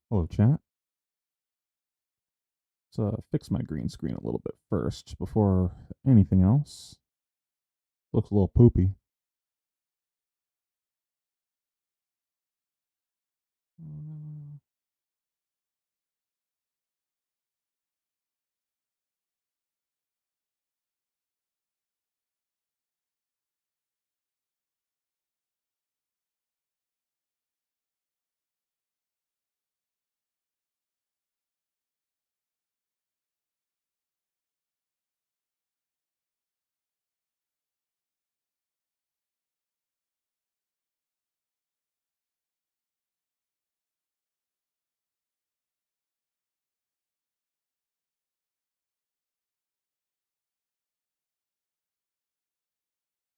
Hello, chat. Let's fix my green screen a little bit first before anything else. Looks a little poopy. Uh,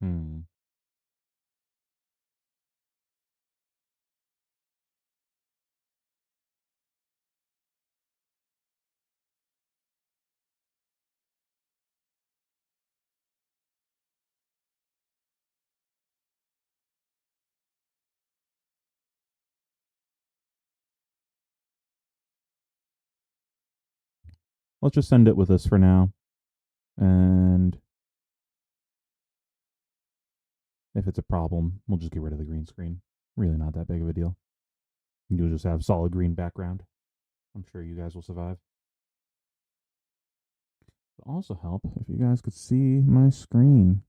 hmm. Let's just send it with us for now. And if it's a problem, we'll just get rid of the green screen. Really not that big of a deal. You'll just have solid green background. I'm sure you guys will survive. It'll also help if you guys could see my screen.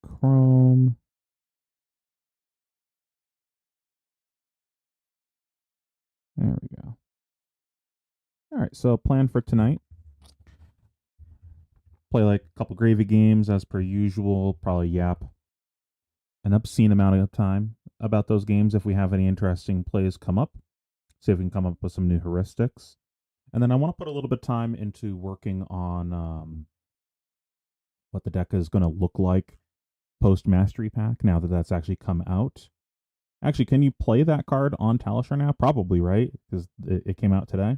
Chrome. There we go. All right, so plan for tonight. Play like a couple gravy games as per usual. Probably yap an obscene amount of time about those games if we have any interesting plays come up. See if we can come up with some new heuristics. And then I want to put a little bit of time into working on what the deck is going to look like post Mastery Pack now that that's actually come out. Actually, can you play that card on Talisher now? Probably, right? Because it came out today.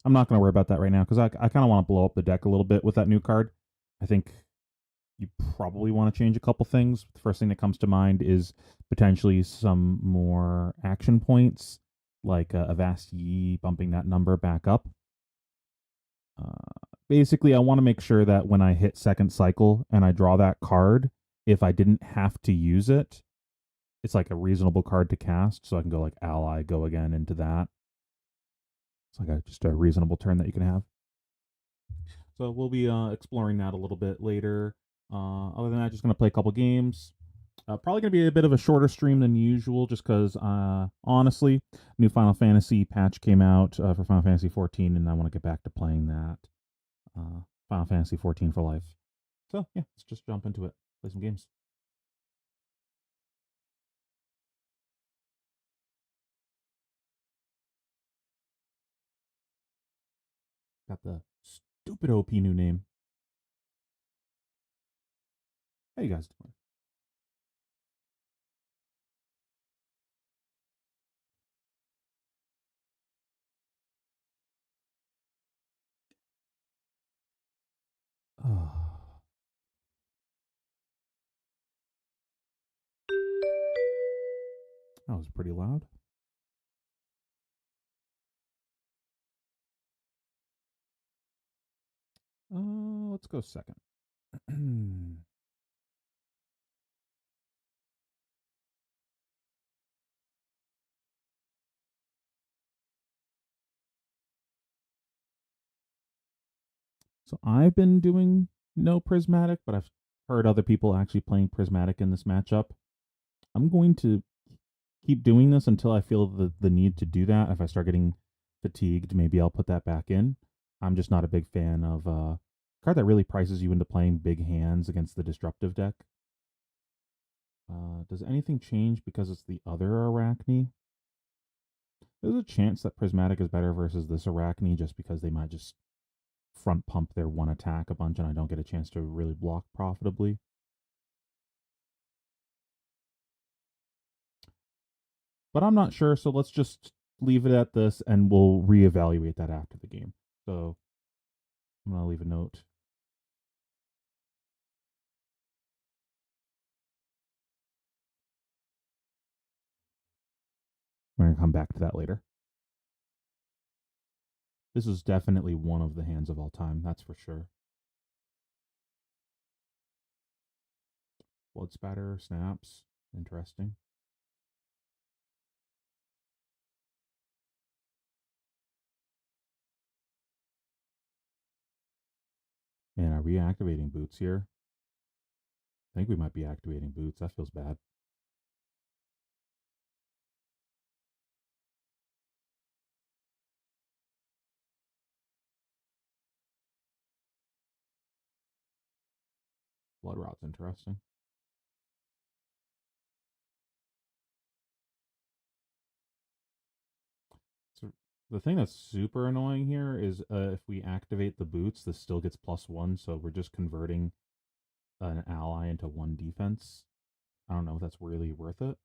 I'm not going to worry about that right now because I kind of want to blow up the deck a little bit with that new card. I think you probably want to change a couple things. The first thing that comes to mind is potentially some more action points, like Avast Yi bumping that number back up. Basically, I want to make sure that when I hit second cycle and I draw that card, if I didn't have to use it, it's like a reasonable card to cast. So I can go like ally, go again into that. It's like just a reasonable turn that you can have. So we'll be exploring that a little bit later. Other than that, just gonna play a couple games. Probably gonna be a bit of a shorter stream than usual, just because honestly, new Final Fantasy patch came out for Final Fantasy 14, and I want to get back to playing that. Final Fantasy 14 for life. So yeah, let's just jump into it. Play some games. Got the stupid OP new name. How you guys doing? Oh, that was pretty loud. Let's go second. So I've been doing no prismatic, but I've heard other people actually playing prismatic in this matchup. I'm going to keep doing this until I feel the need to do that. If I start getting fatigued, maybe I'll put that back in. I'm just not a big fan of a card that really prices you into playing big hands against the destructive deck. Does anything change because it's the other Arachne? There's a chance that Prismatic is better versus this Arachne just because they might just front pump their one attack a bunch and I don't get a chance to really block profitably. But I'm not sure, so let's just leave it at this and we'll reevaluate that after the game. So I'm going to leave a note. We're going to come back to that later. This is definitely one of the hands of all time, that's for sure. Blood spatter, snaps. Interesting. And are we activating boots here? I think we might be activating boots. That feels bad. Blood rot's interesting. So the thing that's super annoying here is if we activate the boots, this still gets +1, so we're just converting an ally into 1 defense. I don't know if that's really worth it.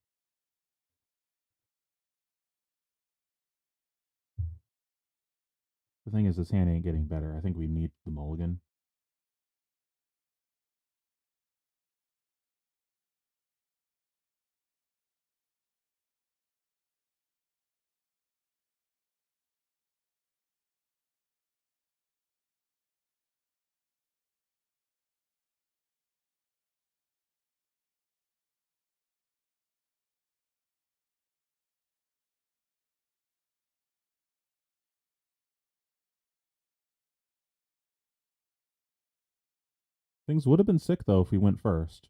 The thing is, this hand ain't getting better. I think we need the mulligan. Things would have been sick, though, if we went first.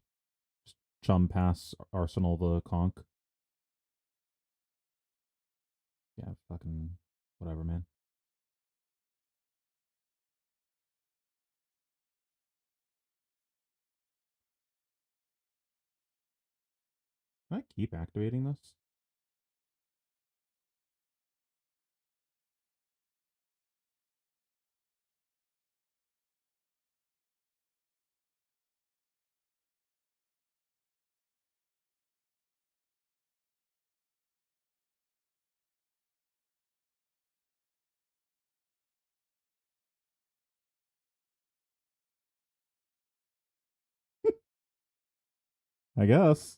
Just chum past Arsenal the Conch. Yeah, fucking whatever, man. Can I keep activating this? I guess.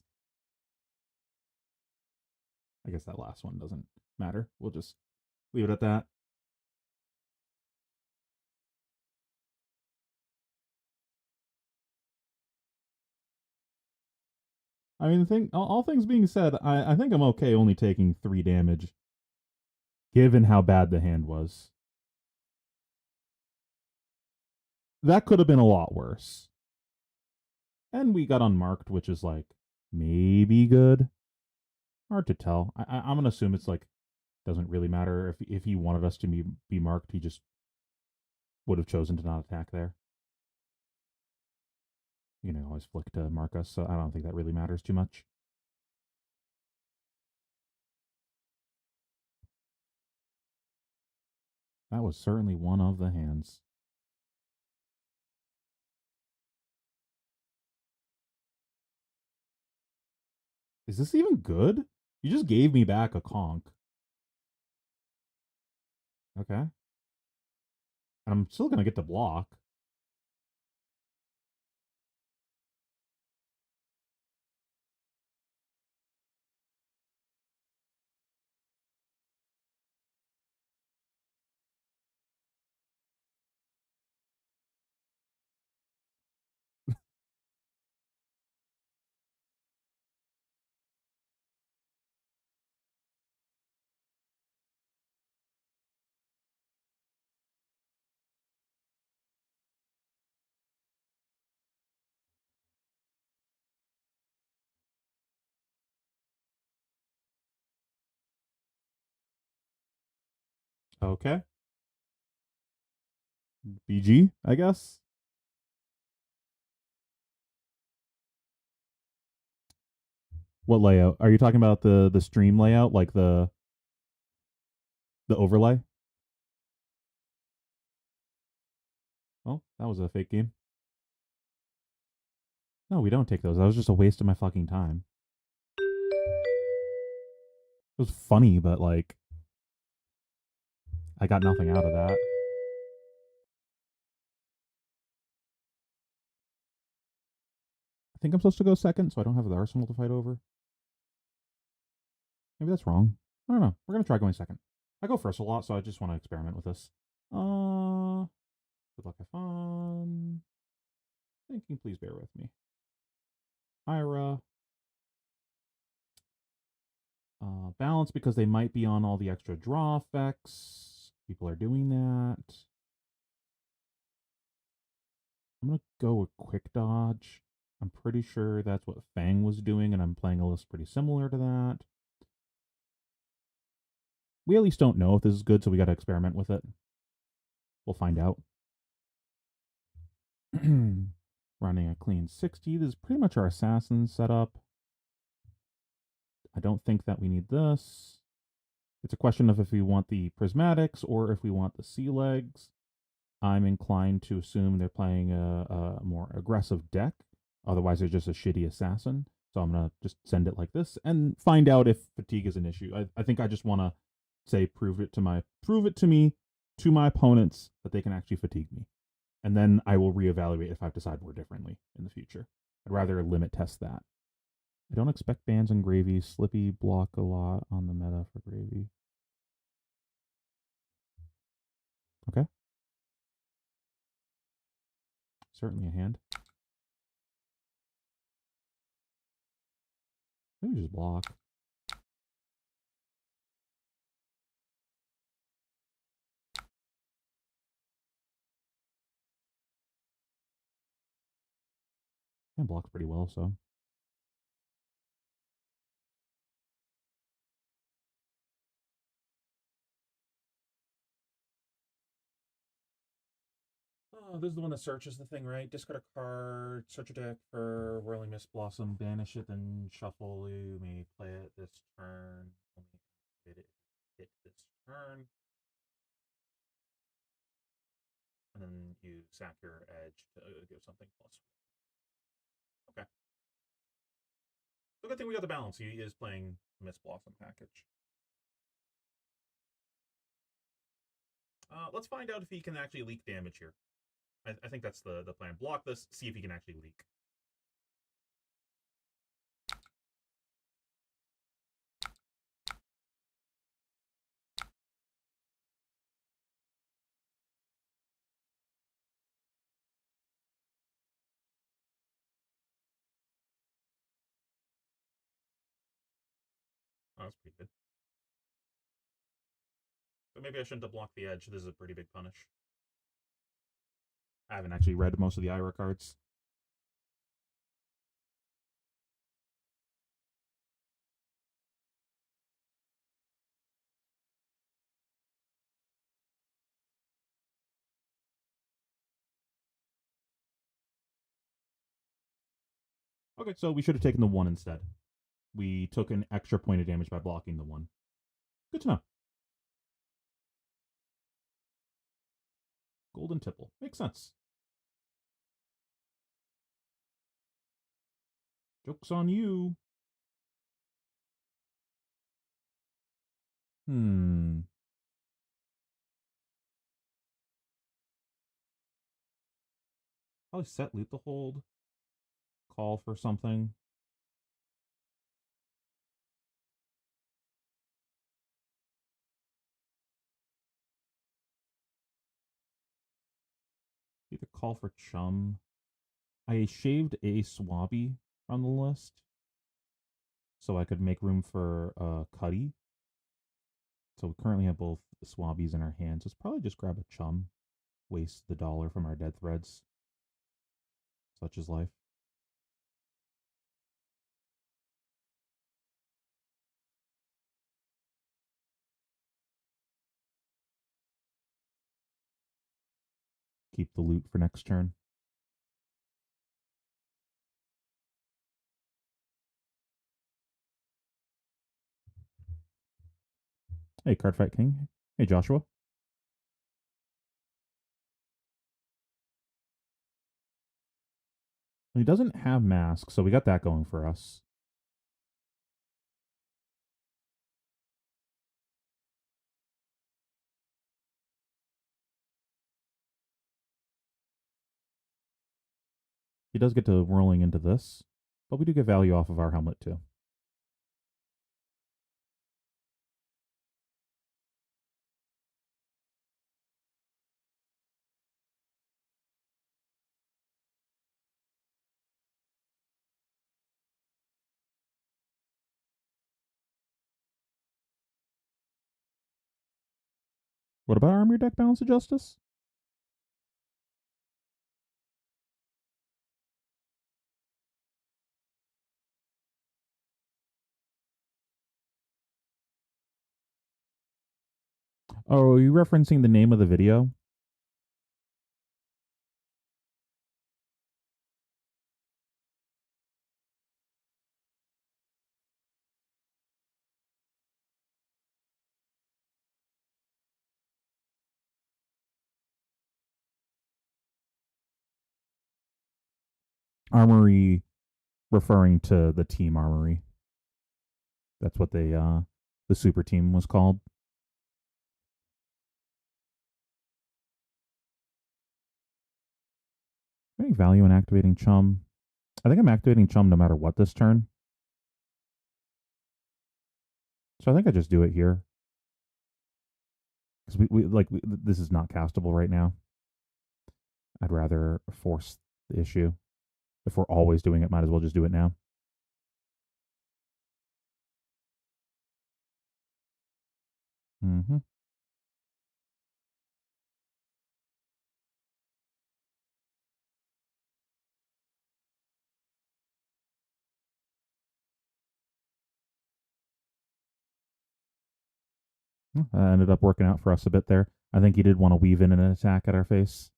I guess that last one doesn't matter. We'll just leave it at that. I mean, the thing, all things being said, I think I'm okay only taking 3 damage, given how bad the hand was. That could have been a lot worse. And we got unmarked, which is like maybe good. Hard to tell. I'm gonna assume it's like doesn't really matter if he wanted us to be marked, he just would have chosen to not attack there. You know, always flick to mark us, so I don't think that really matters too much. That was certainly one of the hands. Is this even good? You just gave me back a conch. Okay. I'm still gonna get the block. Okay. BG, I guess. What layout? Are you talking about the stream layout, like the overlay? Oh, that was a fake game. No, we don't take those. That was just a waste of my fucking time. It was funny, but like I got nothing out of that. I think I'm supposed to go second, so I don't have the arsenal to fight over. Maybe that's wrong. I don't know. We're going to try going second. I go first a lot, so I just want to experiment with this. Good luck, have fun. Thinking, please bear with me. Ira. Balance because they might be on all the extra draw effects. People are doing that. I'm going to go with quick dodge. I'm pretty sure that's what Fang was doing, and I'm playing a list pretty similar to that. We at least don't know if this is good, so we got to experiment with it. We'll find out. Running a clean 60. This is pretty much our assassin setup. I don't think that we need this. It's a question of if we want the prismatics or if we want the sea legs. I'm inclined to assume they're playing a more aggressive deck. Otherwise, they're just a shitty assassin. So I'm going to just send it like this and find out if fatigue is an issue. I think I just want to say prove it to me, to my opponents, that they can actually fatigue me. And then I will reevaluate if I have to sideboard differently in the future. I'd rather limit test that. I don't expect bans and gravy. Slippy block a lot on the meta for gravy. Okay. Certainly a hand. Maybe just block. And blocks pretty well, so. Oh, this is the one that searches the thing, right? Discard a card, search a deck for Whirling Mist Blossom, banish it, then shuffle. You may play it this turn. Only hit it hit this turn. And then you sack your edge to give something plus. Okay. So good thing we got the balance. He is playing Mist Blossom package. Let's find out if he can actually leak damage here. I think that's the plan. Block this, see if he can actually leak. Oh, that's pretty good. But maybe I shouldn't have blocked the edge. This is a pretty big punish. I haven't actually read most of the Ira cards. Okay, so we should have taken the 1 instead. We took an extra point of damage by blocking the 1. Good to know. Golden Tipple. Makes sense. Joke's on you. Probably set Lethal Hold. Call for something. Either call for Chum. I shaved a Swabby from the list so I could make room for Cuddy. So we currently have both Swabbies in our hands. Let's probably just grab a Chum. Waste the dollar from our dead threads. Such is life. Keep the loot for next turn. Hey, Cardfight King. Hey, Joshua. He doesn't have Mask, so we got that going for us. He does get to rolling into this, but we do get value off of our helmet too. What about Armory deck Balance of Justice? Oh, are you referencing the name of the video? Armory, referring to the team Armory. That's what the super team was called. Any value in activating Chum? I think I'm activating Chum no matter what this turn. So I think I just do it here. Because this is not castable right now. I'd rather force the issue. If we're always doing it, might as well just do it now. Mm-hmm. Ended up working out for us a bit there. I think he did want to weave in an attack at our face.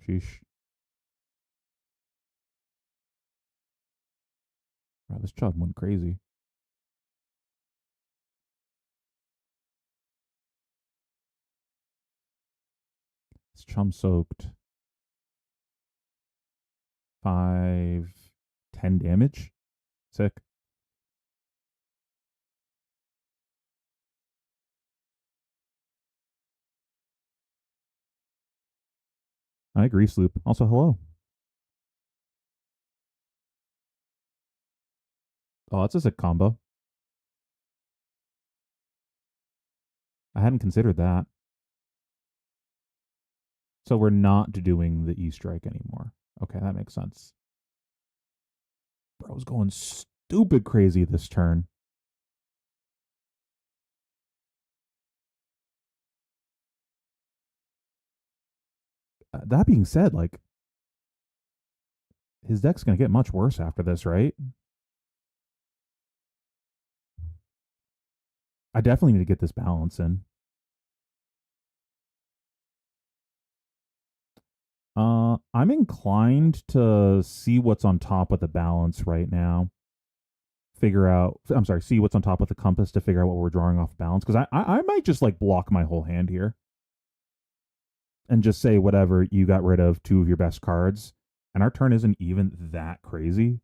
Sheesh. Wow, this Chubb went crazy. It's Chum soaked. 5, 10 damage. Sick. I agree, Sloop. Also, hello. Oh, that's a sick combo. I hadn't considered that. So we're not doing the E-Strike anymore. Okay, that makes sense. Bro's going stupid crazy this turn. That being said, like, his deck's going to get much worse after this, right? I definitely need to get this balance in. I'm inclined to see what's on top of the balance right now. See what's on top of the compass to figure out what we're drawing off balance. Because I might just like block my whole hand here and just say whatever, you got rid of 2 of your best cards, and our turn isn't even that crazy.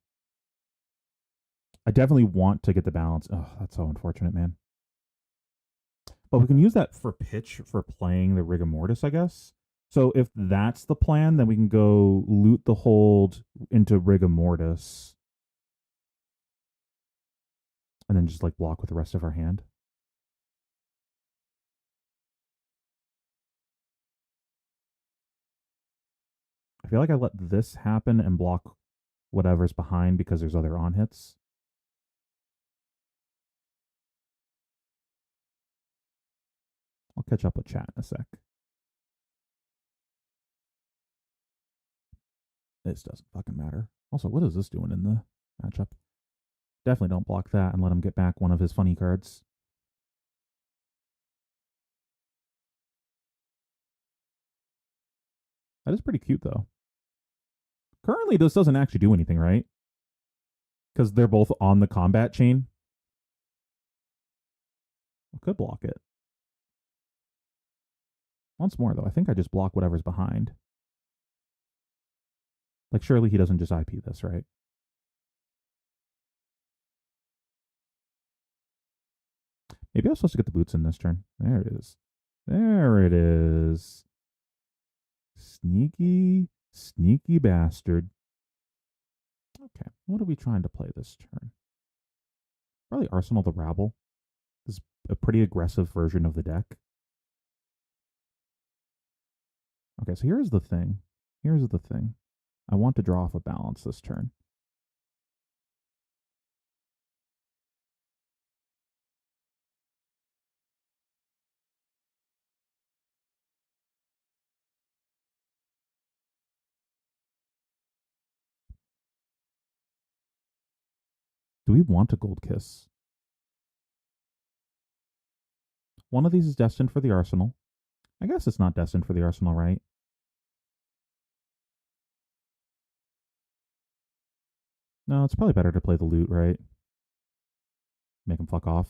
I definitely want to get the balance. Oh, that's so unfortunate, man. But we can use that for pitch for playing the rigor mortis, I guess. So if that's the plan, then we can go loot the hold into rigor mortis, and then just like block with the rest of our hand. I feel like I let this happen and block whatever's behind because there's other on hits. I'll catch up with chat in a sec. This doesn't fucking matter. Also, what is this doing in the matchup? Definitely don't block that and let him get back one of his funny cards. That is pretty cute, though. Currently, this doesn't actually do anything, right? Because they're both on the combat chain. I could block it. Once more, though, I think I just block whatever's behind. Like, surely he doesn't just IP this, right? Maybe I was supposed to get the boots in this turn. There it is. There it is. Sneaky, sneaky bastard. Okay, what are we trying to play this turn? Probably Arsenal the Rabble. This is a pretty aggressive version of the deck. Okay, so here's the thing. Here's the thing. I want to draw off a balance this turn. we want a gold kiss? One of these is destined for the arsenal. I guess it's not destined for the arsenal, right? No, it's probably better to play the loot, right? Make him fuck off.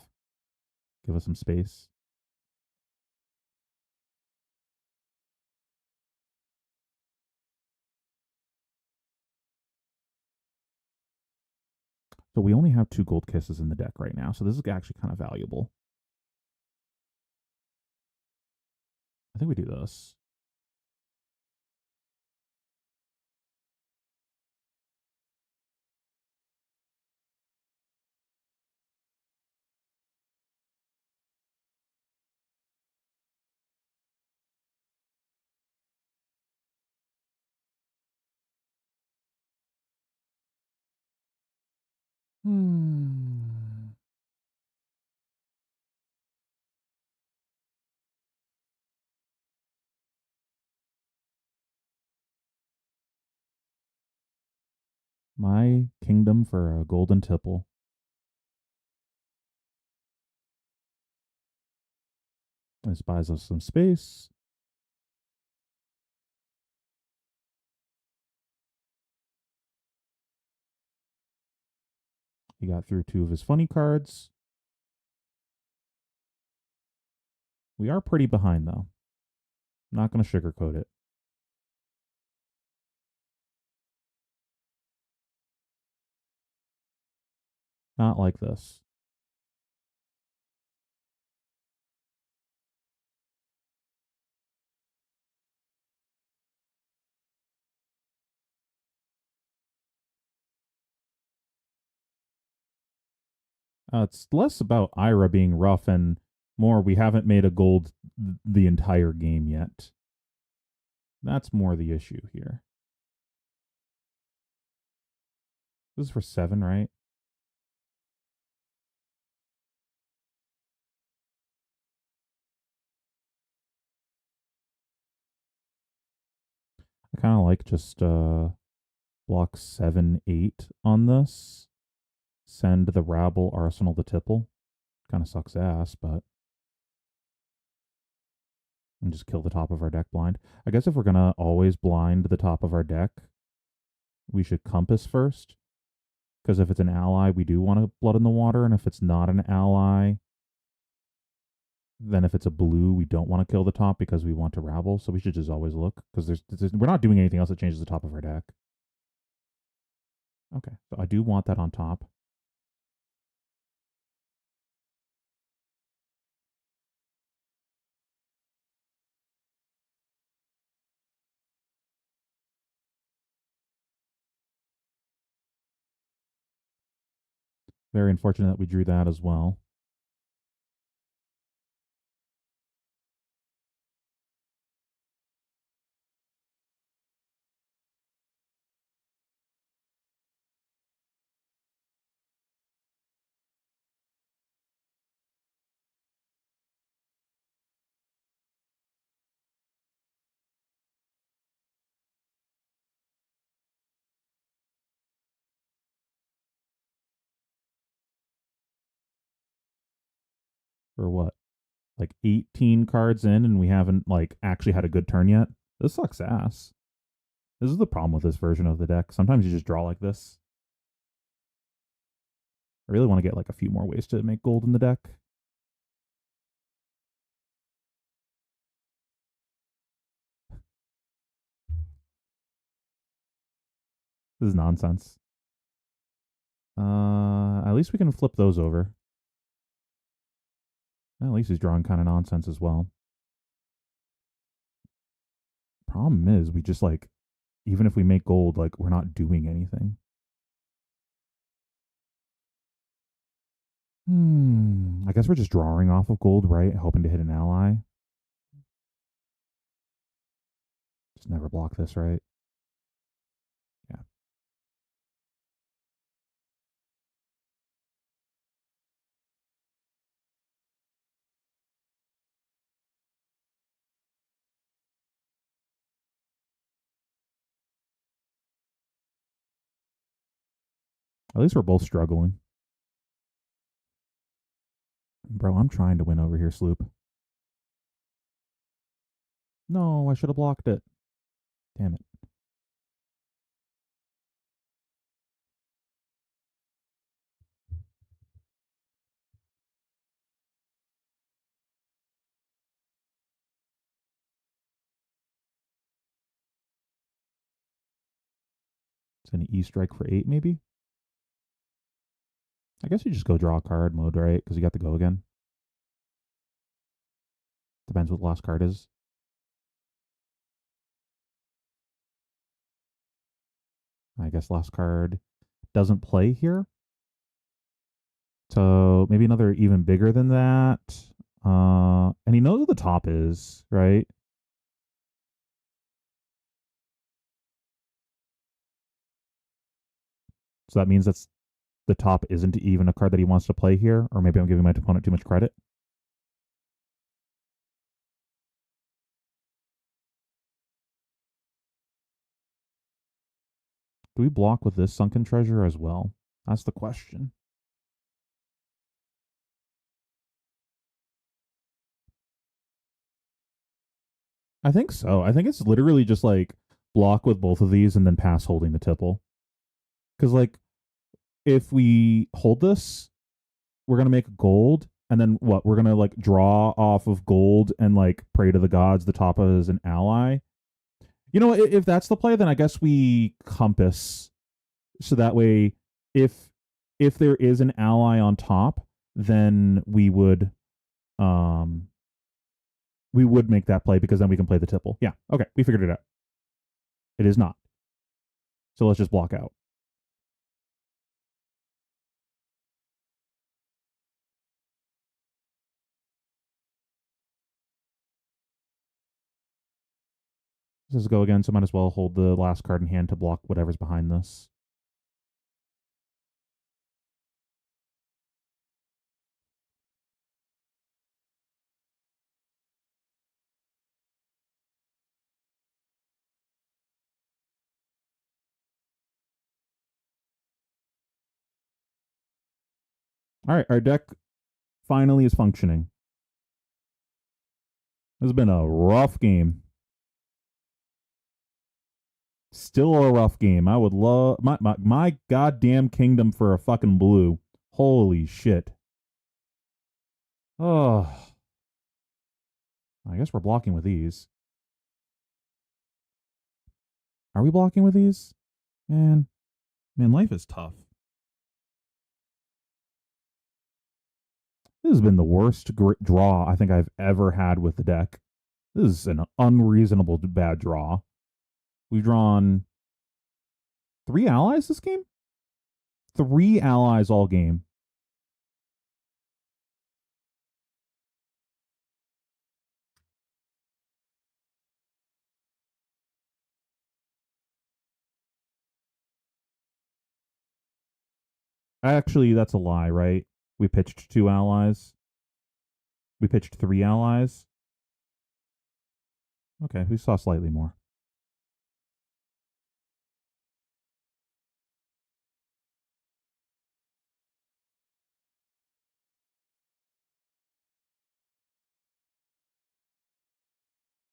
Give us some space. So we only have 2 gold kisses in the deck right now, so this is actually kind of valuable. I think we do this. My kingdom for a golden tipple. This buys us some space. He got through 2 of his funny cards. We are pretty behind, though. Not going to sugarcoat it. Not like this. It's less about Ira being rough and more we haven't made a gold the entire game yet. That's more the issue here. This is for 7, right? I kind of like just block 7, 8 on this. Send the rabble arsenal the tipple. Kind of sucks ass, but and just kill the top of our deck blind. I guess if we're gonna always blind the top of our deck, we should compass first. Because if it's an ally, we do want to blood in the water, and if it's not an ally, then if it's a blue, we don't want to kill the top because we want to rabble. So we should just always look because we're not doing anything else that changes the top of our deck. Okay, so I do want that on top. Very unfortunate that we drew that as well. For what? Like 18 cards in and we haven't like actually had a good turn yet? This sucks ass. This is the problem with this version of the deck. Sometimes you just draw like this. I really want to get like a few more ways to make gold in the deck. This is nonsense. At least we can flip those over. At least he's drawing kind of nonsense as well. Problem is, we just like, even if we make gold, like we're not doing anything. I guess we're just drawing off of gold, right? Hoping to hit an ally. Just never block this, right? Yeah. At least we're both struggling. Bro, I'm trying to win over here, Sloop. No, I should have blocked it. Damn it. It's an E strike for 8, maybe? I guess you just go draw a card mode, right? Because you got to go again. Depends what the last card is. I guess last card doesn't play here. So maybe another even bigger than that. And he knows what the top is, right? So that means that's the top isn't even a card that he wants to play here, or maybe I'm giving my opponent too much credit. Do we block with this sunken treasure as well? That's the question. I think so. I think it's literally just like block with both of these and then pass holding the tipple. Because like if we hold this, we're gonna make gold, and then what? We're gonna like draw off of gold and like pray to the gods. The top is an ally. You know, if that's the play, then I guess we compass, so that way, if there is an ally on top, then we would make that play because then we can play the tipple. Yeah, okay, we figured it out. It is not. So let's just block out. This is go again, so might as well hold the last card in hand to block whatever's behind this. All right, our deck finally is functioning. This has been a rough game. Still a rough game. I would love my goddamn kingdom for a fucking blue. Holy shit. Oh, I guess we're blocking with these. Are we blocking with these? Man, life is tough. This has been the worst draw I think I've ever had with the deck. This is an unreasonable bad draw. We've drawn 3 allies this game? 3 allies all game. Actually, that's a lie, right? We pitched 2 allies. We pitched 3 allies. Okay, we saw slightly more.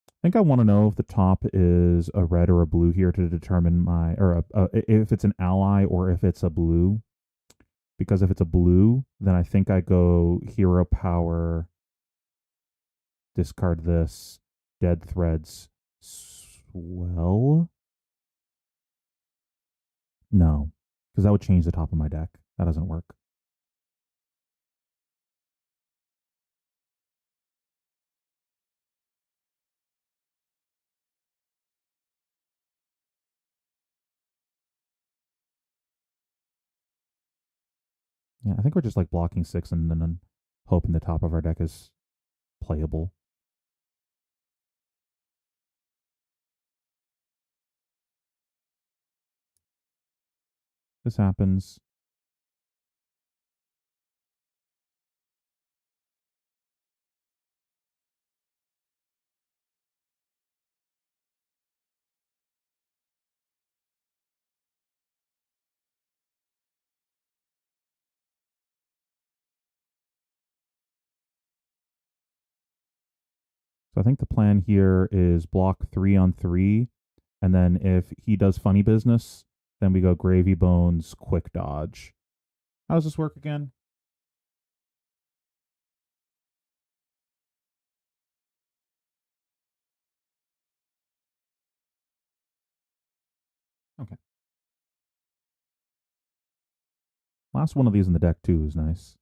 I think I want to know if the top is a red or a blue here to determine my, or if it's an ally or if it's a blue. Because if it's a blue, then I think I go hero power, discard this, dead threads, swell. No, because that would change the top of my deck. That doesn't work. Yeah, I think we're just like blocking 6 and then hoping the top of our deck is playable. This happens. So I think the plan here is block 3 on 3, and then if he does funny business, then we go Gravy Bones, Quick Dodge. How does this work again? Okay. Last one of these in the deck too is nice.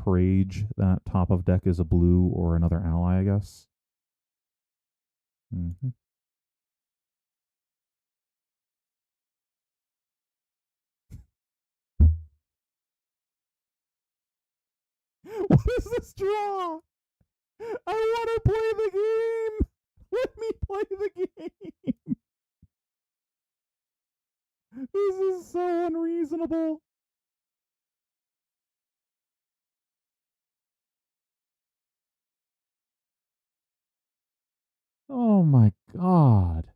Prage, that top of deck is a blue or another ally, I guess. Mm-hmm. What is this draw? I want to play the game. Let me play the game. This is so unreasonable. Oh my god.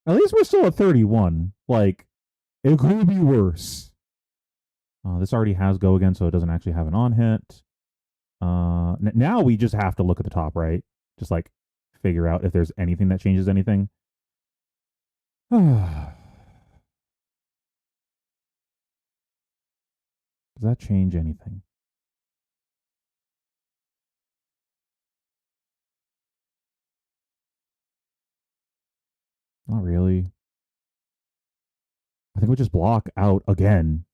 At least we're still at 31. Like, it could be worse. This already has go again, so it doesn't actually have an on hit. Now we just have to look at the top right. Just like figure out if there's anything that changes anything. Does that change anything? Not really. I think we just block out again.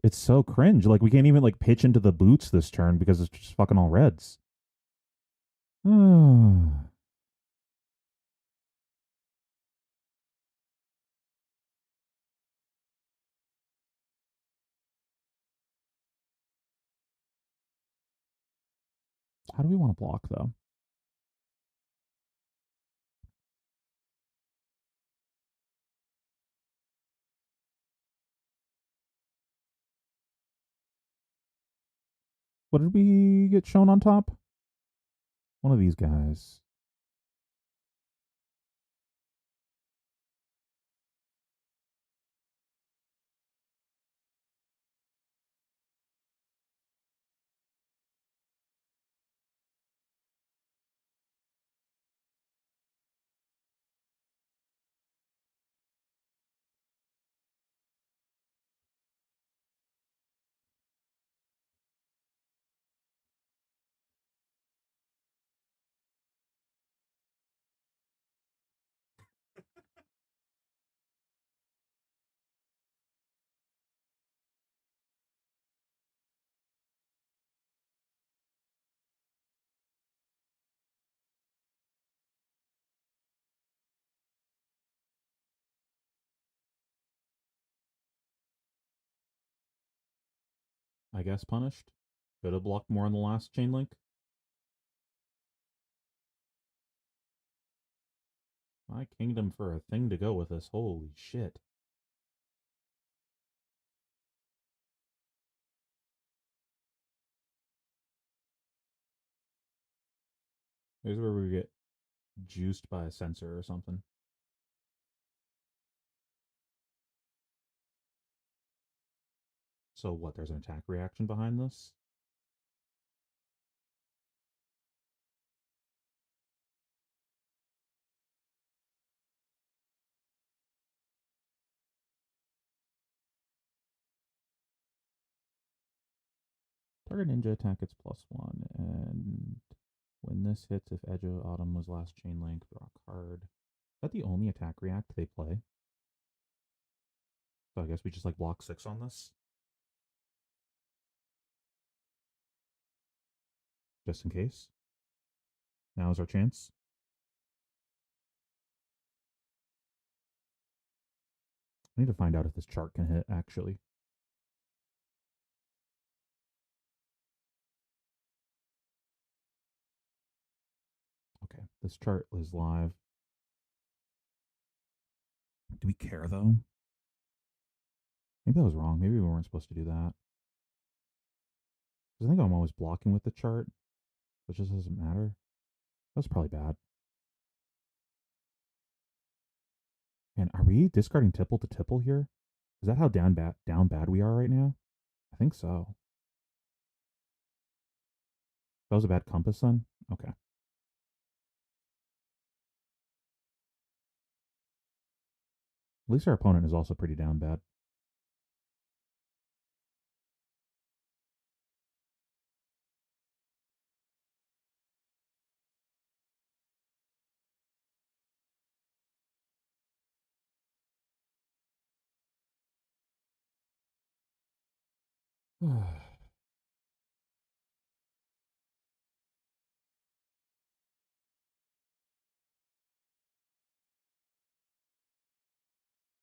It's so cringe. Like we can't even like pitch into the boots this turn because it's just fucking all reds. Not How do we want to block though? What did we get shown on top? One of these guys. I guess punished. Could have blocked more on the last chain link. My kingdom for a thing to go with this. Holy shit. Here's where we get juiced by a sensor or something. So what? There's an attack reaction behind this? Target ninja attack gets +1, and when this hits, if Edge of Autumn was last chain link, draw a card. Is that the only attack react they play? So I guess we just like block 6 on this. Just in case. Now is our chance. I need to find out if this chart can hit, actually. Okay, this chart is live. Do we care, though? Maybe I was wrong. Maybe we weren't supposed to do that. Because I think I'm always blocking with the chart. It just doesn't matter. That's probably bad. And are we discarding tipple to tipple here? Is that how down bad we are right now? I think so. That was a bad compass then? Okay. At least our opponent is also pretty down bad.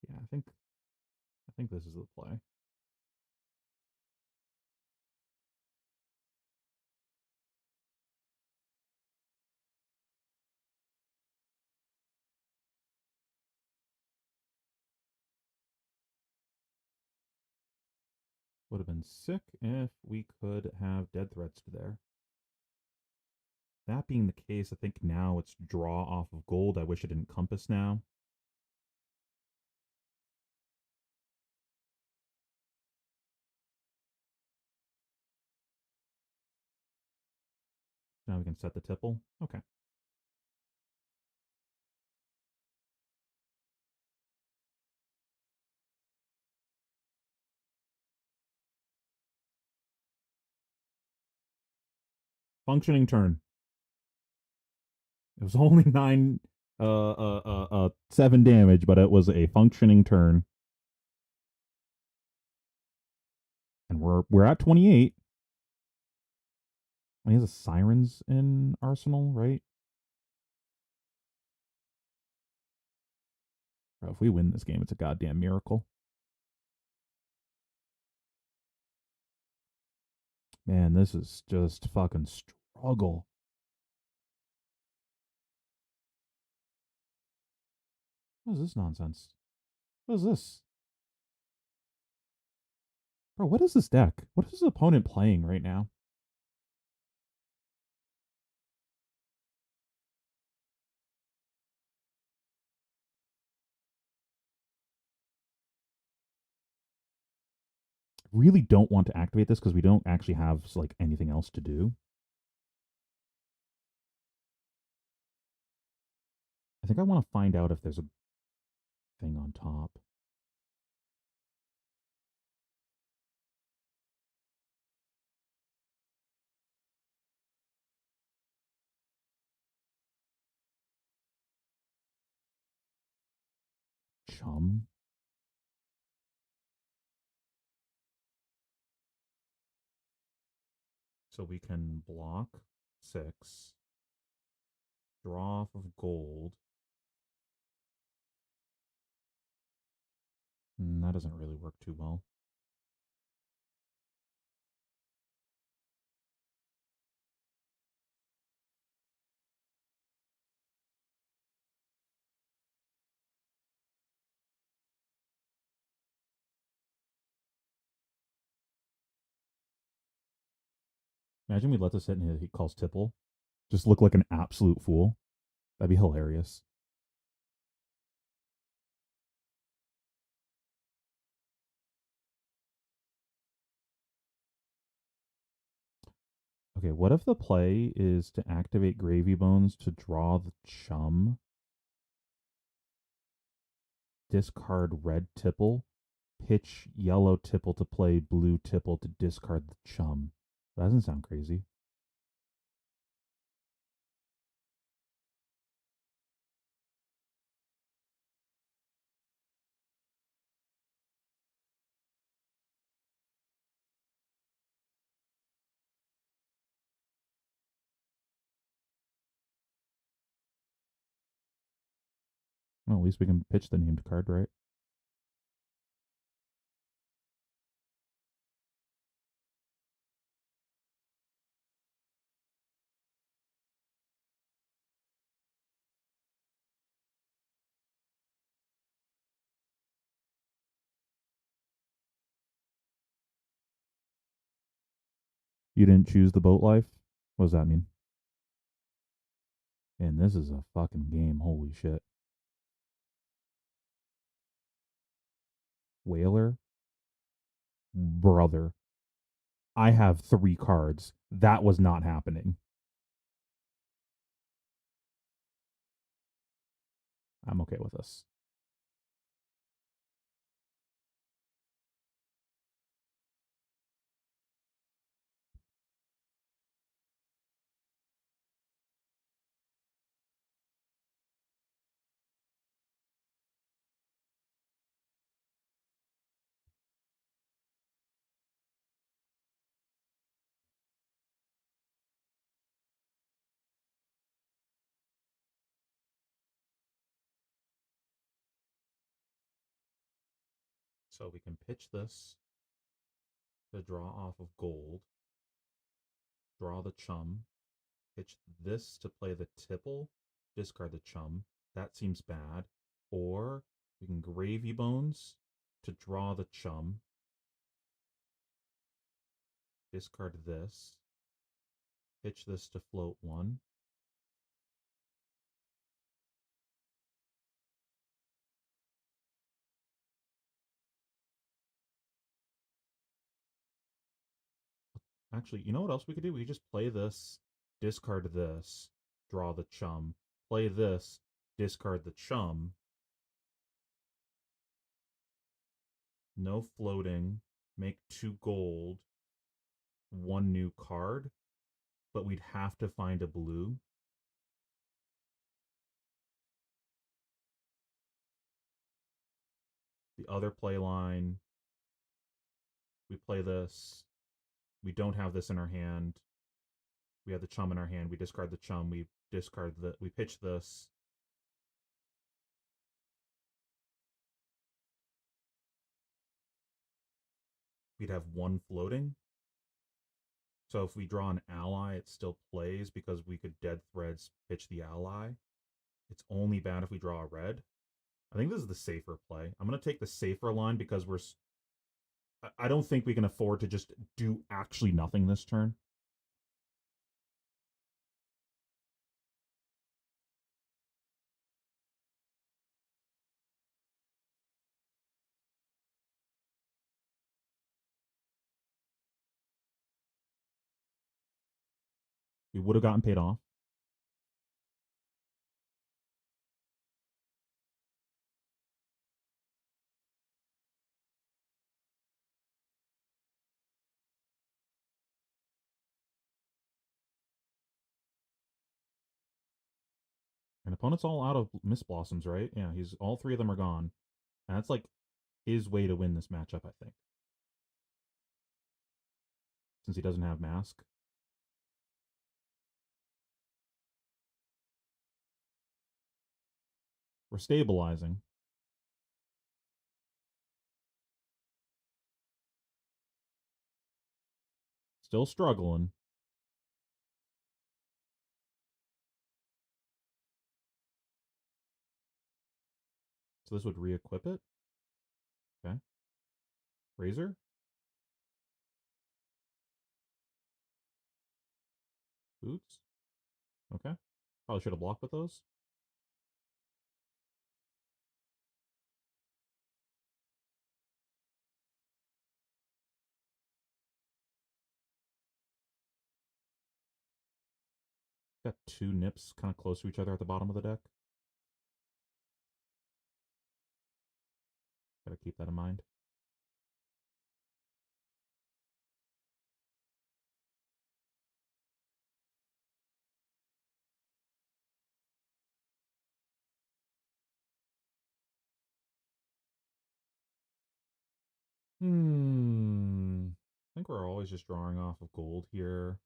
Yeah, I think this is the play. Would have been sick if we could have dead threats to there. That being the case, I think now it's draw off of gold. I wish I didn't compass now. Now we can set the tipple. Okay. Functioning turn. It was only 7 damage, but it was a functioning turn. And we're at 28. He has a sirens in arsenal, right? Bro, if we win this game, it's a goddamn miracle. Man, this is just fucking struggle. What is this nonsense? What is this? Bro, what is this deck? What is his opponent playing right now? Really don't want to activate this because we don't actually have like anything else to do. I think I want to find out if there's a thing on top. Chum. So we can block 6, draw off of gold. That doesn't really work too well. Imagine we let this hit and he calls tipple. Just look like an absolute fool. That'd be hilarious. Okay, what if the play is to activate Gravy Bones to draw the chum, discard red tipple, pitch yellow tipple to play blue tipple to discard the chum? That doesn't sound crazy. Well, at least we can pitch the named card, right? You didn't choose the boat life? What does that mean? And this is a fucking game. Holy shit. Whaler? Brother. I have 3 cards. That was not happening. I'm okay with this. So we can pitch this to draw off of gold, draw the chum, pitch this to play the tipple, discard the chum. That seems bad. Or we can gravy bones to draw the chum, discard this, pitch this to float one. Actually, you know what else we could do? We could just play this, discard this, draw the chum, play this, discard the chum. No floating, make 2 gold, 1 new card, but we'd have to find a blue. The other play line, we play this. We don't have this in our hand. We have the chum in our hand. We discard the chum. We discard the. We pitch this. We'd have 1 floating. So if we draw an ally, it still plays because we could dead threads pitch the ally. It's only bad if we draw a red. I think this is the safer play. I'm going to take the safer line because I don't think we can afford to just do actually nothing this turn. We would have gotten paid off. And opponent's all out of Miss Blossoms, right? Yeah, he's all 3 of them are gone. And that's like his way to win this matchup, I think. Since he doesn't have Mask. We're stabilizing. Still struggling. So this would re-equip it. Okay. Razor. Boots. Okay. Probably should have blocked with those. Got 2 nips kind of close to each other at the bottom of the deck. Gotta keep that in mind. I think we're always just drawing off of gold here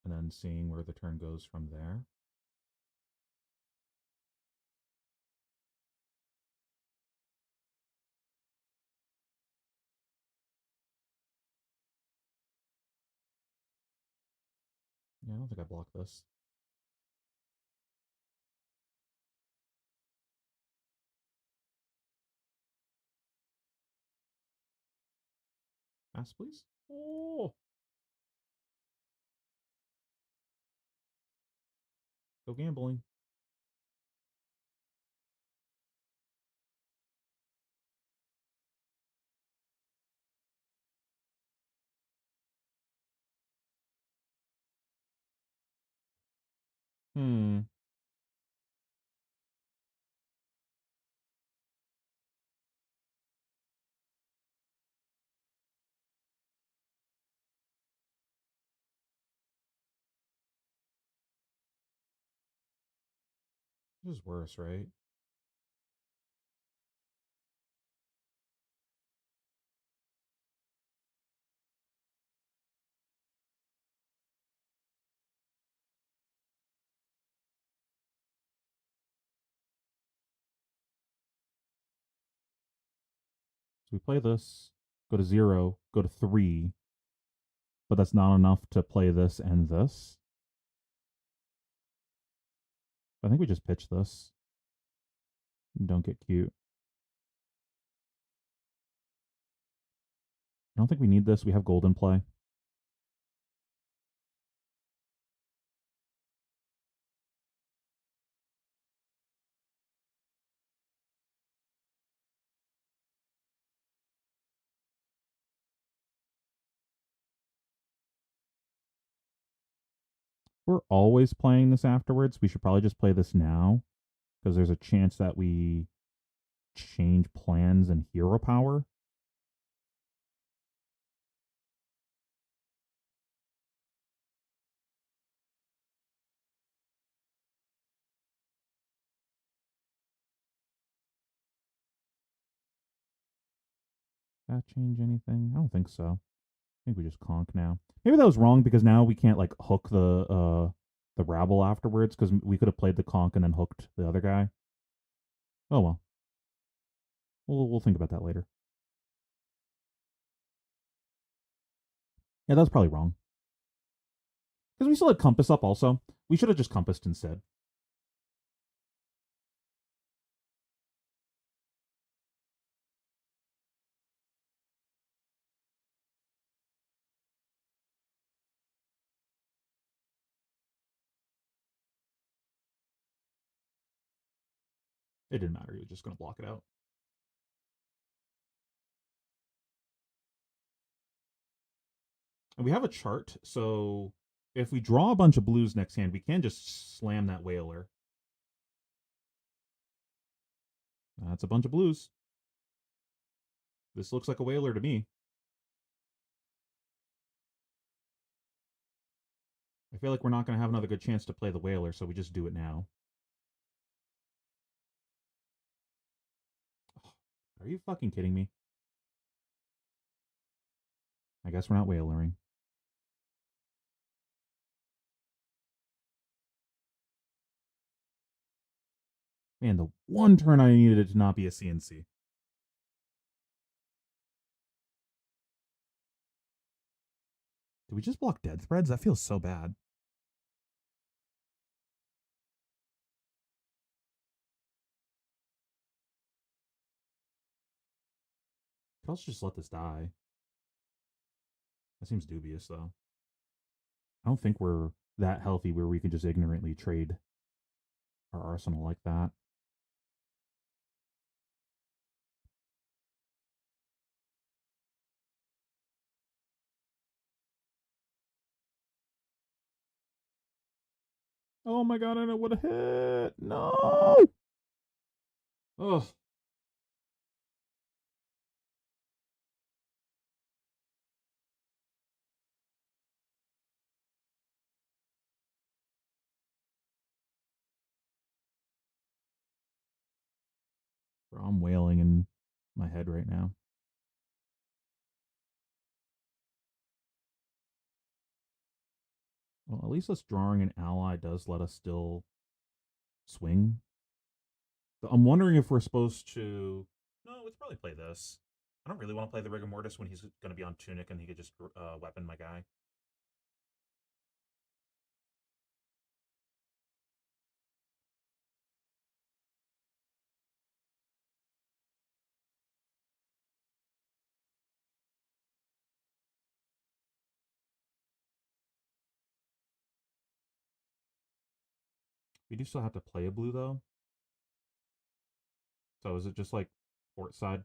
and then seeing where the turn goes from there. Yeah, I don't think I blocked this. Pass, please. Oh, Go gambling. Hmm. This is worse, right? So we play this, go to 0, go to 3, but that's not enough to play this and this. I think we just pitch this. And don't get cute. I don't think we need this. We have gold in play. We're always playing this afterwards. We should probably just play this now because there's a chance that we change plans and hero power. That change anything? I don't think so. I think we just conk now. Maybe that was wrong because now we can't like hook the rabble afterwards because we could have played the conk and then hooked the other guy. Oh well. We'll think about that later. Yeah, that's probably wrong. Because we still had compass up also. We should have just compassed instead. It didn't matter. He was just going to block it out. And we have a chart, so if we draw a bunch of blues next hand, we can just slam that whaler. That's a bunch of blues. This looks like a whaler to me. I feel like we're not going to have another good chance to play the whaler, so we just do it now. Are you fucking kidding me? I guess we're not whalering. Man, the one turn I needed it to not be a CNC. Did we just block dead threads? That feels so bad. Could also just let this die. That seems dubious, though. I don't think we're that healthy where we can just ignorantly trade our arsenal like that. Oh my god, and it would have hit. No. Ugh. Bro, I'm wailing in my head right now. Well, at least us drawing an ally does let us still swing. I'm wondering if we're supposed to. No, let's probably play this. I don't really want to play the rigor mortis when he's going to be on tunic and he could just weapon my guy. We do still have to play a blue though. So is it just like port side,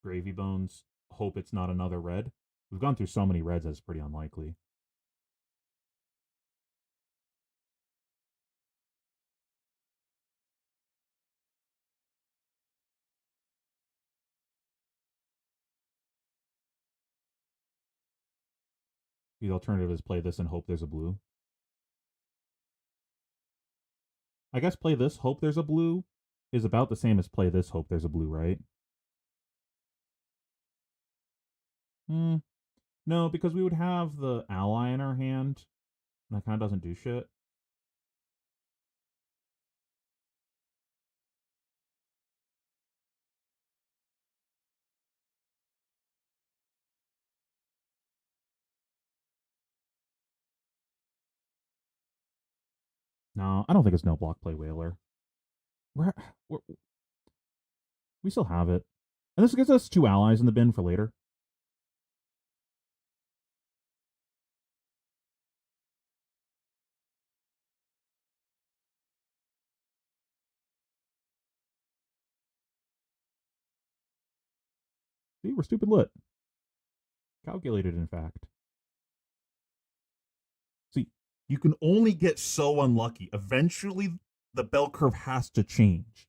gravy bones, hope it's not another red? We've gone through so many reds that's pretty unlikely. The alternative is play this and hope there's a blue. I guess play this, hope there's a blue is about the same as play this, hope there's a blue, right? Hmm. No, because we would have the ally in our hand, and that kind of doesn't do shit. No, I don't think it's no block play whaler. We're, we're, we still have it. And this gives us two allies in the bin for later. See, we're stupid lit. Calculated, in fact. See, you can only get so unlucky. Eventually, the bell curve has to change.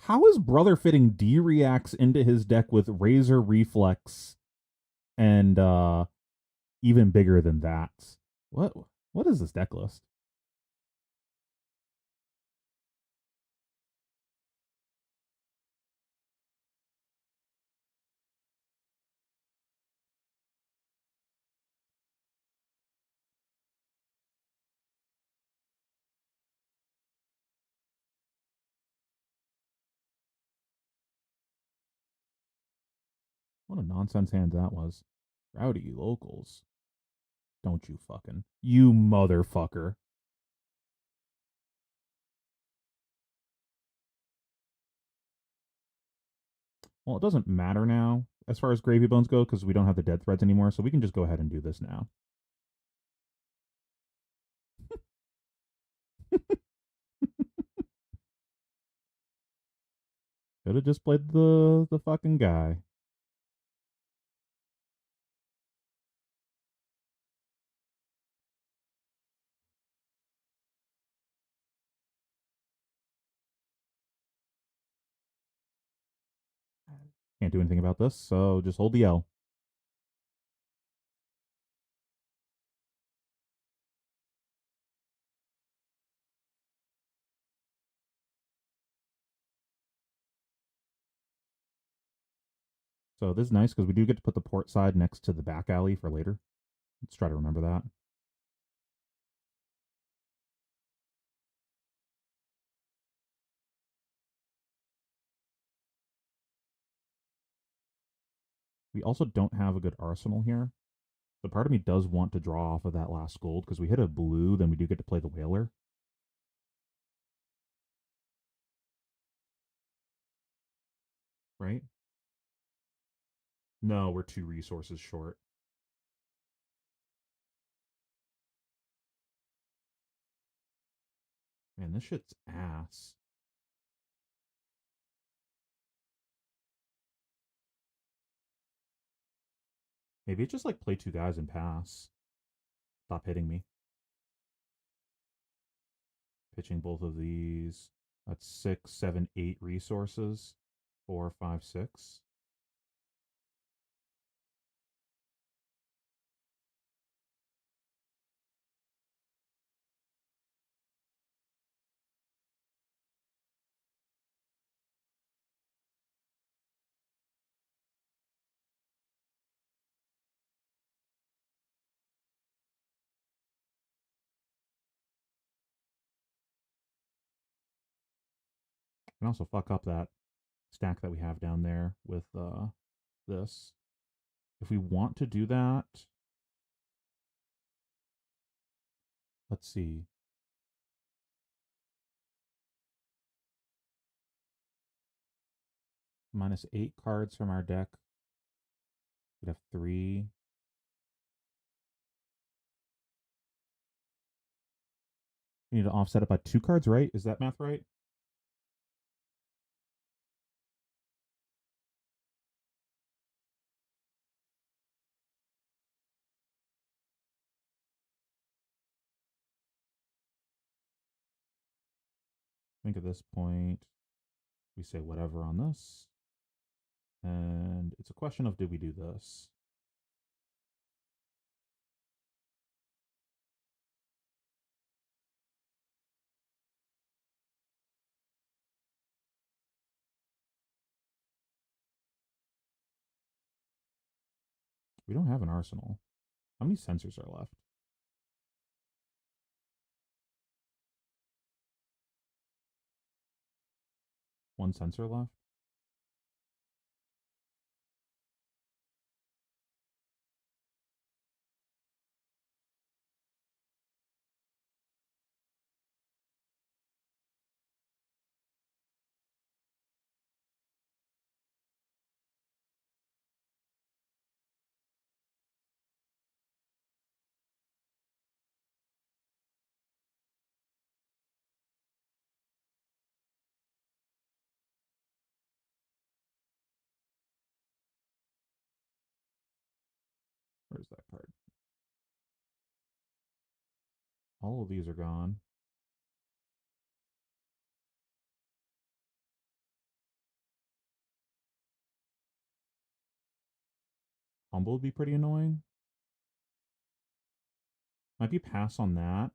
How is brother fitting D reacts into his deck with Razor Reflex and even bigger than that? What what is this deck list? What a nonsense hand that was. Rowdy locals. Don't you fucking. You motherfucker. Well, it doesn't matter now as far as gravy bones go because we don't have the dead threads anymore, so we can just go ahead and do this now. Could have just played the fucking guy. Can't do anything about this, so just hold the L. So this is nice because we do get to put the port side next to the back alley for later. Let's try to remember that. We also don't have a good arsenal here. So part of me does want to draw off of that last gold because we hit a blue, then we do get to play the whaler. Right? No, we're two resources short. Man, this shit's ass. Maybe it's just like play two guys and pass. Stop hitting me. Pitching both of these. That's 6, 7, 8 resources. 4, 5, 6. Can also fuck up that stack that we have down there with this. If we want to do that, Let's see. -8 cards from our deck. We'd have 3. We need to offset it by 2 cards, right? Is that math right? I think at this point, we say whatever on this. And it's a question of, do we do this? We don't have an arsenal. How many sensors are left? One sensor left? Where's that card? All of these are gone. Humble would be pretty annoying. Might be pass on that.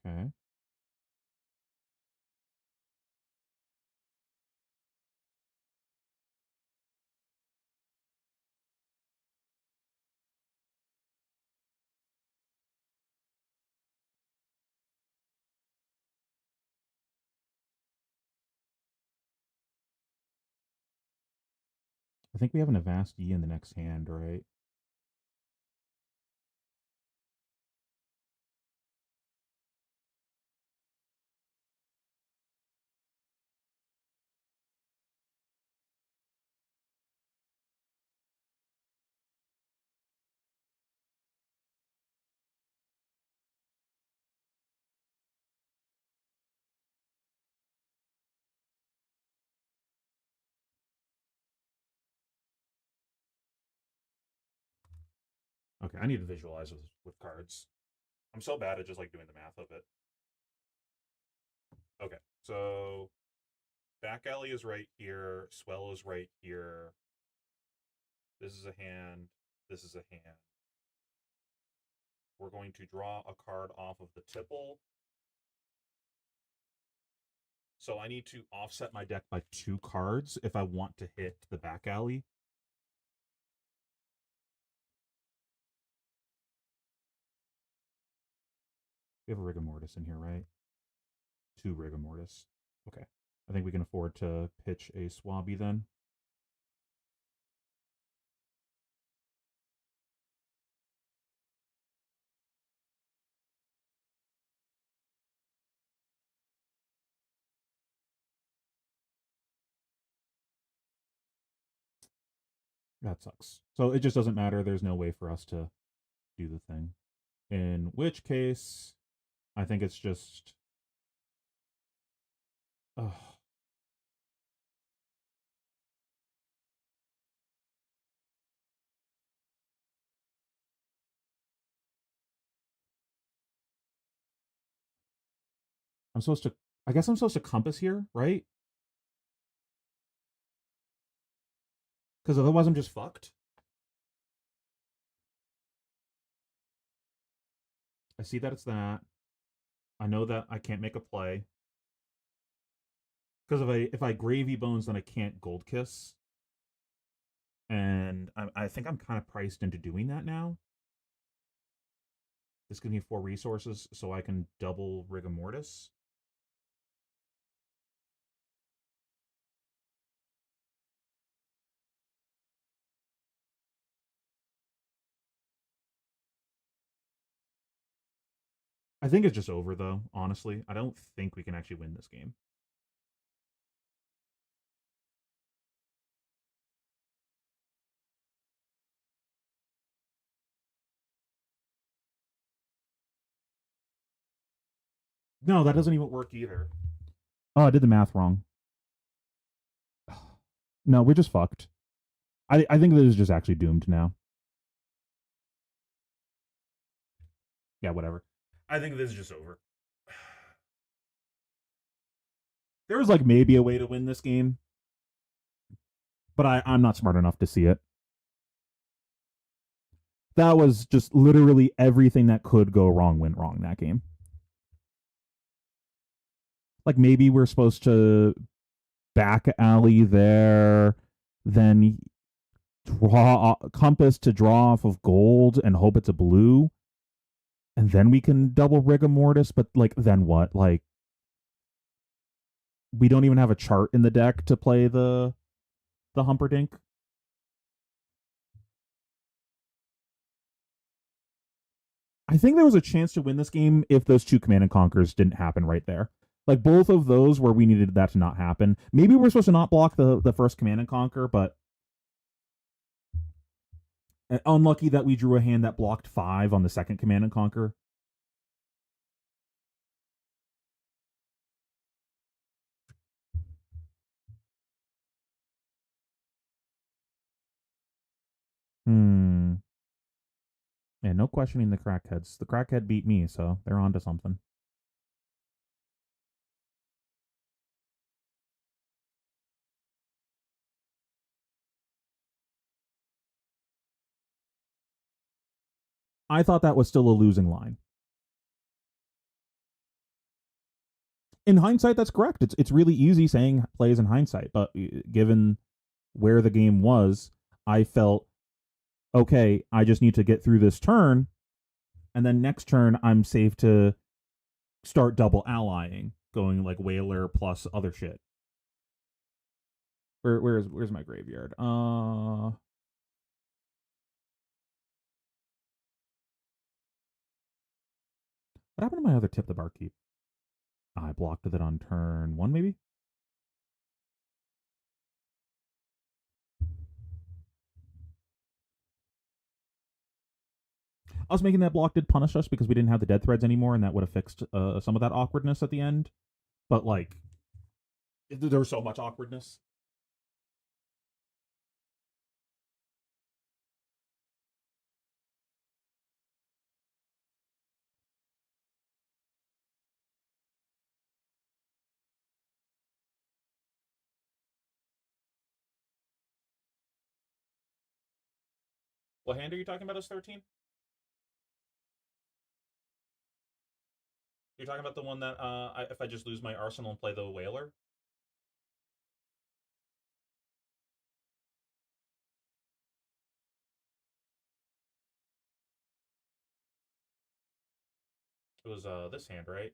Okay. I think we have an Avast E in the next hand, right? Okay, I need to visualize with cards. I'm so bad at just like doing the math of it. Okay, so back alley is right here. Swell is right here. This is a hand. This is a hand. We're going to draw a card off of the tipple. So I need to offset my deck by 2 cards if I want to hit the back alley. We have a Rigor Mortis in here, right? 2 Rigor Mortis. Okay. I think we can afford to pitch a Swabby then. That sucks. So it just doesn't matter. There's no way for us to do the thing. In which case, I think it's just. Oh, I'm supposed to. I guess I'm supposed to compass here, right? Because otherwise I'm just fucked. I see that it's that. I know that I can't make a play. Because if I gravy bones, then I can't gold kiss. And I think I'm kind of priced into doing that now. This gives me 4 resources, so I can double Rigor Mortis. I think it's just over though, honestly. I don't think we can actually win this game. No, that doesn't even work either. Oh, I did the math wrong. No, we're just fucked. I think this is just actually doomed now. Yeah, whatever. I think this is just over. There was like maybe a way to win this game, but I'm not smart enough to see it. That was just literally everything that could go wrong went wrong that game. Like maybe we're supposed to back alley there, then draw compass to draw off of gold and hope it's a blue, and then we can double rigor mortis. But like, then what? Like, we don't even have a chart in the deck to play the Humperdinck. I think there was a chance to win this game if those two command and conquers didn't happen right there. Like both of those where we needed that to not happen. Maybe we're supposed to not block the first command and conquer, but unlucky that we drew a hand that blocked 5 on the second command and conquer. Hmm. Yeah, no questioning the crackheads. The crackhead beat me, so they're onto something. I thought that was still a losing line. In hindsight, that's correct. It's really easy saying plays in hindsight, but given where the game was, I felt okay. I just need to get through this turn, and then next turn I'm safe to start double allying, going like whaler plus other shit. Where's my graveyard? What happened to my other tip the barkeep? I blocked it on turn 1, maybe. I was making that block did punish us because we didn't have the dead threads anymore, and that would have fixed some of that awkwardness at the end. But like, there was so much awkwardness. What hand are you talking about as 13? You're talking about the one that if I just lose my arsenal and play the whaler? It was this hand, right?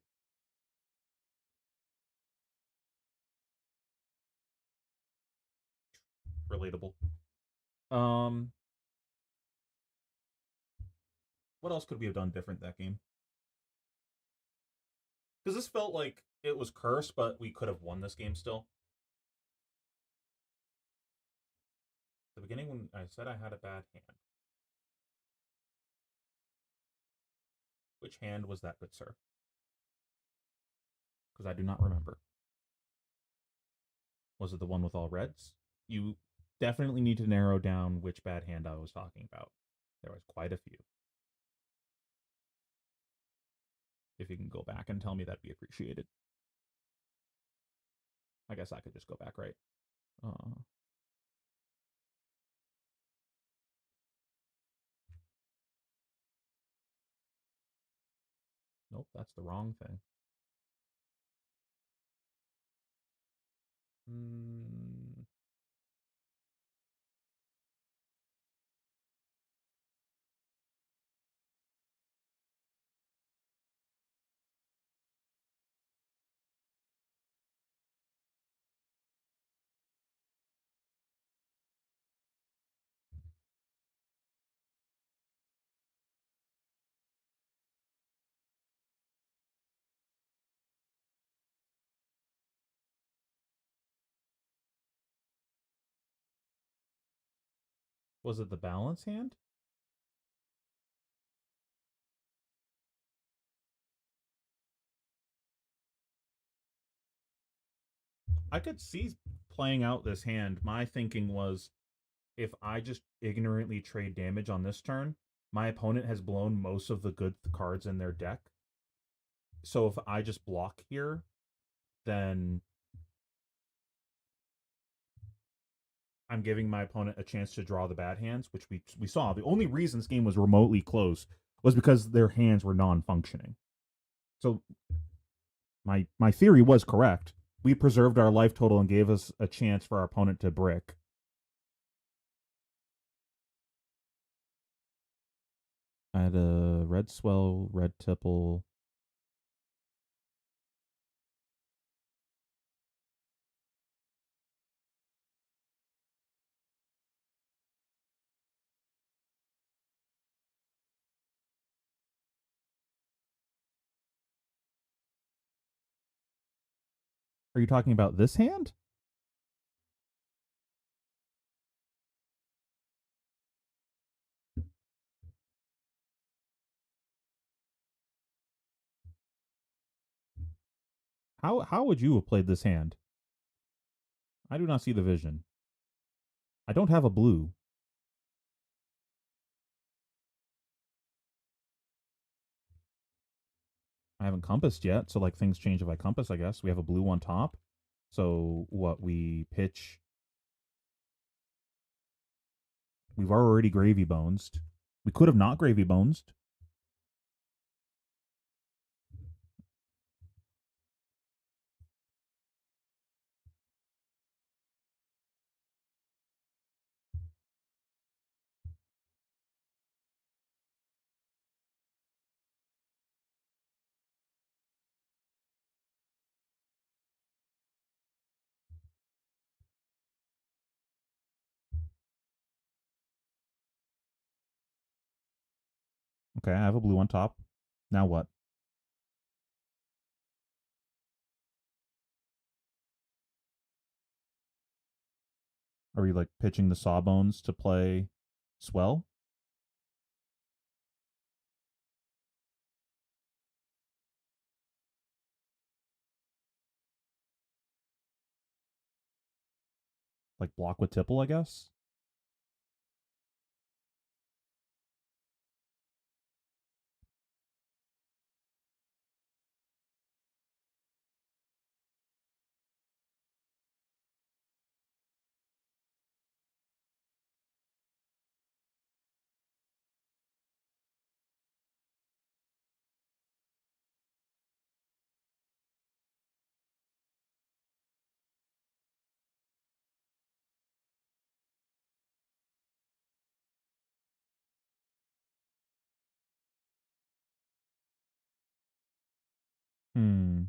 Relatable. Um, what else could we have done different that game? Because this felt like it was cursed, but we could have won this game still. At the beginning, when I said I had a bad hand, which hand was that, good sir? Because I do not remember. Was it the one with all reds? You definitely need to narrow down which bad hand I was talking about. There was quite a few. If you can go back and tell me, that'd be appreciated. I guess I could just go back, right? Uh, nope, that's the wrong thing. Mm, Was it the balance hand? I could see playing out this hand. My thinking was if I just ignorantly trade damage on this turn, my opponent has blown most of the good cards in their deck. So if I just block here, then I'm giving my opponent a chance to draw the bad hands, which we saw. The only reason this game was remotely close was because their hands were non-functioning. So my theory was correct. We preserved our life total and gave us a chance for our opponent to brick. I had a red swell, red tipple. Are you talking about this hand? How would you have played this hand? I do not see the vision. I don't have a blue. I haven't compassed yet, so like things change if I compass, I guess. We have a blue on top. So what we pitch, we've already gravy bonesed. We could have not gravy bonesed. Okay, I have a blue on top. Now what? Are we like pitching the sawbones to play swell? Like block with tipple, I guess? Hmm.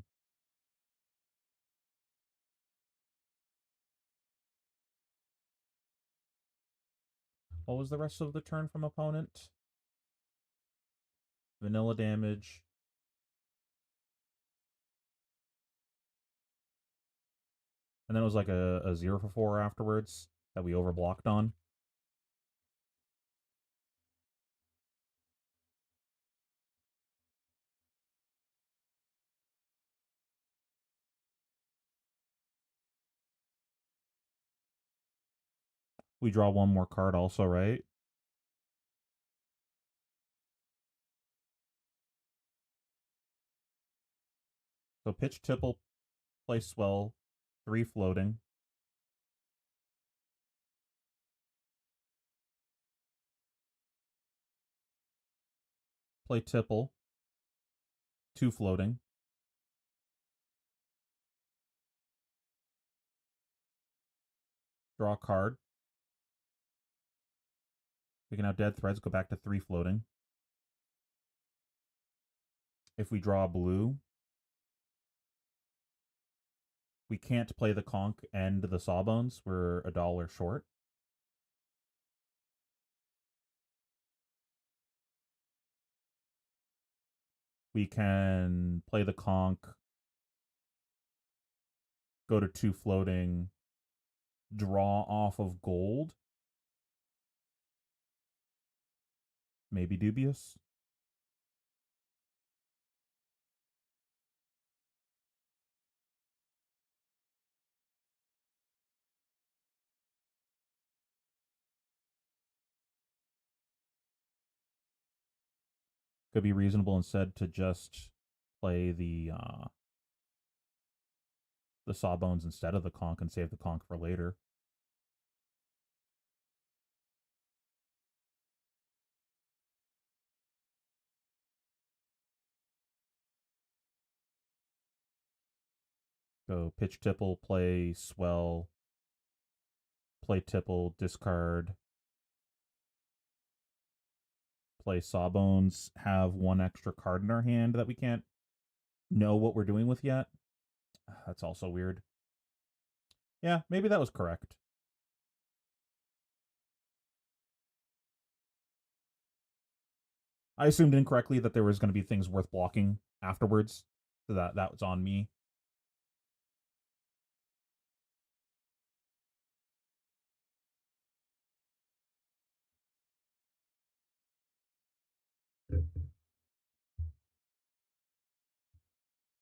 What was the rest of the turn from opponent? Vanilla damage. And then it was like a 0 for 4 afterwards that we overblocked on. We draw one more card also, right? So pitch tipple, play swell, 3 floating. Play tipple, 2 floating. Draw a card. We can now dead threads, go back to 3 floating. If we draw blue, we can't play the conch and the sawbones. We're $1 short. We can play the conch, go to 2 floating, draw off of gold. maybe dubious. Could be reasonable instead to just play the sawbones instead of the conch and save the conch for later. Go pitch tipple, play swell, play tipple, discard, play sawbones, have one extra card in our hand that we can't know what we're doing with yet. That's also weird. Yeah, maybe that was correct. I assumed incorrectly that there was going to be things worth blocking afterwards. So that was on me.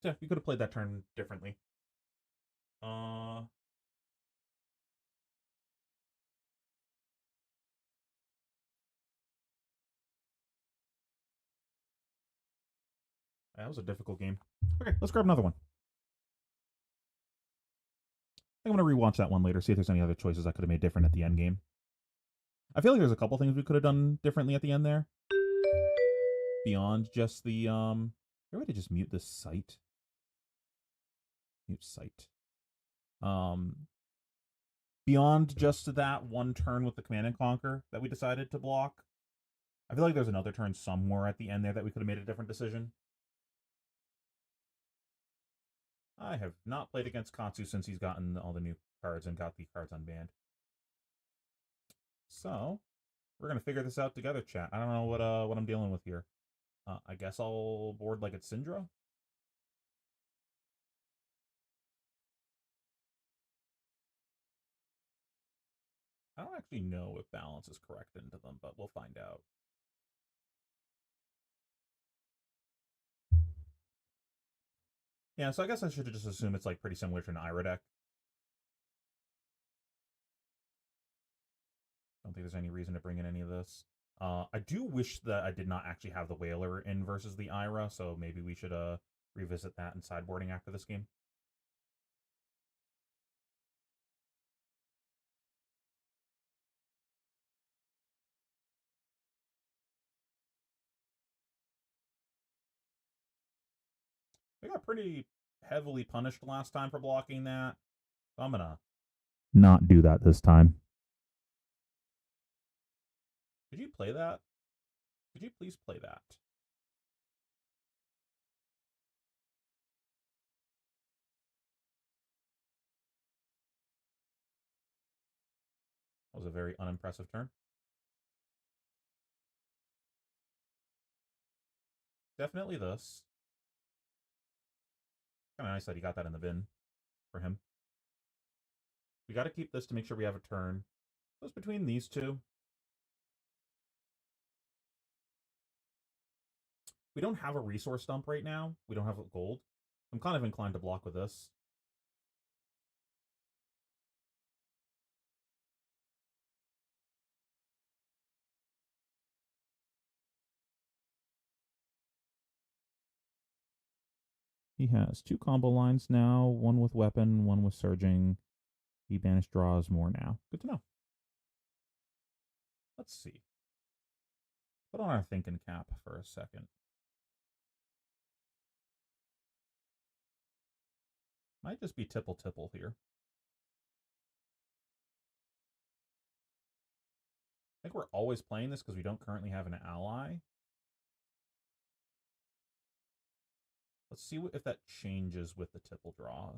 Yeah, you could have played that turn differently. That was a difficult game. Okay, let's grab another one. I think I'm going to rewatch that one later, see if there's any other choices I could have made different at the end game. I feel like there's a couple things we could have done differently at the end there. Beyond just the maybe to just mute this site. Mute site. Beyond just that one turn with the Command and Conquer that we decided to block, I feel like there's another turn somewhere at the end there that we could have made a different decision. I have not played against Katsu since he's gotten all the new cards and got the cards unbanned. So, we're going to figure this out together, chat. I don't know what I'm dealing with here. I guess I'll board like it's Syndra. I don't actually know if balance is correct into them, but we'll find out. Yeah, so I guess I should just assume it's like pretty similar to an Ira deck. Don't think there's any reason to bring in any of this. I do wish that I did not actually have the Whaler in versus the Ira, so maybe we should revisit that in sideboarding after this game. We got pretty heavily punished last time for blocking that. So I'm gonna not do that this time. Could you play that? Could you please play that? That was a very unimpressive turn. Definitely this. Kind of nice that he got that in the bin for him. We got to keep this to make sure we have a turn. So it's between these two. We don't have a resource dump right now. We don't have gold. I'm kind of inclined to block with this. He has two combo lines now, one with weapon, one with surging. He banished draws more now. Good to know. Let's see. Put on our thinking cap for a second. Might just be tipple tipple here. I think we're always playing this because we don't currently have an ally. Let's see if that changes with the tipple draw.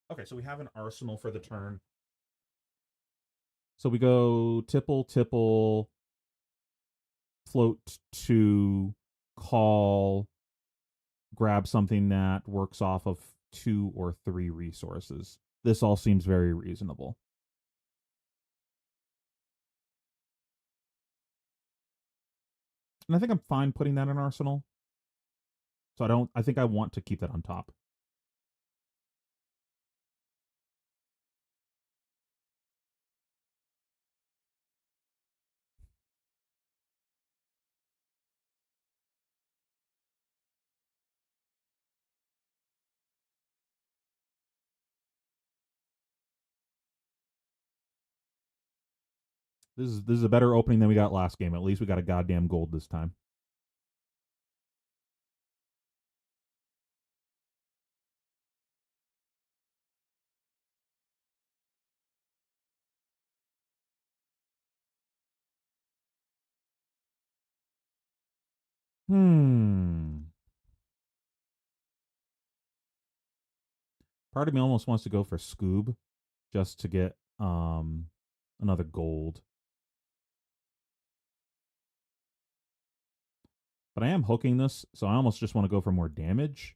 Okay, so we have an arsenal for the turn. So we go tipple, tipple, float to call, grab something that works off of 2 or 3 resources. This all seems very reasonable. And I think I'm fine putting that in Arsenal. So I think I want to keep that on top. This is a better opening than we got last game. At least we got a goddamn gold this time. Part of me almost wants to go for Scoob just to get another gold. But I am hooking this, so I almost just want to go for more damage.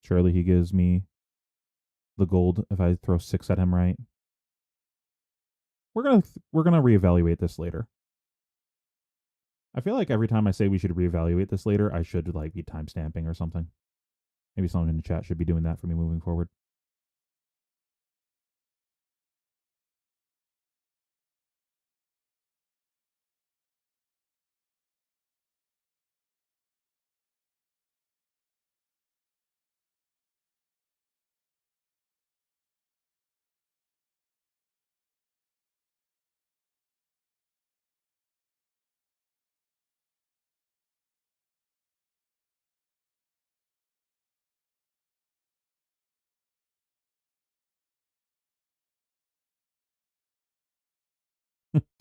Surely he gives me the gold if I throw 6 at him, right? We're gonna reevaluate this later. I feel like every time I say we should reevaluate this later, I should like be timestamping or something. Maybe someone in the chat should be doing that for me moving forward.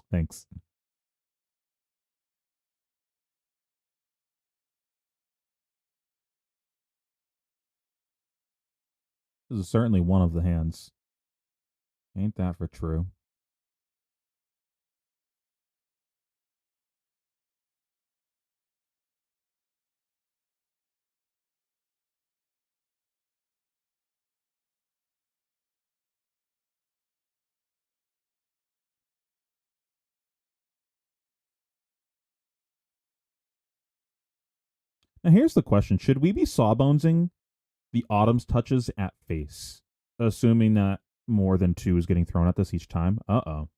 Thanks. This is certainly one of the hands. Ain't that for true? Now here's the question: should we be sawbonesing the Autumn's touches at face, assuming that more than 2 is getting thrown at this each time? Uh-oh.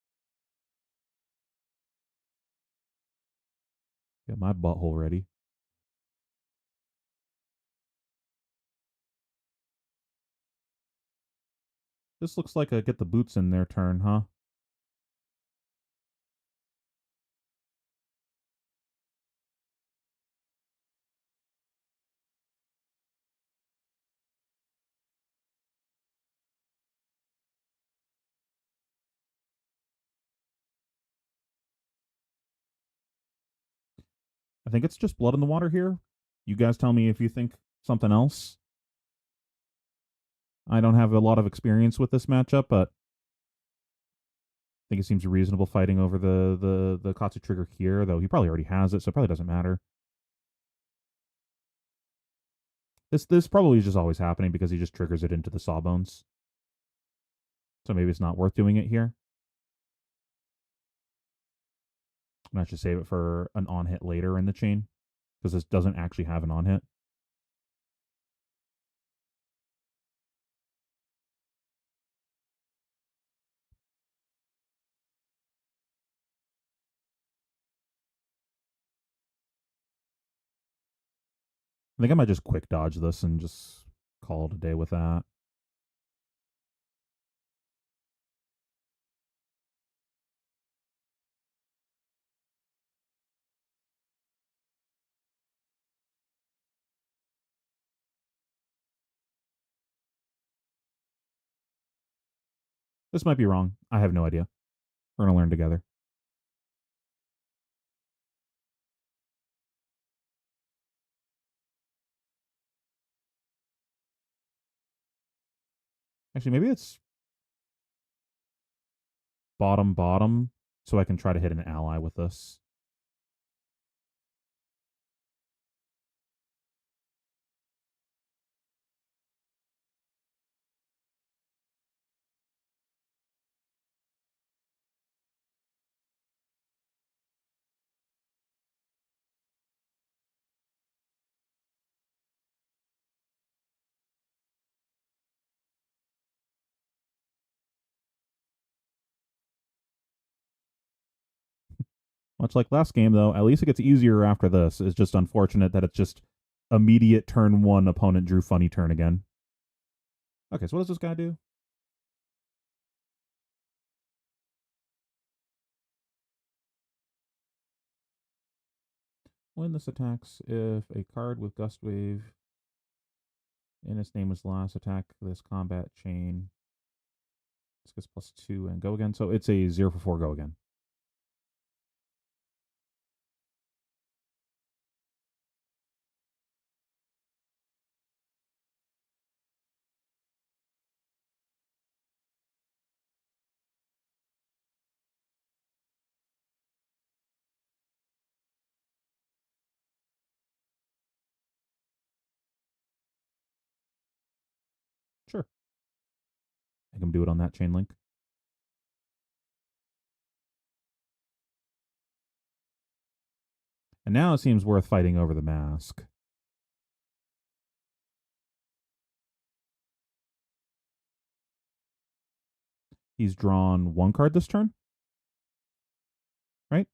Get my butthole ready. This looks like a get the boots in their turn, huh? I think it's just blood in the water here. You guys tell me if you think something else. I don't have a lot of experience with this matchup, but I think it seems reasonable fighting over the Katsu trigger here, though he probably already has it, so it probably doesn't matter. This probably is just always happening because he just triggers it into the sawbones. So maybe it's not worth doing it here. And I should save it for an on hit later in the chain because this doesn't actually have an on hit. I think I might just quick dodge this and just call it a day with that. This might be wrong. I have no idea. We're going to learn together. Actually, maybe it's bottom, so I can try to hit an ally with this. Much like last game, though, at least it gets easier after this. It's just unfortunate that it's just immediate turn one opponent drew funny turn again. Okay, so what does this guy do? When this attacks, if a card with Gust Wave in its name is last attack this combat chain, this gets +2 and go again. So it's a 0 for 4 go again. Sure. Make him do it on that chain link. And now it seems worth fighting over the mask. He's drawn one card this turn, right?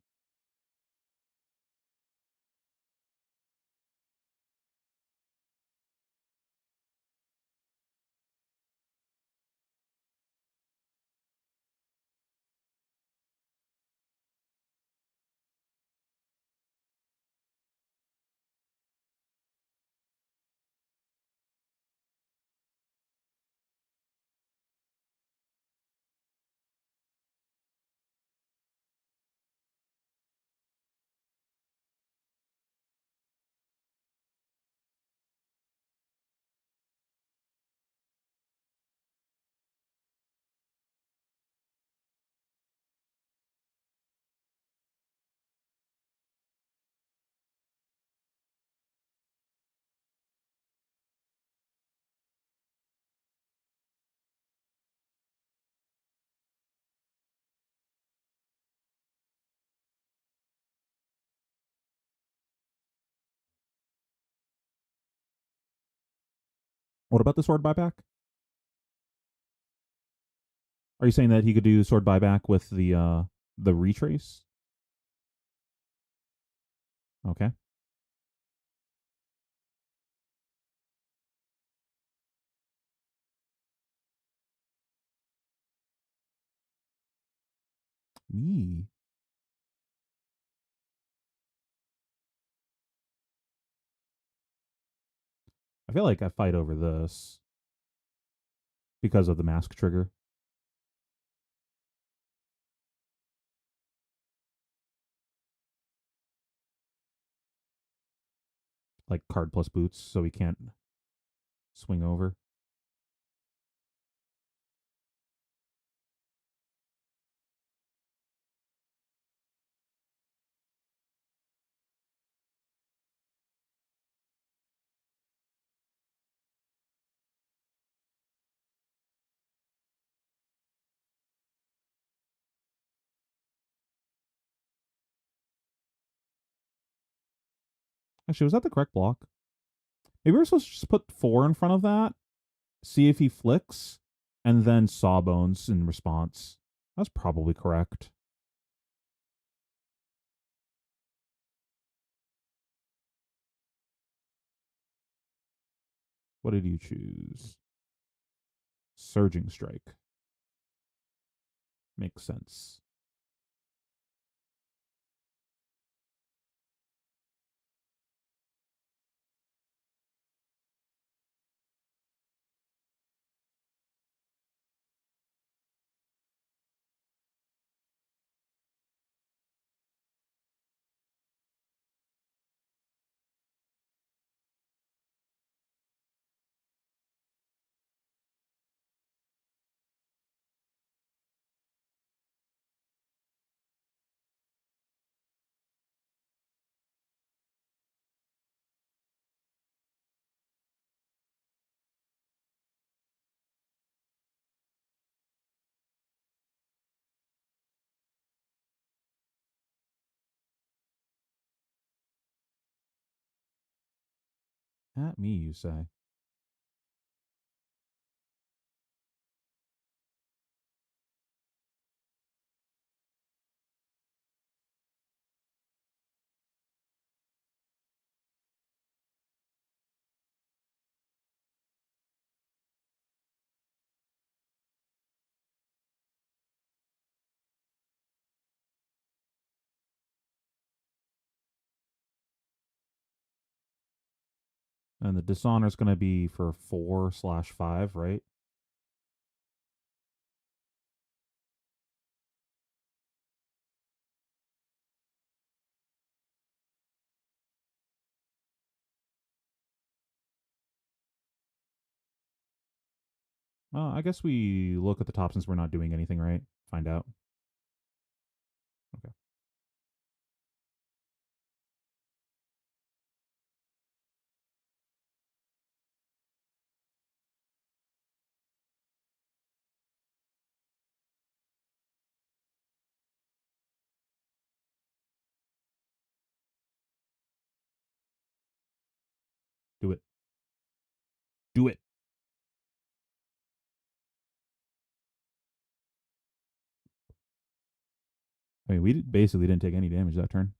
What about the sword buyback? Are you saying that he could do sword buyback with the retrace? Okay. Me. I feel like I fight over this because of the mask trigger. Like card plus boots, so he can't swing over. Actually, was that the correct block? Maybe we're supposed to just put 4 in front of that, see if he flicks, and then Sawbones in response. That's probably correct. What did you choose? Surging Strike. Makes sense. At me, you say. And the dishonor is going to be for 4/5, right? I guess we look at the top since we're not doing anything, right? Find out. Okay. Do it. Do it. I mean, we basically didn't take any damage that turn.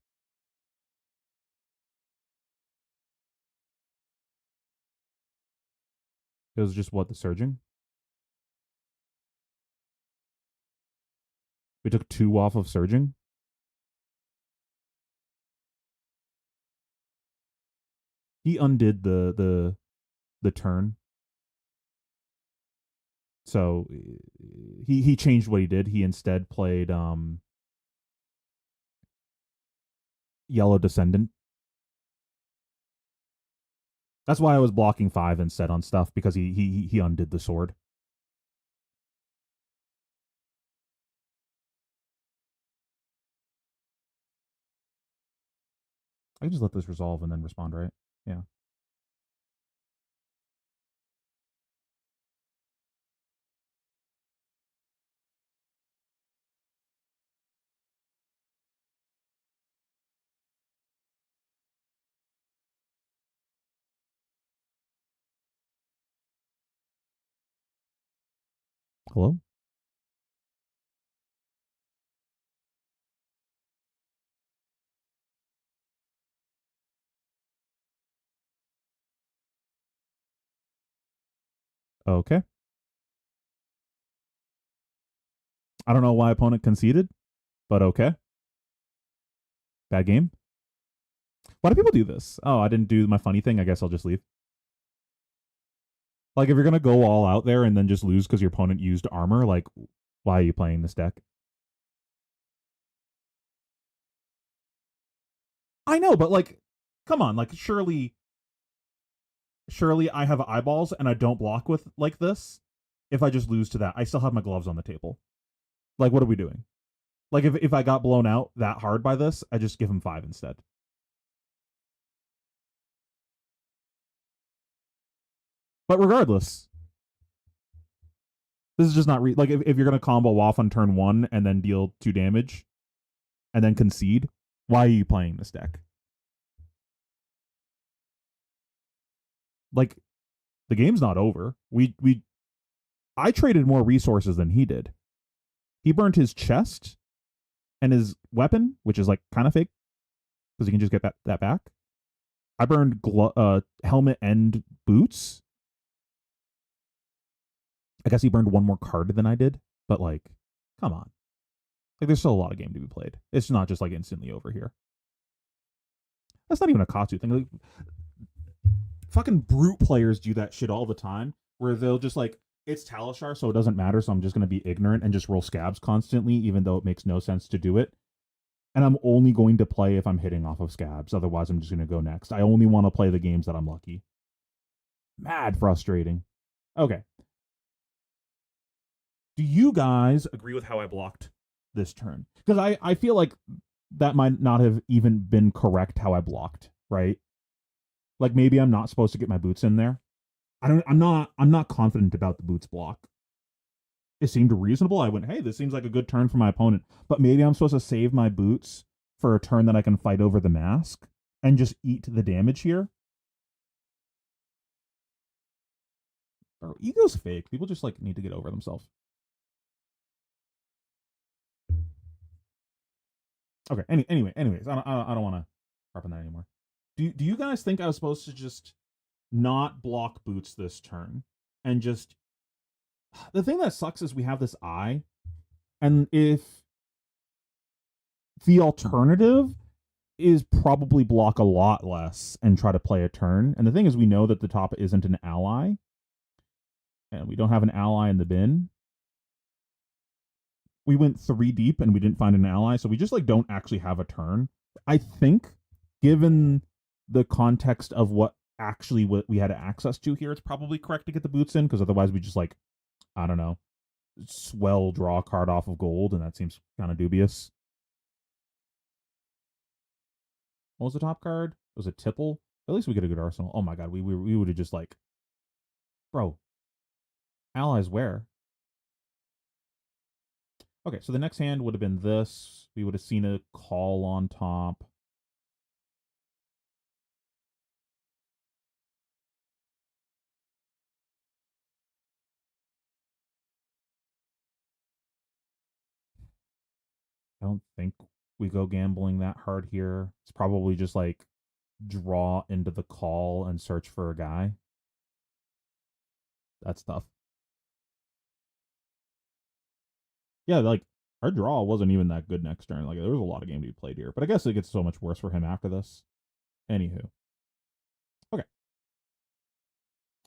It was just what, the surging? We took 2 off of surging. He undid the turn. So he changed what he did. He instead played Yellow Descendant. That's why I was blocking 5 instead on stuff, because he undid the sword. I can just let this resolve and then respond, right? Yeah. Hello? Okay. I don't know why opponent conceded, but okay. Bad game. Why do people do this? Oh, I didn't do my funny thing. I guess I'll just leave. Like, if you're gonna go all out there and then just lose because your opponent used armor, like, why are you playing this deck? I know, but like, come on, like, surely I have eyeballs and I don't block with like this. If I just lose to that, I still have my gloves on the table. Like, what are we doing? Like, if I got blown out that hard by this, I just give him 5 instead. But regardless, this is just not like, if you're gonna combo off on turn 1 and then deal 2 damage and then concede, why are you playing this deck? Like, the game's not over. I traded more resources than he did. He burned his chest and his weapon, which is like kind of fake because he can just get that back. I burned helmet and boots. I guess he burned 1 more card than I did, but like, come on. Like, there's still a lot of game to be played. It's not just like instantly over here. That's not even a Katsu thing. Like, fucking brute players do that shit all the time, where they'll just like, it's Talishar, so it doesn't matter, so I'm just going to be ignorant and just roll scabs constantly, even though it makes no sense to do it. And I'm only going to play if I'm hitting off of scabs. Otherwise, I'm just going to go next. I only want to play the games that I'm lucky. Mad frustrating. Okay. Do you guys agree with how I blocked this turn? Because I feel like that might not have even been correct how I blocked, right? Like, maybe I'm not supposed to get my boots in there. I'm not confident about the boots block. It seemed reasonable. I went, hey, this seems like a good turn for my opponent. But maybe I'm supposed to save my boots for a turn that I can fight over the mask and just eat the damage here. Bro, ego's fake. People just like need to get over themselves. Okay. Anyways, I don't want to harp on that anymore. Do you guys think I was supposed to just not block boots this turn and just, the thing that sucks is we have this eye, and if the alternative is probably block a lot less and try to play a turn. And the thing is, we know that the top isn't an ally, and we don't have an ally in the bin. We went 3 deep and we didn't find an ally, so we just like don't actually have a turn. I think, given the context of what we had access to here, it's probably correct to get the boots in, because otherwise we just like, I don't know, swell draw a card off of gold, and that seems kind of dubious. What was the top card? It was a tipple. At least we get a good arsenal. Oh my god, we would have just like, bro, allies where? Okay, so the next hand would have been this. We would have seen a call on top. I don't think we go gambling that hard here. It's probably just like draw into the call and search for a guy. That's tough. Yeah, like our draw wasn't even that good next turn. Like there was a lot of game to be played here, but I guess it gets so much worse for him after this. Anywho, okay.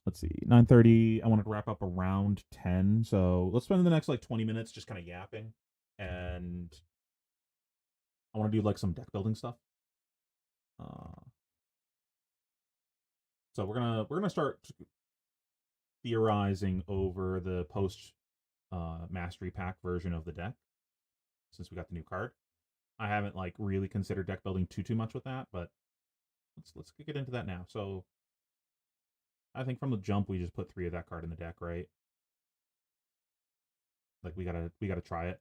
Let's see, 9:30. I wanted to wrap up around 10, so let's spend the next like 20 minutes just kind of yapping, and I want to do like some deck building stuff. Uh, so we're gonna start theorizing over the post mastery pack version of the deck, since we got the new card. I haven't like really considered deck building too much with that, but let's get into that now. So I think from the jump we just put 3 of that card in the deck, right? Like we gotta try it,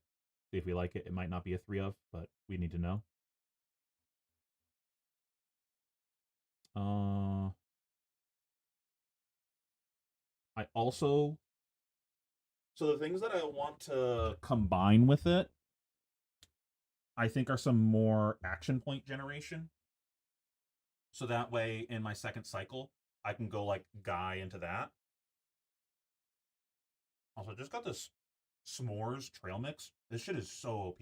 see if we like it. It might not be a 3 of, but we need to know. Uh, I also, so the things that I want to combine with it, I think are some more action point generation. So that way, in my second cycle, I can go like guy into that. Also, just got this s'mores trail mix. This shit is so OP.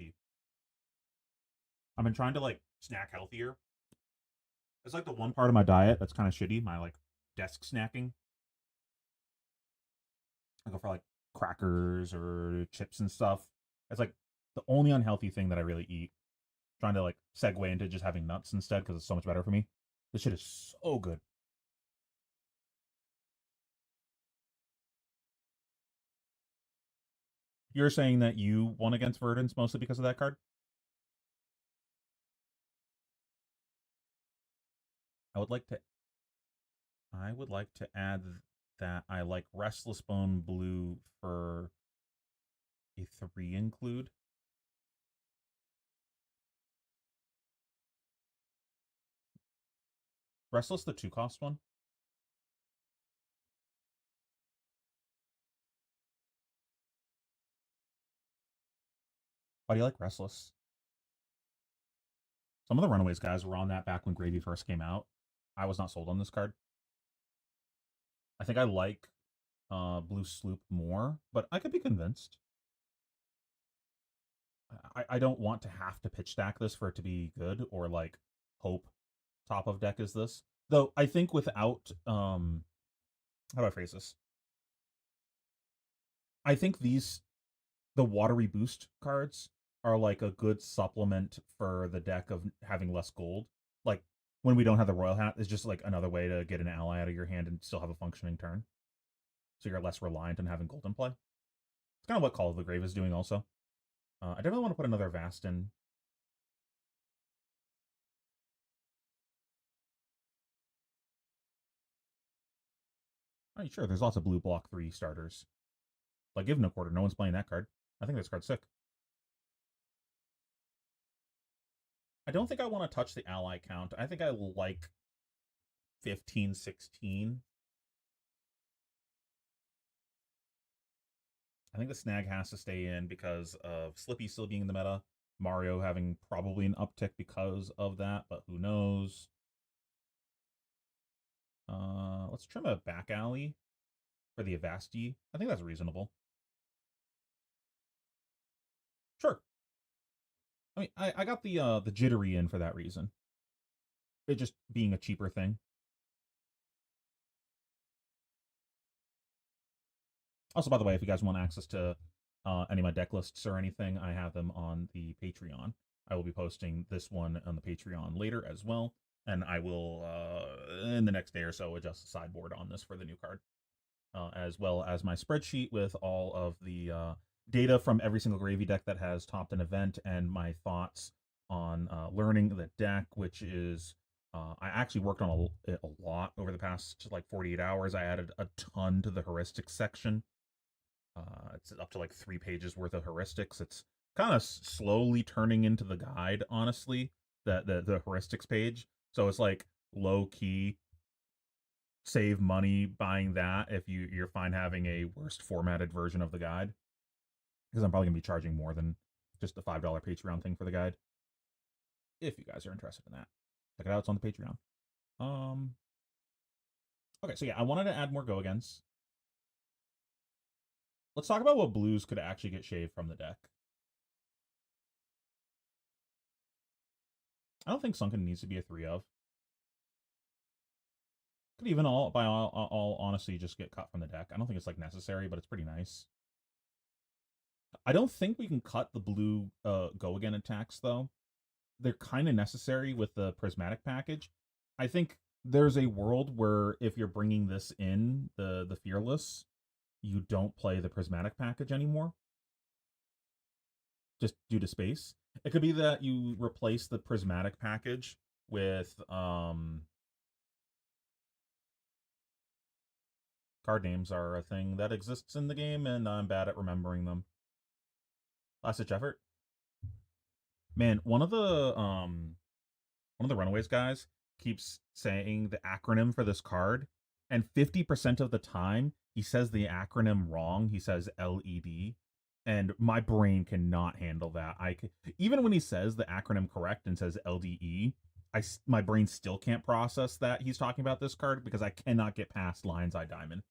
I've been trying to like snack healthier. It's like the one part of my diet that's kind of shitty. My like desk snacking. I go for like crackers or chips and stuff. It's like the only unhealthy thing that I really eat. Trying to like segue into just having nuts instead because it's so much better for me. This shit is so good. You're saying that you won against Verdance mostly because of that card? I would like to add that I like Restless Bone Blue for a 3 include. Restless, the 2 cost one. Why do you like Restless? Some of the Runaways guys were on that back when Gravy first came out. I was not sold on this card. I think I like Blue Sloop more, but I could be convinced. I don't want to have to pitch stack this for it to be good, or like hope top of deck is this. Though I think without how do I phrase this? I think the watery boost cards are like a good supplement for the deck of having less gold. Like when we don't have the royal hat, it's just like another way to get an ally out of your hand and still have a functioning turn. So you're less reliant on having gold in play. It's kind of what Call of the Grave is doing also. I definitely want to put another Vast in. Oh, sure, there's lots of blue block 3 starters. Like Give No Quarter, no one's playing that card. I think this card's sick. I don't think I want to touch the ally count. I think I like 15, 16. I think the snag has to stay in because of Slippy still being in the meta. Mario having probably an uptick because of that, but who knows? Let's trim a back alley for the Avasti. I think that's reasonable. Sure. I mean, I got the jittery in for that reason. it just being a cheaper thing. Also, by the way, if you guys want access to any of my deck lists or anything, I have them on the Patreon. I will be posting this one on the Patreon later as well, and I will in the next day or so adjust the sideboard on this for the new card, as well as my spreadsheet with all of the data from every single gravy deck that has topped an event and my thoughts on learning the deck, which is I actually worked on it a lot over the past like 48 hours. I added a ton to the heuristics section. It's up to like 3 pages worth of heuristics. It's kind of slowly turning into the guide, honestly. The heuristics page. So it's like low key save money buying that if you're fine having a worst formatted version of the guide, because I'm probably gonna be charging more than just the $5 Patreon thing for the guide. If you guys are interested in that, check it out. It's on the Patreon. Um. Okay, so yeah, I wanted to add more go agains. Let's talk about what blues could actually get shaved from the deck. I don't think Sunken needs to be a 3 of. Could even all honesty just get cut from the deck. I don't think it's like necessary, but it's pretty nice. I don't think we can cut the blue go again attacks though. They're kind of necessary with the prismatic package. I think there's a world where if you're bringing this in, the fearless, you don't play the prismatic package anymore, just due to space. It could be that you replace the prismatic package with card names are a thing that exists in the game, and I'm bad at remembering them. Last ditch effort. Man, one of the Runaways guys keeps saying the acronym for this card, and 50% of the time he says the acronym wrong. He says LED, and my brain cannot handle that. Even when he says the acronym correct and says LDE, my brain still can't process that he's talking about this card because I cannot get past Lion's Eye Diamond.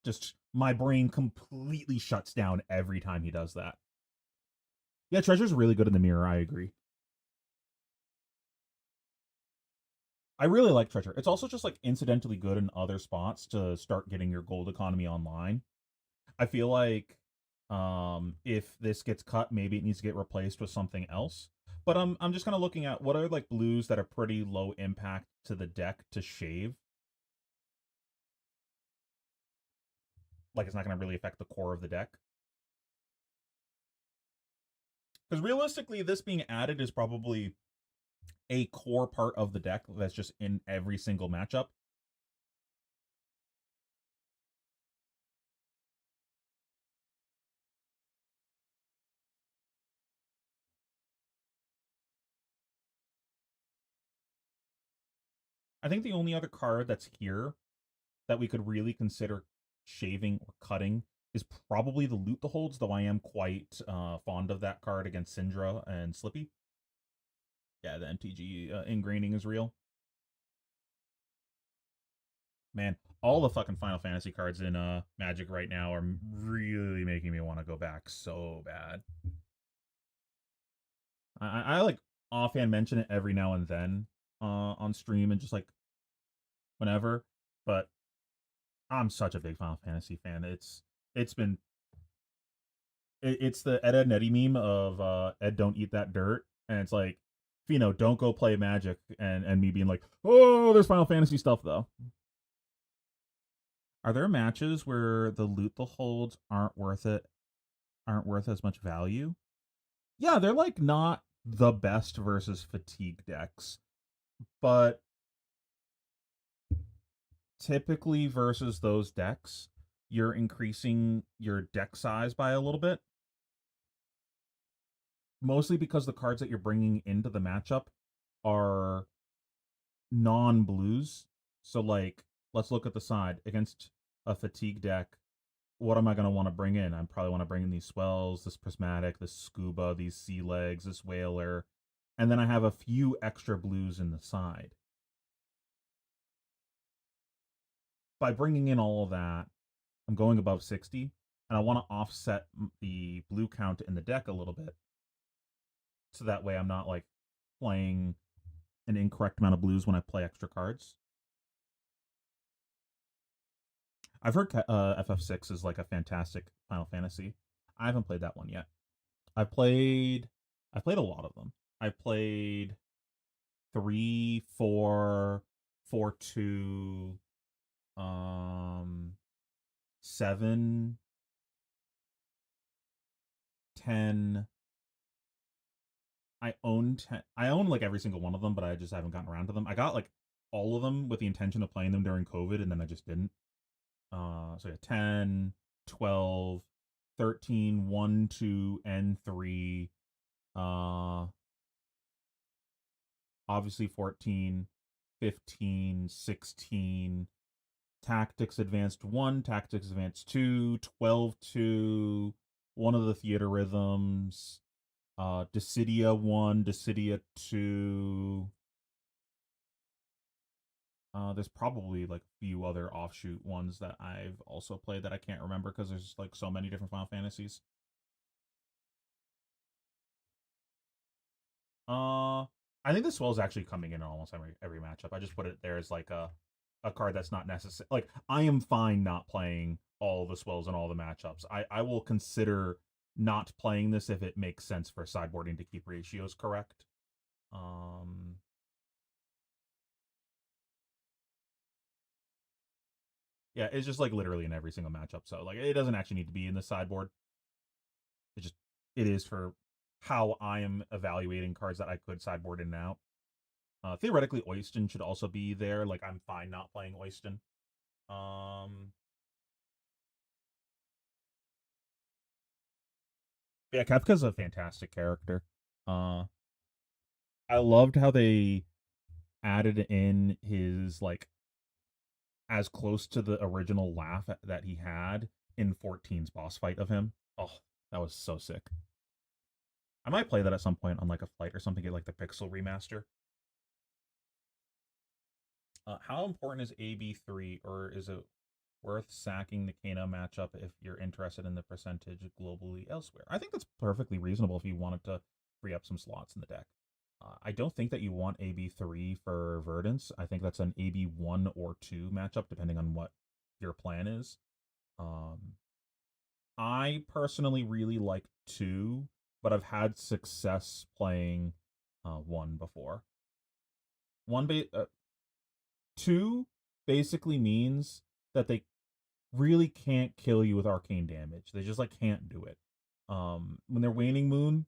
Just my brain completely shuts down every time he does that. Yeah, Treasure's really good in the mirror. I agree. I really like Treasure. It's also just like incidentally good in other spots to start getting your gold economy online. I feel like if this gets cut, maybe it needs to get replaced with something else. But I'm just kind of looking at what are like blues that are pretty low impact to the deck to shave. Like it's not going to really affect the core of the deck. Because realistically, this being added is probably a core part of the deck that's just in every single matchup. I think the only other card that's here that we could really consider shaving or cutting is probably the Loot the Holds, though I am quite fond of that card against Syndra and Slippy. Yeah, the MTG ingraining is real. Man, all the fucking Final Fantasy cards in Magic right now are really making me want to go back so bad. I like offhand mention it every now and then on stream and just like whenever, but I'm such a big Final Fantasy fan. It's been it's the Ed, Ed and Eddie meme of Ed don't eat that dirt, and it's like Pheno don't go play Magic, and me being like, oh, there's Final Fantasy stuff though. Are there matches where the loot the holds aren't worth it, aren't worth as much value? Yeah, they're like not the best versus fatigue decks, but typically versus those decks, you're increasing your deck size by a little bit, mostly because the cards that you're bringing into the matchup are non-blues. So like, let's look at the side against a fatigue deck. What am I going to want to bring in? I probably want to bring in these Swells, this Prismatic, this Scuba, these Sea Legs, this Whaler, and then I have a few extra blues in the side. By bringing in all of that, I'm going above 60, and I want to offset the blue count in the deck a little bit. So that way I'm not like playing an incorrect amount of blues when I play extra cards. I've heard FF6 is like a fantastic Final Fantasy. I haven't played that one yet. I've played I've played a lot of them. I've played 3, 4, 4, 2, 7, 10. I own like every single one of them, but I just haven't gotten around to them. I got like all of them with the intention of playing them during COVID, and then I just didn't. So yeah, 10, 12, 13, 1, 2, and 3. Uh, obviously 14, 15, 16. Tactics Advanced 1, Tactics Advanced 2, 12, 2, one of the theater rhythms, Dissidia 1, Dissidia 2. There's probably like a few other offshoot ones that I've also played that I can't remember because there's like so many different Final Fantasies. Uh, I think the swell is actually coming in almost every matchup. I just put it there as like a card that's not necessary. Like I am fine not playing all the swells in all the matchups. I will consider not playing this if it makes sense for sideboarding to keep ratios correct. Um, yeah, it's just like literally in every single matchup. So like it doesn't actually need to be in the sideboard. It just it is for how I am evaluating cards that I could sideboard in and out. Theoretically, Oyston should also be there. Like I'm fine not playing Oyston. Um, yeah, Kefka's a fantastic character. Uh, I loved how they added in his like as close to the original laugh that he had in 14's boss fight of him. Oh, that was so sick. I might play that at some point on like a flight or something, get like the Pixel remaster. How important is AB3, or is it worth sacking the Kano matchup if you're interested in the percentage globally elsewhere? I think that's perfectly reasonable if you wanted to free up some slots in the deck. I don't think that you want AB3 for Verdance. I think that's an AB1 or 2 matchup, depending on what your plan is. Um, I personally really like 2, but I've had success playing 1 before. One ba- uh, 2 basically means that they really can't kill you with arcane damage. They just like can't do it. When they're waning moon,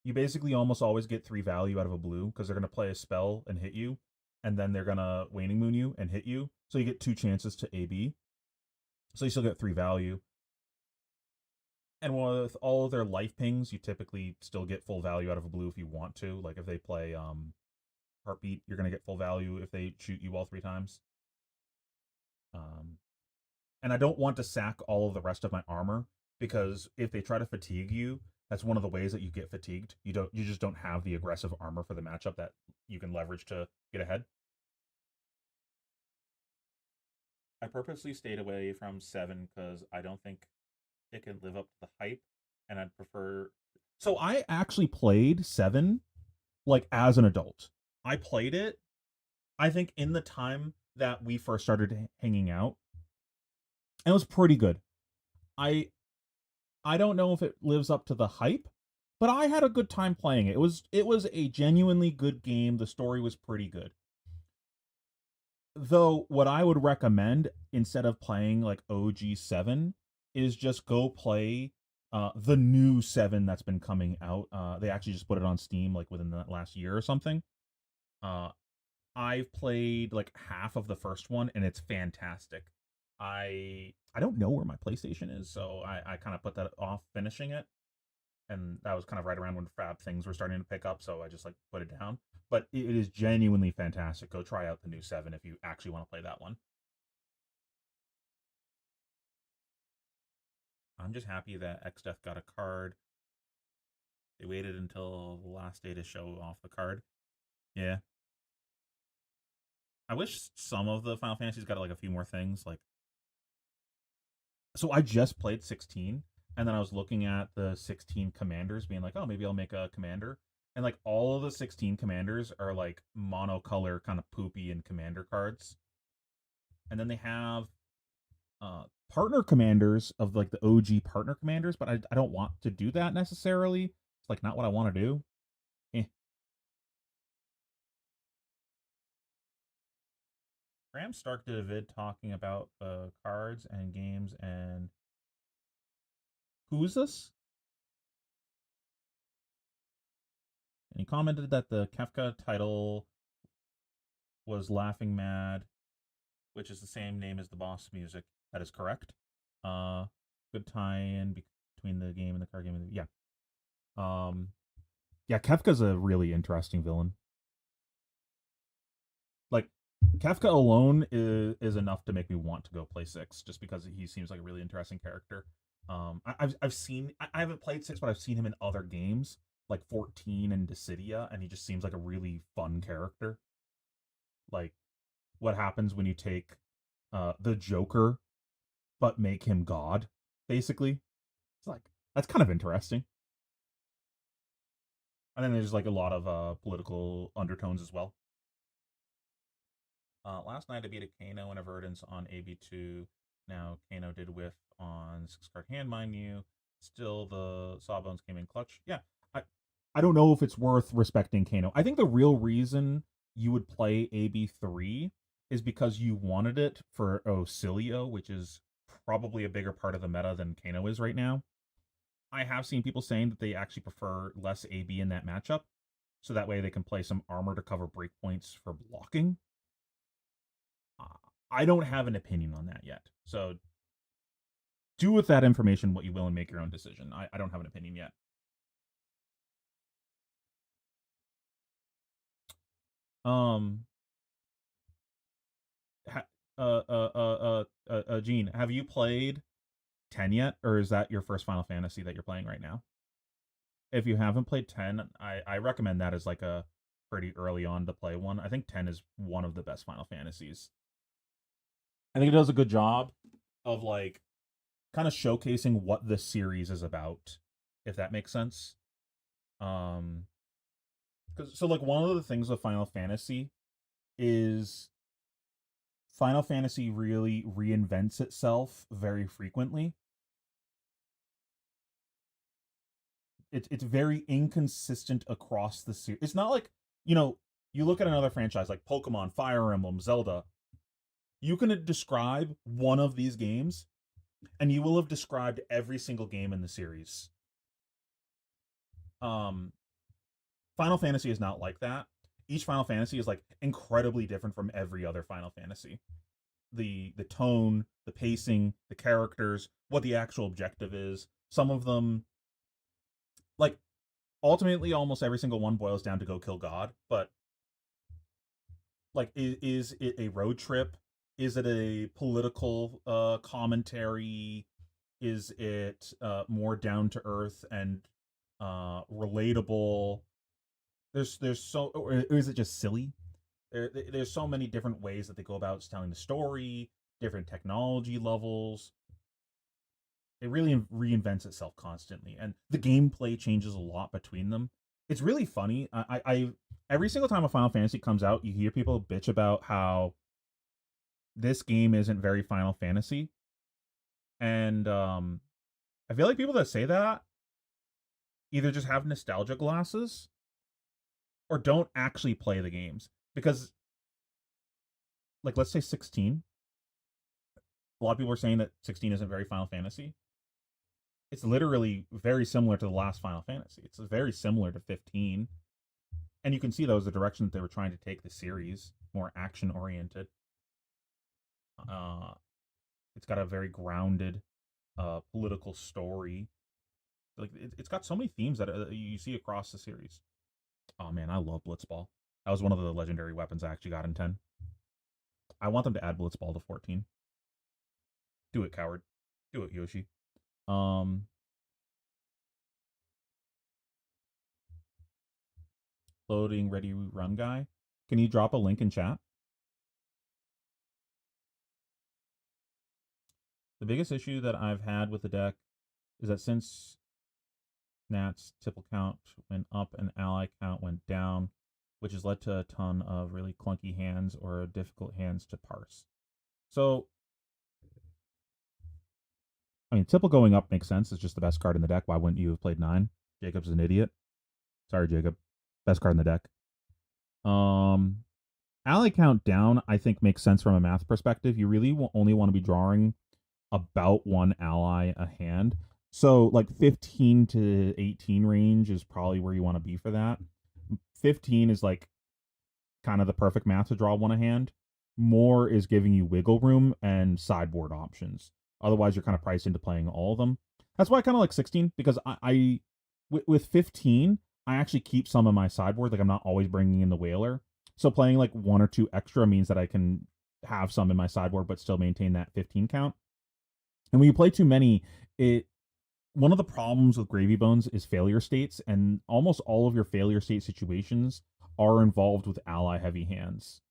you basically almost always get 3 value out of a blue because they're gonna play a spell and hit you, and then they're gonna waning moon you and hit you. So you get 2 chances to AB. So you still get 3 value. And with all of their life pings, you typically still get full value out of a blue if you want to. Like if they play heartbeat, you're gonna get full value if they shoot you all 3 times. Um, and I don't want to sack all of the rest of my armor because if they try to fatigue you, that's one of the ways that you get fatigued. You just don't have the aggressive armor for the matchup that you can leverage to get ahead. I purposely stayed away from 7 because I don't think it can live up to the hype, and I'd prefer. So I actually played 7 like as an adult. I played it. I think in the time that we first started hanging out, and it was pretty good. I I don't know if it lives up to the hype, but I had a good time playing it. It was a genuinely good game. The story was pretty good. Though what I would recommend instead of playing like OG7 is just go play the new 7 that's been coming out. They actually just put it on Steam like within the last year or something. Uh I've played like half of the first one and it's fantastic. I don't know where my PlayStation is, so I kind of put that off finishing it, and that was kind of right around when Fab things were starting to pick up, so I just like put it down. But it is genuinely fantastic. Go try out the new 7 if you actually want to play that one. I'm just happy that XDeath got a card. They waited until the last day to show off the card. Yeah. I wish some of the Final Fantasies got like a few more things. Like, so I just played 16, and then I was looking at the 16 commanders, being like, oh, maybe I'll make a commander. And like all of the 16 commanders are like monocolor kind of poopy and commander cards. And then they have partner commanders of like the OG partner commanders, but I don't want to do that necessarily. It's like not what I want to do. Eh. Graham Stark did a vid talking about cards and games, and who's this? And he commented that the Kefka title was Laughing Mad, which is the same name as the boss music. That is correct. Uh, Good tie-in between the game and the card game. Yeah. Um, yeah, Kefka's a really interesting villain. Like Kefka alone is enough to make me want to go play 6, just because he seems like a really interesting character. I've seen I haven't played 6, but I've seen him in other games like 14 and Dissidia, and he just seems like a really fun character. Like what happens when you take the Joker but make him God, basically. It's like that's kind of interesting. And then there's like a lot of political undertones as well. Last night I beat a Kano and a Verdance on AB2. Now Kano did whiff on 6 card hand, mind you. Still the Sawbones came in clutch. Yeah, I I don't know if it's worth respecting Kano. I think the real reason you would play AB3 is because you wanted it for Ocilio, which is probably a bigger part of the meta than Kano is right now. I have seen people saying that they actually prefer less AB in that matchup, so that way they can play some armor to cover breakpoints for blocking. I don't have an opinion on that yet. So do with that information what you will and make your own decision. I don't have an opinion yet. Um, ha, Gene, have you played 10 yet, or is that your first Final Fantasy that you're playing right now? If you haven't played 10, I recommend that as like a pretty early on to play one. I think 10 is one of the best Final Fantasies. I think it does a good job of like kind of showcasing what this series is about, if that makes sense. Um, so like one of the things with Final Fantasy is Final Fantasy really reinvents itself very frequently. It's very inconsistent across the series. It's not like, you know, you look at another franchise like Pokemon, Fire Emblem, Zelda. You can describe one of these games, and you will have described every single game in the series. Um, Final Fantasy is not like that. Each Final Fantasy is like incredibly different from every other Final Fantasy. The tone, the pacing, the characters, what the actual objective is. Some of them, like ultimately, almost every single one boils down to go kill God. But like, is it a road trip? Is it a political commentary? Is it more down to earth and relatable? There's so, or is it just silly? There's so many different ways that they go about telling the story, different technology levels. It really reinvents itself constantly, and the gameplay changes a lot between them. It's really funny. I every single time a Final Fantasy comes out, you hear people bitch about how this game isn't very Final Fantasy, and I feel like people that say that either just have nostalgia glasses or don't actually play the games. Because, like, let's say 16. A lot of people are saying that 16 isn't very Final Fantasy. It's literally very similar to the last Final Fantasy. It's very similar to 15. And you can see that was the direction that they were trying to take the series, more action oriented. Uh, it's got a very grounded political story. Like it's got so many themes that you see across the series. Oh man, I love Blitzball. That was one of the legendary weapons I actually got in 10. I want them to add Blitzball to 14. Do it, coward. Do it, Yoshi. Um, Loading, ready, run, guy. Can you drop a link in chat? The biggest issue that I've had with the deck is that since Nat's tipple count went up and ally count went down, which has led to a ton of really clunky hands or difficult hands to parse. So, I mean, tipple going up makes sense. It's just the best card in the deck. Why wouldn't you have played 9? Jacob's an idiot. Sorry, Jacob. Best card in the deck. Ally count down, I think, makes sense from a math perspective. You really only want to be drawing about one ally a hand. So, like 15 to 18 range is probably where you want to be for that. 15 is like kind of the perfect math to draw one a hand. More is giving you wiggle room and sideboard options. Otherwise, you're kind of priced into playing all of them. That's why I kind of like 16, because with 15, I actually keep some of my sideboard. Like, I'm not always bringing in the whaler. So playing like 1 or 2 extra means that I can have some in my sideboard but still maintain that 15 count. And when you play too many, one of the problems with Gravy Bones is failure states, and almost all of your failure state situations are involved with ally heavy hands.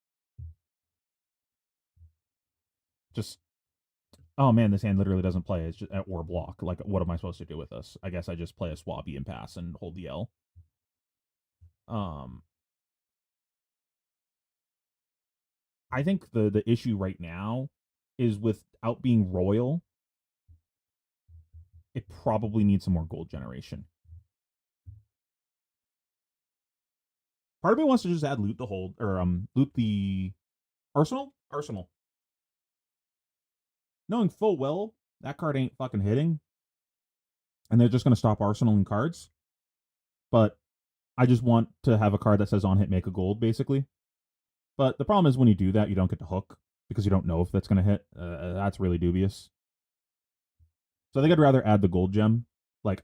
Just, oh man, this hand literally doesn't play. It's just or block. Like, what am I supposed to do with this? I guess I just play a Swabby and pass and hold the L. I think the issue right now is without being royal, it probably needs some more gold generation. Part of me wants to just add loot the hold or loot the arsenal. Knowing full well that card ain't fucking hitting, and they're just gonna stop arsenal and cards. But I just want to have a card that says on hit make a gold, basically. But the problem is when you do that, you don't get to hook because you don't know if that's gonna hit. That's really dubious. So I think I'd rather add the gold gem. Like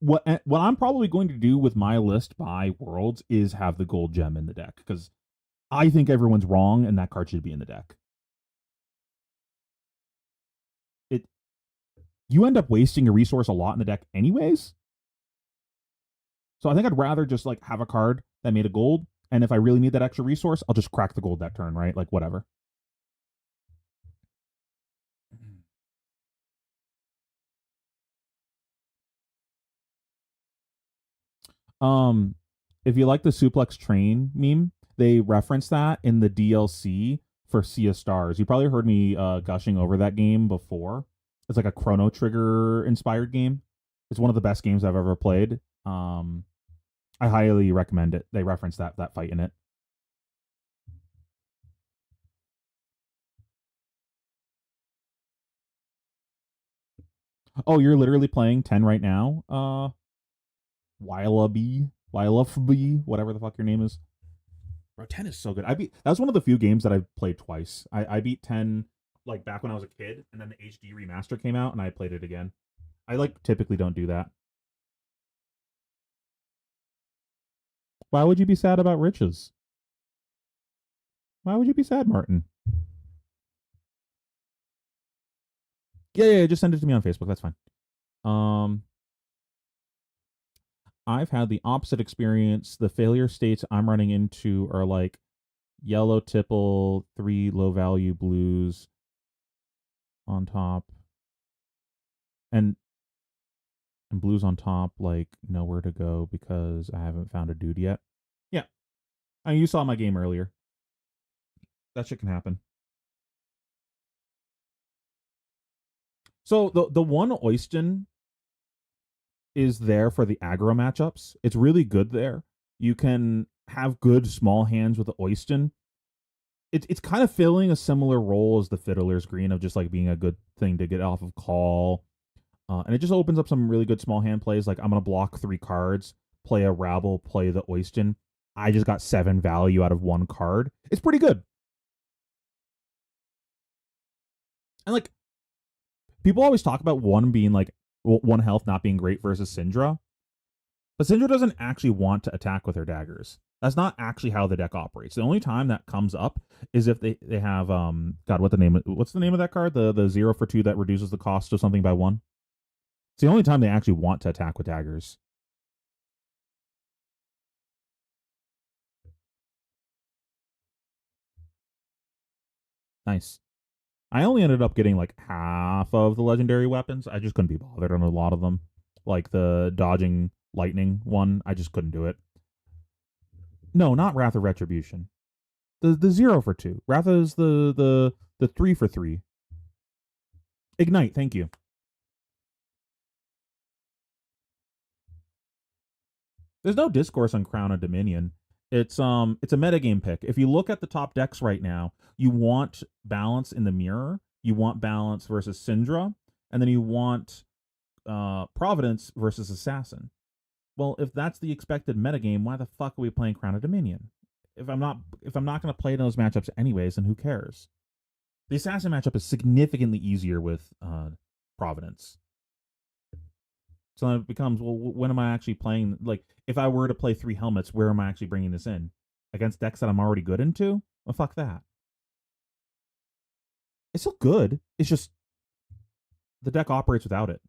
what I'm probably going to do with my list by worlds is have the gold gem in the deck, because I think everyone's wrong and that card should be in the deck. You end up wasting a resource a lot in the deck anyways. So I think I'd rather just like have a card that made a gold, and if I really need that extra resource, I'll just crack the gold that turn, right? Like, whatever. If you like the suplex train meme, they reference that in the DLC for Sea of Stars. You probably heard me gushing over that game before. It's like a Chrono Trigger inspired game. It's one of the best games I've ever played. I highly recommend it. They reference that fight in it. Oh, you're literally playing 10 right now? Wilafby, whatever the fuck your name is. Bro, 10 is so good. That was one of the few games that I played twice. I beat 10 like back when I was a kid, and then the HD remaster came out and I played it again. I like typically don't do that. Why would you be sad about riches? Why would you be sad, Martin? Yeah, just send it to me on Facebook. That's fine. Um, I've had the opposite experience. The failure states I'm running into are like yellow tipple, 3 low value blues on top, and blues on top, like nowhere to go because I haven't found a dude yet. Yeah, I mean, you saw my game earlier. That shit can happen. So the one Oyston is there for the aggro matchups. It's really good there. You can have good small hands with the Oyston. It's kind of filling a similar role as the Fiddler's Green of just like being a good thing to get off of call. And it just opens up some really good small hand plays. Like, I'm going to block 3 cards, play a Rabble, play the Oyston. I just got 7 value out of 1 card. It's pretty good. And like, people always talk about 1 being like 1 health not being great versus Syndra. But Syndra doesn't actually want to attack with her daggers. That's not actually how the deck operates. The only time that comes up is if they have God, what's the name of that card? The 0 for 2 that reduces the cost of something by 1. It's the only time they actually want to attack with daggers. Nice. I only ended up getting like half of the legendary weapons. I just couldn't be bothered on a lot of them. like the dodging lightning one. I just couldn't do it. No, not Wrath of Retribution. The 0 for 2. Wrath is the 3 for 3. Ignite, thank you. There's no discourse on Crown of Dominion. It's a metagame pick. If you look at the top decks right now, you want balance in the mirror, you want balance versus Syndra, and then you want Providence versus Assassin. Well, if that's the expected metagame, why the fuck are we playing Crown of Dominion? If I'm not going to play those matchups anyways, then who cares? The Assassin matchup is significantly easier with Providence. So then it becomes, well, when am I actually playing? Like, if I were to play 3 helmets, where am I actually bringing this in? Against decks that I'm already good into? Well, fuck that. It's still good. It's just the deck operates without it.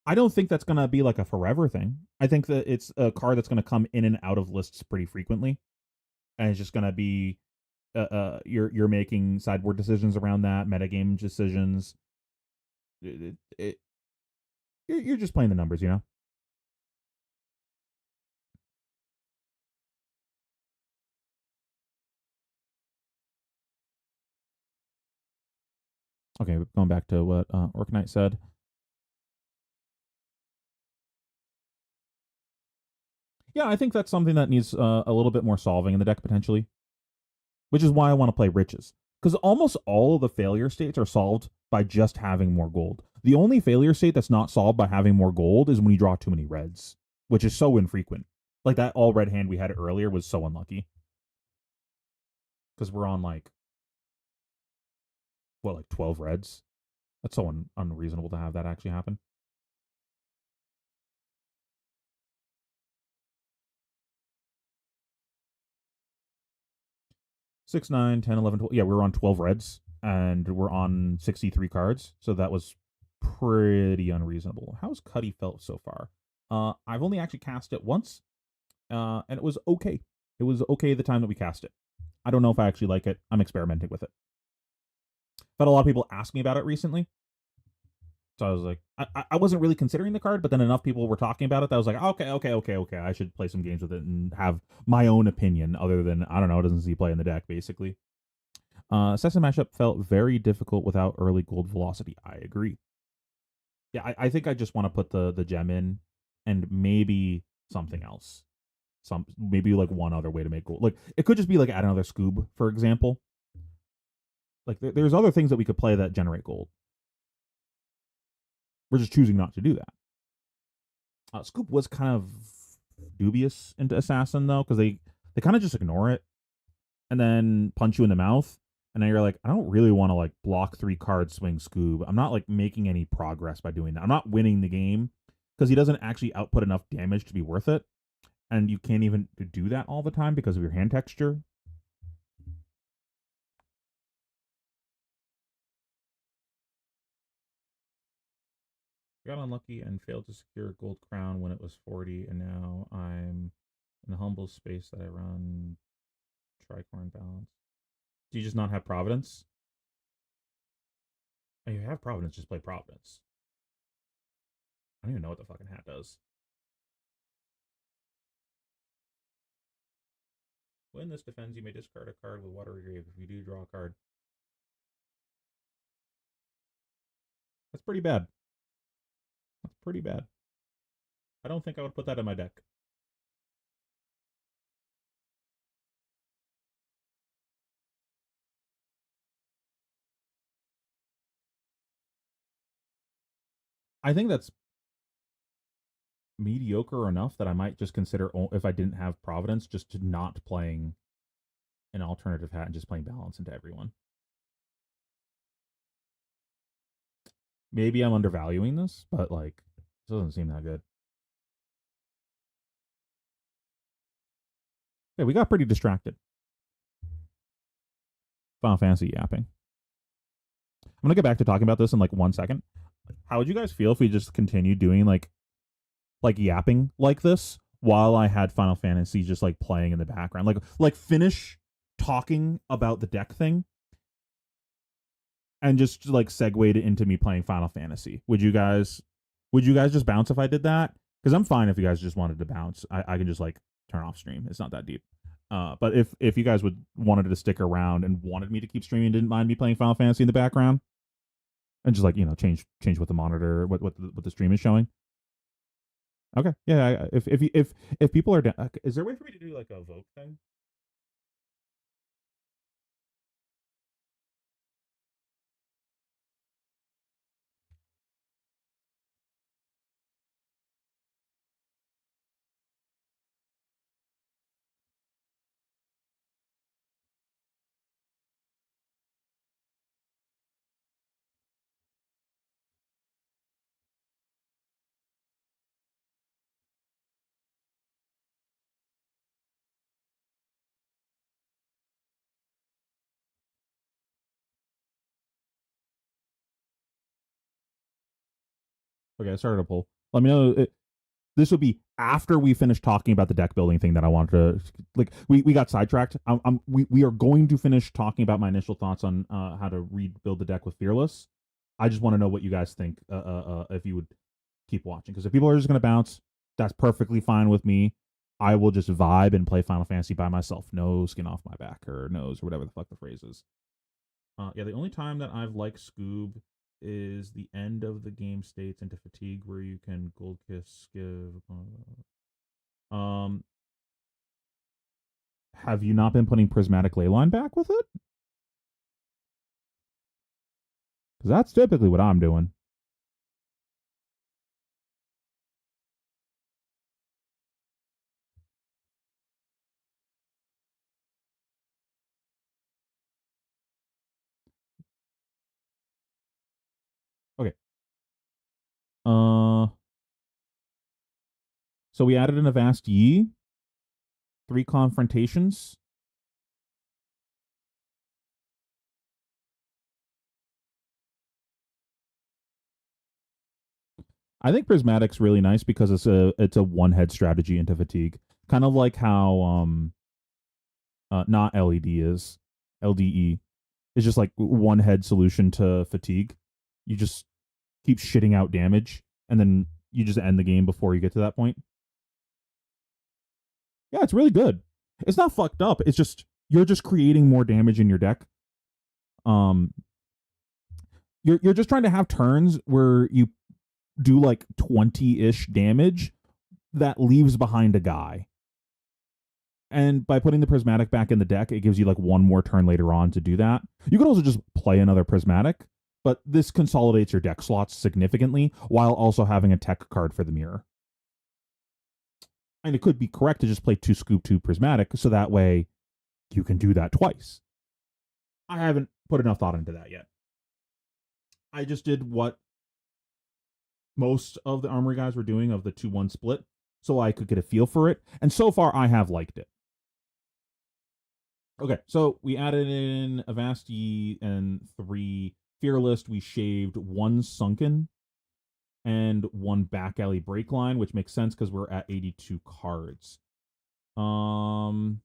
I don't think that's going to be like a forever thing. I think that it's a card that's going to come in and out of lists pretty frequently. And it's just going to be you're making sideboard decisions around that, metagame decisions. You're just playing the numbers, you know? Okay, going back to what Orc said. Yeah, I think that's something that needs a little bit more solving in the deck potentially, which is why I want to play Riches. Because almost all of the failure states are solved by just having more gold. The only failure state that's not solved by having more gold is when you draw too many reds, which is so infrequent. Like that all red hand we had earlier was so unlucky. Because we're on like 12 reds? That's so unreasonable to have that actually happen. Six, 9, 10, 11, 12. Yeah, we were on 12 reds and we're on 63 cards. So that was pretty unreasonable. How's Cuddy felt so far? I've only actually cast it once, and it was okay. It was okay the time that we cast it. I don't know if I actually like it. I'm experimenting with it. But a lot of people ask me about it recently. So I was like, I wasn't really considering the card, but then enough people were talking about it that I was like, okay. I should play some games with it and have my own opinion other than, I don't know, it doesn't see play in the deck, basically. Assassin matchup felt very difficult without early gold velocity. I agree. Yeah, I think I just want to put the gem in and maybe something else. Maybe like one other way to make gold. Like it could just be like add another Scoob, for example. Like there's other things that we could play that generate gold. We're just choosing not to do that. Scoop was kind of dubious into Assassin though, because they kind of just ignore it and then punch you in the mouth, and then you're like, I don't really want to like block 3 cards, swing Scoob. I'm not like making any progress by doing that. I'm not winning the game because he doesn't actually output enough damage to be worth it, and you can't even do that all the time because of your hand texture. Got unlucky and failed to secure a gold crown when it was 40, and now I'm in a humble space that I run tricorn balance. Do you just not have Providence? Oh, you have Providence, just play Providence. I don't even know what the fucking hat does. When this defends, you may discard a card with Watery Grave. If you do, draw a card. That's pretty bad. That's pretty bad. I don't think I would put that in my deck. I think that's mediocre enough that I might just consider, if I didn't have Providence, just to not playing an alternative hat and just playing balance into everyone. Maybe I'm undervaluing this, but like, it doesn't seem that good. Yeah, we got pretty distracted. Final Fantasy yapping. I'm gonna get back to talking about this in like 1 second. How would you guys feel if we just continued doing like yapping like this while I had Final Fantasy just like playing in the background? Like finish talking about the deck thing and just like segued it into me playing Final Fantasy. Would you guys just bounce if I did that? Because I'm fine if you guys just wanted to bounce. I can just like turn off stream. It's not that deep. But if you guys would wanted to stick around and wanted me to keep streaming, didn't mind me playing Final Fantasy in the background, and just like change what the monitor what the stream is showing. Okay, yeah. If people are down, is there a way for me to do like a vote thing? Okay, I started a poll. Let me know. This would be after we finish talking about the deck building thing that I wanted to like. We got sidetracked. We are going to finish talking about my initial thoughts on how to rebuild the deck with Fearless. I just want to know what you guys think. If you would keep watching, because if people are just going to bounce, that's perfectly fine with me. I will just vibe and play Final Fantasy by myself, no skin off my back or nose or whatever the fuck the phrase is. Yeah, the only time that I've liked Scoob is the end of the game states into fatigue where you can gold kiss give. Um, have you not been putting prismatic leyline back with it? Because that's typically what I'm doing. Okay. Uh, so we added an Avast Yi, 3 confrontations. I think Prismatic's really nice because it's a one head strategy into fatigue, kind of like how not LED is LDE is just like one head solution to fatigue. You just keep shitting out damage, and then you just end the game before you get to that point. Yeah, it's really good. It's not fucked up. It's just you're just creating more damage in your deck. Um, you're just trying to have turns where you do like 20-ish damage that leaves behind a guy. And by putting the prismatic back in the deck, it gives you like one more turn later on to do that. You could also just play another prismatic, but this consolidates your deck slots significantly while also having a tech card for the mirror. And it could be correct to just play 2 Scoop 2 prismatic, so that way you can do that twice. I haven't put enough thought into that yet. I just did what most of the Armory guys were doing of the 2-1 split, so I could get a feel for it. And so far, I have liked it. Okay, so we added in Avasti and 3 Fearless. We shaved 1 Sunken and 1 Back Alley Break Line, which makes sense because we're at 82 cards. I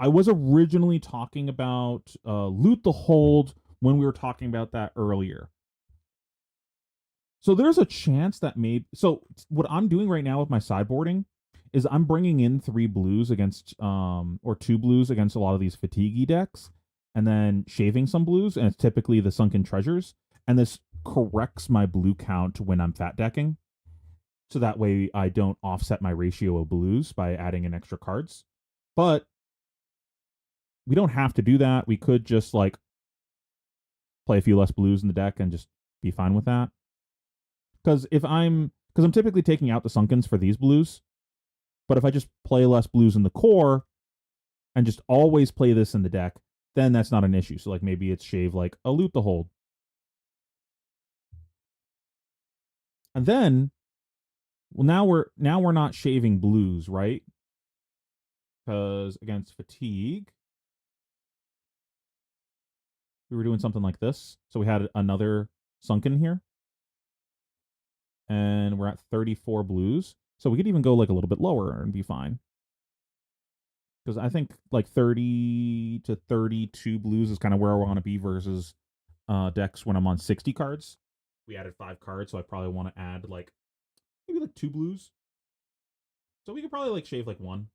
was originally talking about Loot the Hold when we were talking about that earlier. So there's a chance that maybe. So what I'm doing right now with my sideboarding is I'm bringing in 3 blues against or 2 blues against a lot of these fatiguey decks, and then shaving some blues, and it's typically the Sunken Treasures, and this corrects my blue count when I'm fat decking, so that way I don't offset my ratio of blues by adding in extra cards. But we don't have to do that. We could just like play a few less blues in the deck and just be fine with that. Because I'm typically taking out the Sunkens for these blues, but if I just play less blues in the core and just always play this in the deck, then that's not an issue. So like maybe it's shave like a Loot the Hold. And then well now we're not shaving blues, right? Because against fatigue, we were doing something like this. So we had another Sunken here. And we're at 34 blues. So we could even go like a little bit lower and be fine. Because I think like 30 to 32 blues is kind of where I want to be versus decks when I'm on 60 cards. We added 5 cards, so I probably want to add like maybe like 2 blues. So we could probably like shave like 1.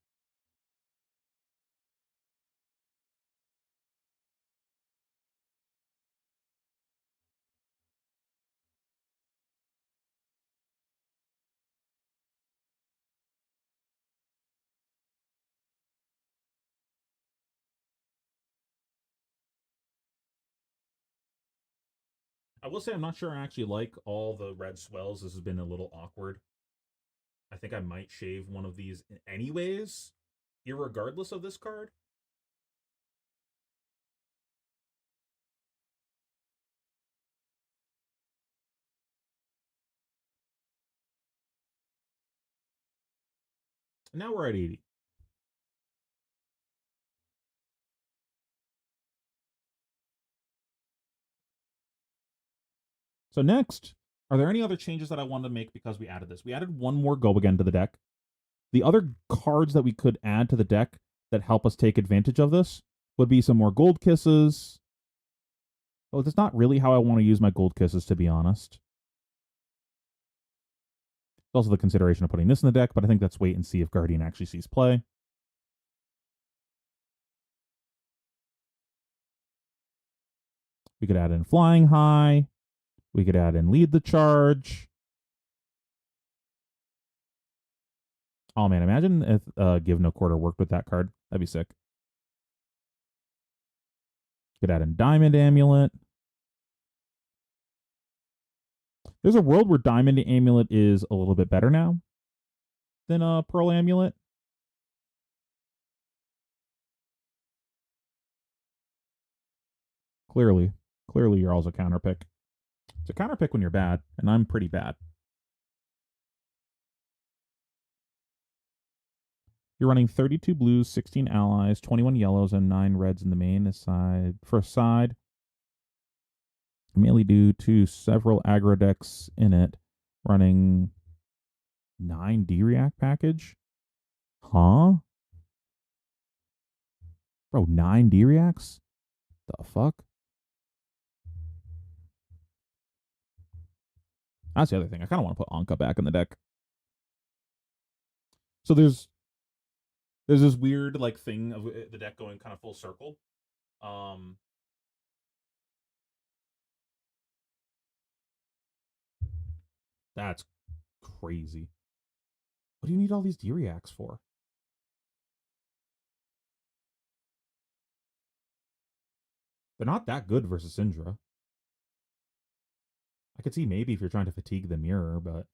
I will say I'm not sure I actually like all the red swells. This has been a little awkward. I think I might shave one of these anyways, irregardless of this card. Now we're at 80. So next, are there any other changes that I wanted to make because we added this? We added one more go again to the deck. The other cards that we could add to the deck that help us take advantage of this would be some more gold kisses. Oh, that's not really how I want to use my gold kisses, to be honest. There's also the consideration of putting this in the deck, but I think let's wait and see if Guardian actually sees play. We could add in Flying High. We could add in Lead the Charge. Oh man, imagine if Give No Quarter worked with that card. That'd be sick. Could add in Diamond Amulet. There's a world where Diamond Amulet is a little bit better now than Pearl Amulet. Clearly, you're also a counter pick. It's a counter pick when you're bad, and I'm pretty bad. You're running 32 blues, 16 allies, 21 yellows, and 9 reds in the main side. First side. Mainly due to several aggro decks in it running 9 D-React package. Huh? Bro, 9 D-Reacts? The fuck? That's the other thing. I kind of want to put Anka back in the deck. So there's this weird like thing of the deck going kind of full circle. That's crazy. What do you need all these D-Reacts for? They're not that good versus Syndra. I could see maybe if you're trying to fatigue the mirror, but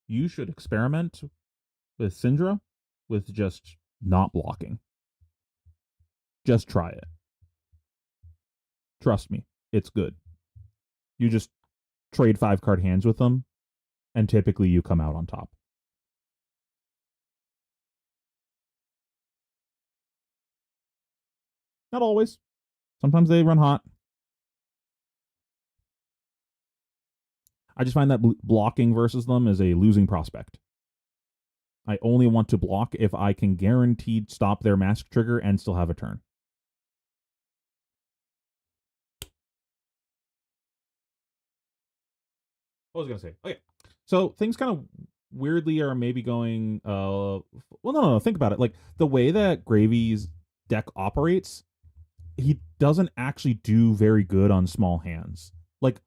you should experiment with Syndra with just not blocking. Just try it. Trust me, it's good. You just trade 5-card hands with them, and typically you come out on top. Not always. Sometimes they run hot. I just find that blocking versus them is a losing prospect. I only want to block if I can guaranteed stop their mask trigger and still have a turn. What was I going to say? Okay. So things kind of weirdly are maybe going well, no, think about it. Like the way that Gravy's deck operates, he doesn't actually do very good on small hands. Like,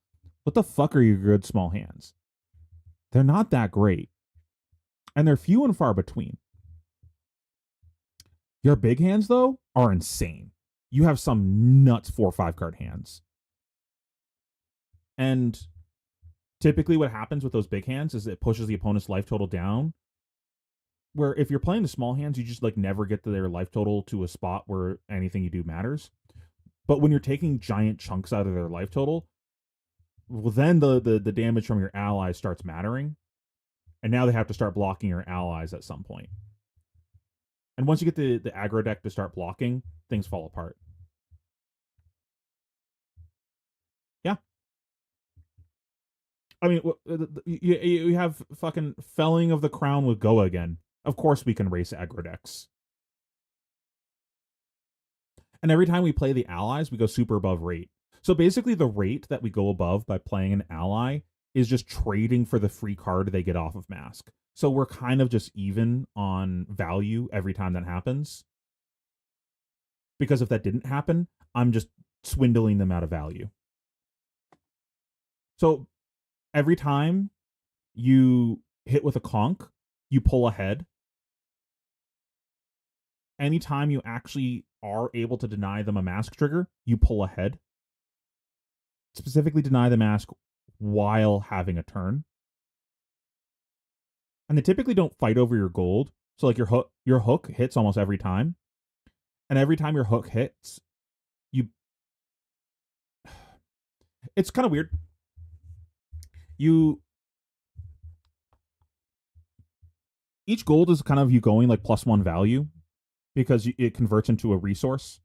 what the fuck are your good small hands? They're not that great. And they're few and far between. Your big hands, though, are insane. You have some nuts 4 or 5-card hands. And typically what happens with those big hands is it pushes the opponent's life total down. Where if you're playing the small hands, you just like never get to their life total to a spot where anything you do matters. But when you're taking giant chunks out of their life total, well, then the damage from your allies starts mattering. And now they have to start blocking your allies at some point. And once you get the aggro deck to start blocking, things fall apart. I mean, you have fucking Felling of the Crown with Go again. Of course we can race aggro decks. And every time we play the allies, we go super above rate. So basically, the rate that we go above by playing an ally is just trading for the free card they get off of Mask. So we're kind of just even on value every time that happens. Because if that didn't happen, I'm just swindling them out of value. So every time you hit with a conch, you pull ahead. Anytime you actually are able to deny them a mask trigger, you pull ahead. Specifically deny the mask while having a turn. And they typically don't fight over your gold. So like your hook hits almost every time. And every time your hook hits, you it's kind of weird. You each gold is kind of you going like +1 value because it converts into a resource,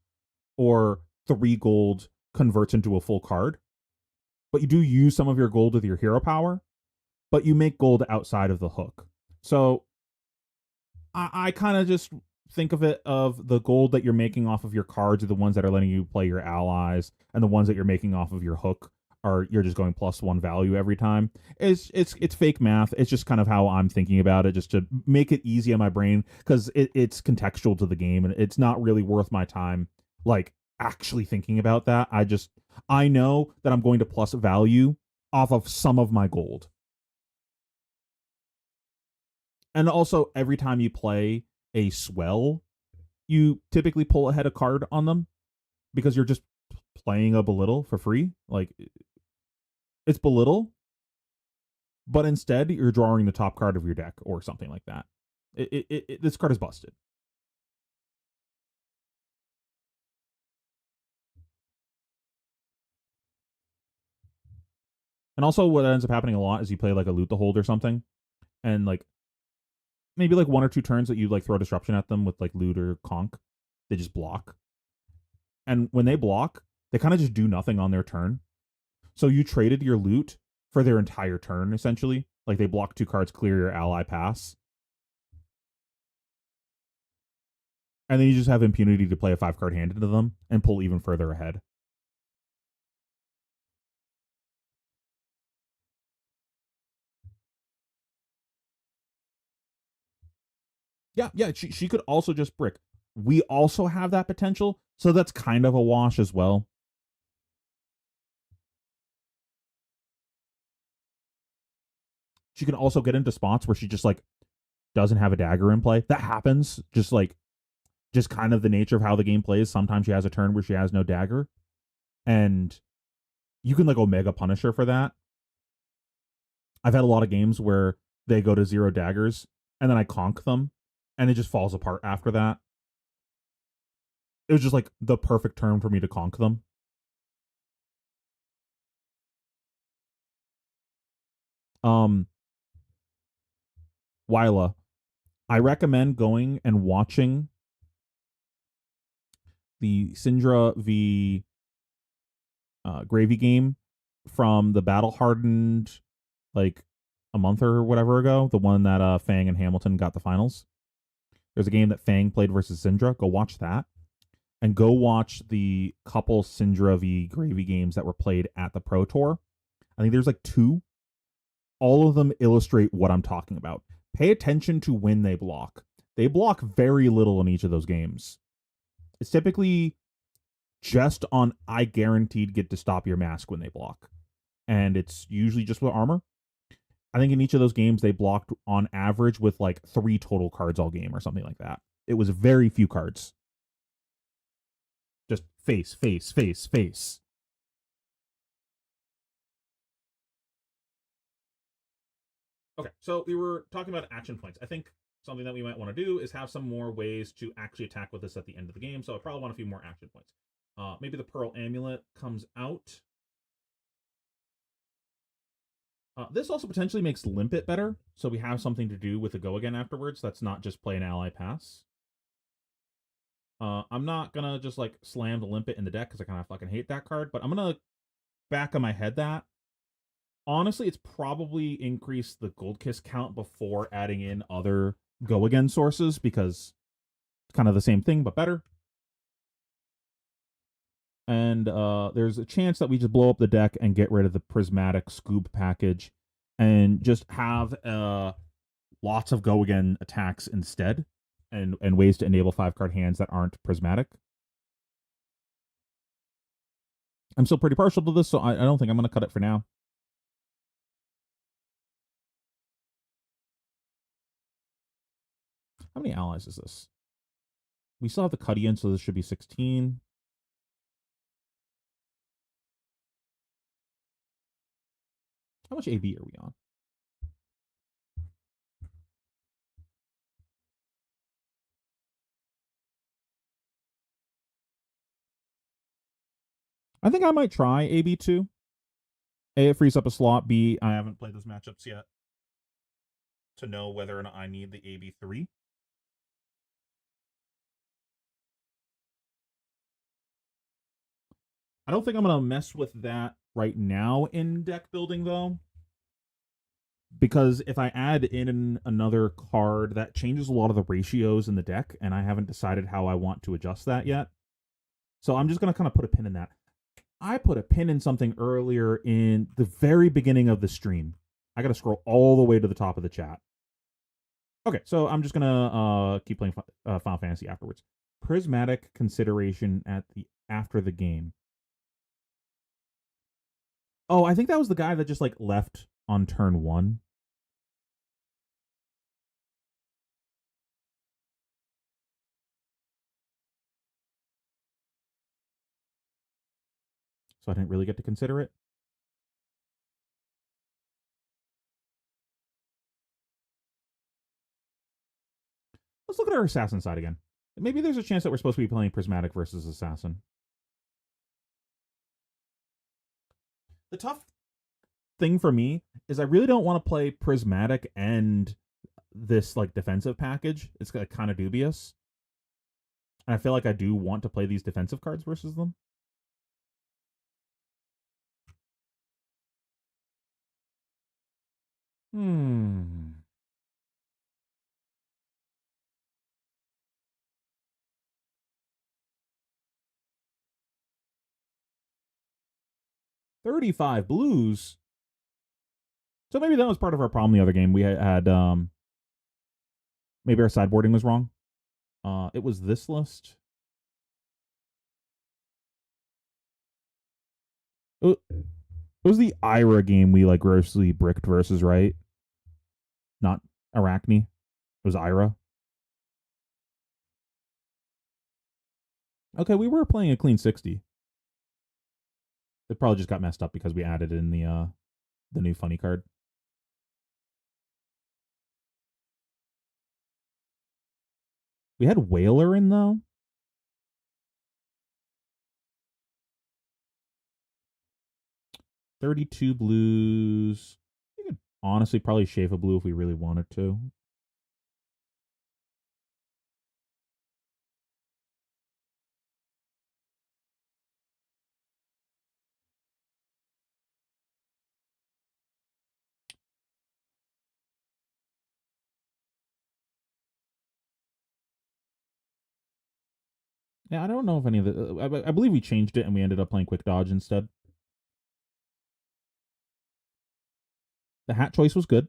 or 3 gold converts into a full card. But you do use some of your gold with your hero power, but you make gold outside of the hook. So I kind of just think of it of the gold that you're making off of your cards are the ones that are letting you play your allies, and the ones that you're making off of your hook are you're just going +1 value every time. It's fake math. It's just kind of how I'm thinking about it, just to make it easy on my brain, because it's contextual to the game and it's not really worth my time like actually thinking about that. I know that I'm going to plus value off of some of my gold. And also, every time you play a swell, you typically pull ahead a card on them because you're just playing a belittle for free. Like, it's belittle, but instead you're drawing the top card of your deck or something like that. This card is busted. And also, what ends up happening a lot is you play like a loot the hold or something, and like maybe like 1 or 2 turns that you like throw disruption at them with like loot or conch, they just block. And when they block, they kind of just do nothing on their turn. So you traded your loot for their entire turn, essentially. Like they block 2 cards, clear your ally pass. And then you just have impunity to play a 5 card hand into them and pull even further ahead. Yeah, she could also just brick. We also have that potential, so that's kind of a wash as well. She can also get into spots where she just like doesn't have a dagger in play. That happens. Just kind of the nature of how the game plays. Sometimes she has a turn where she has no dagger, and you can like Omega punish her for that. I've had a lot of games where they go to 0 daggers, and then I conk them, and it just falls apart after that. It was just like the perfect turn for me to conk them. Um, Wyla, I recommend going and watching the Syndra v Gravy game from the battle hardened like a month or whatever ago, the one that Fang and Hamilton got the finals. There's a game that Fang played versus Syndra. Go watch that. And go watch the couple Syndra v Gravy games that were played at the Pro Tour. I think there's like 2. All of them illustrate what I'm talking about. Pay attention to when they block. They block very little in each of those games. It's typically just on I guaranteed get to stop your mask when they block. And it's usually just with armor. I think in each of those games they blocked on average with like 3 total cards all game or something like that. It was very few cards. Just face, face, face, face. Okay, so we were talking about action points. I think something that we might want to do is have some more ways to actually attack with this at the end of the game. So I probably want a few more action points. Maybe the Pearl Amulet comes out. This also potentially makes Limpet better, so we have something to do with the go again afterwards. That's not just play an ally pass. I'm not gonna just like slam the Limpet in the deck because I kind of fucking hate that card, but I'm gonna back of my head that Honestly, it's probably increased the Gold Kiss count before adding in other Go Again sources because it's kind of the same thing but better. And there's a chance that we just blow up the deck and get rid of the Prismatic Scoob package and just have lots of Go Again attacks instead and ways to enable 5-card hands that aren't Prismatic. I'm still pretty partial to this, so I don't think I'm going to cut it for now. How many allies is this? We still have the Cuddian, so this should be 16. How much AB are we on? I think I might try AB2. A, it frees up a slot. B, I haven't played those matchups yet to know whether or not I need the AB3. I don't think I'm going to mess with that right now in deck building, though. Because if I add in another card, that changes a lot of the ratios in the deck, and I haven't decided how I want to adjust that yet. So I'm just going to kind of put a pin in that. I put a pin in something earlier in the very beginning of the stream. I got to scroll all the way to the top of the chat. Okay, so I'm just going to keep playing Final Fantasy afterwards. Prismatic consideration at the after the game. Oh, I think that was the guy that just like left on turn 1. So I didn't really get to consider it. Let's look at our assassin side again. Maybe there's a chance that we're supposed to be playing Prismatic versus Assassin. The tough thing for me is I really don't want to play Prismatic and this like defensive package. It's kind of dubious. And I feel like I do want to play these defensive cards versus them. Hmm. $35 blues. So maybe that was part of our problem the other game. We had maybe our sideboarding was wrong. It was this list. It was the Ira game we like grossly bricked versus, right? Not Arachne. It was Ira. Okay, we were playing a clean 60. It probably just got messed up because we added in the new funny card. We had Whaler in though. $32 blues. We could honestly probably shave a blue if we really wanted to. Yeah, I don't know if any of the. I believe we changed it and we ended up playing Quick Dodge instead. The hat choice was good.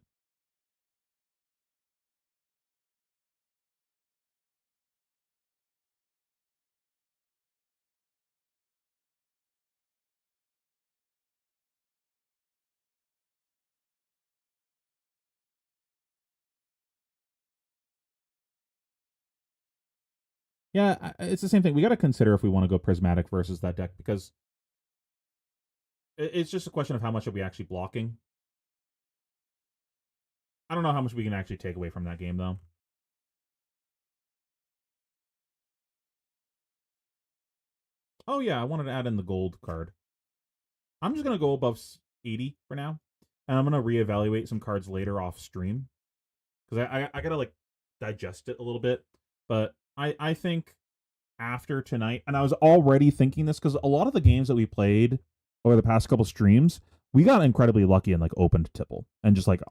Yeah, it's the same thing. We got to consider if we want to go Prismatic versus that deck because it's just a question of how much are we actually blocking. I don't know how much we can actually take away from that game though. Oh yeah, I wanted to add in the gold card. I'm just gonna go above 80 for now, and I'm gonna reevaluate some cards later off stream because I gotta like digest it a little bit. But I think after tonight, and I was already thinking this because a lot of the games that we played over the past couple streams We got incredibly lucky and like opened tipple and just like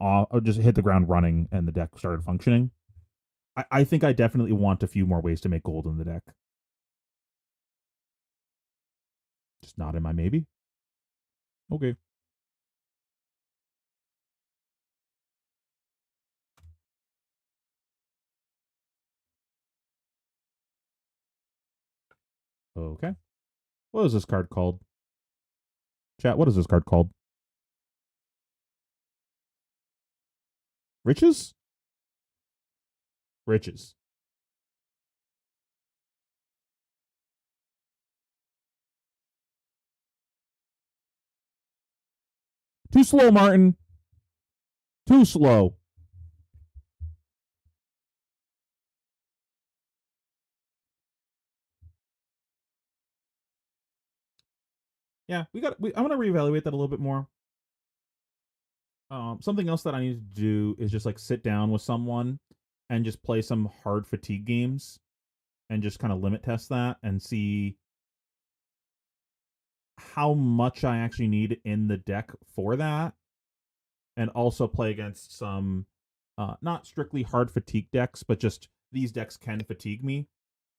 just hit the ground running and the deck started functioning. I think I definitely want a few more ways to make gold in the deck. Just not in my maybe. Okay. Okay. What is this card called? Chat, what is this card called? Riches? Riches. Too slow, Martin. Too slow. Yeah, I'm gonna reevaluate that a little bit more. Something else that I need to do is just like sit down with someone and just play some hard fatigue games and just kind of limit test that and see how much I actually need in the deck for that, and also play against some not strictly hard fatigue decks, but just these decks can fatigue me.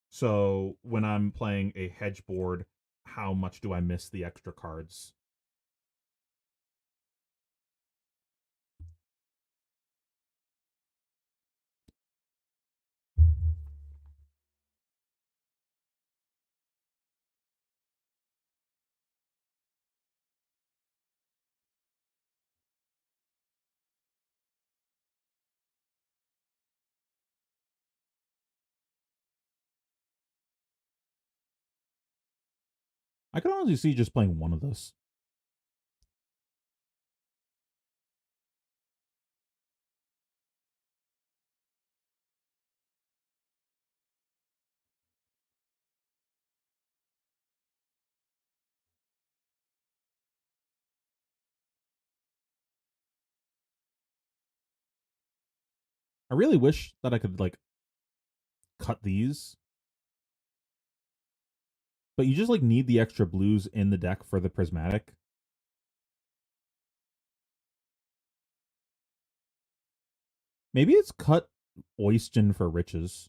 So when I'm playing a hedge board, how much do I miss the extra cards? I can honestly see just playing one of this. I really wish that I could like cut these, but you just like need the extra blues in the deck for the prismatic. Maybe it's cut Oyston for riches.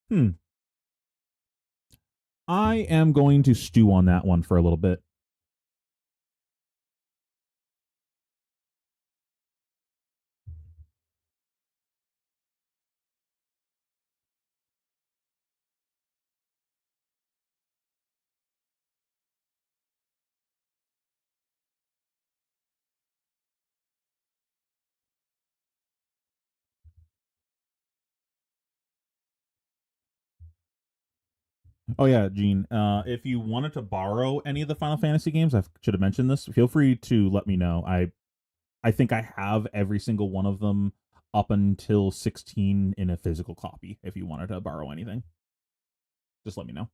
Hmm. I am going to stew on that one for a little bit. Oh yeah, Gene. If you wanted to borrow any of the Final Fantasy games, I should have mentioned this. Feel free to let me know. I think I have every single one of them up until 16 in a physical copy. If you wanted to borrow anything, just let me know.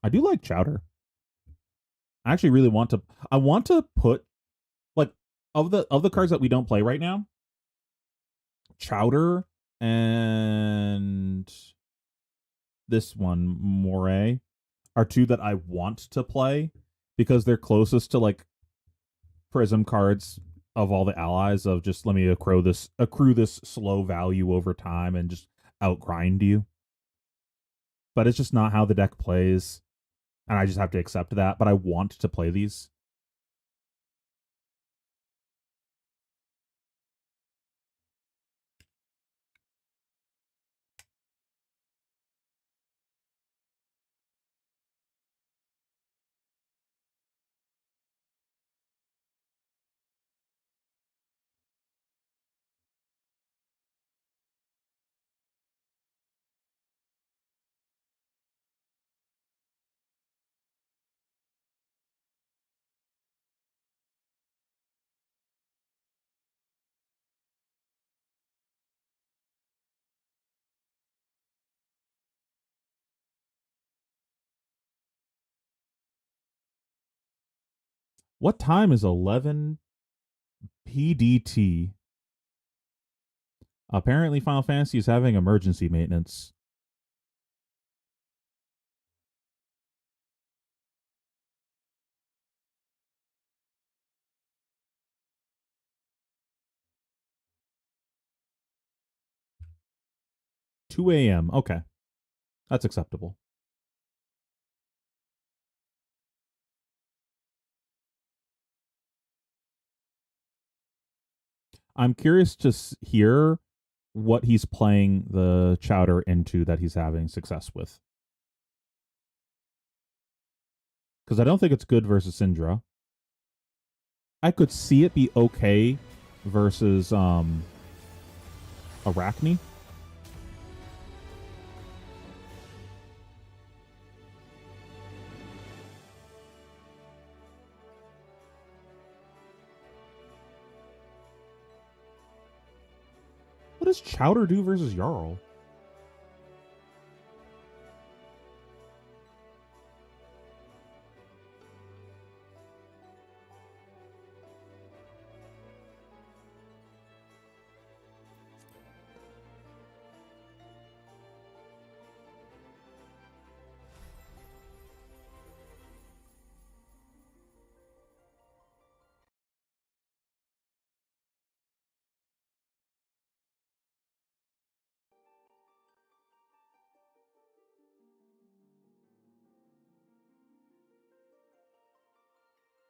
I do like Chowder. I actually really want to. I want to put like of the cards that we don't play right now. Chowder and this one Moray are two that I want to play because they're closest to like prism cards of all the allies of just let me accrue this slow value over time and just outgrind you. But it's just not how the deck plays, and I just have to accept that. But I want to play these. What time is 11 PDT. Apparently, Final Fantasy is having emergency maintenance. $2 a.m. Okay. That's acceptable. I'm curious to hear what he's playing the chowder into that he's having success with. Because I don't think it's good versus Syndra. I could see it be okay versus Arachne. What does Chowder do versus Jarl?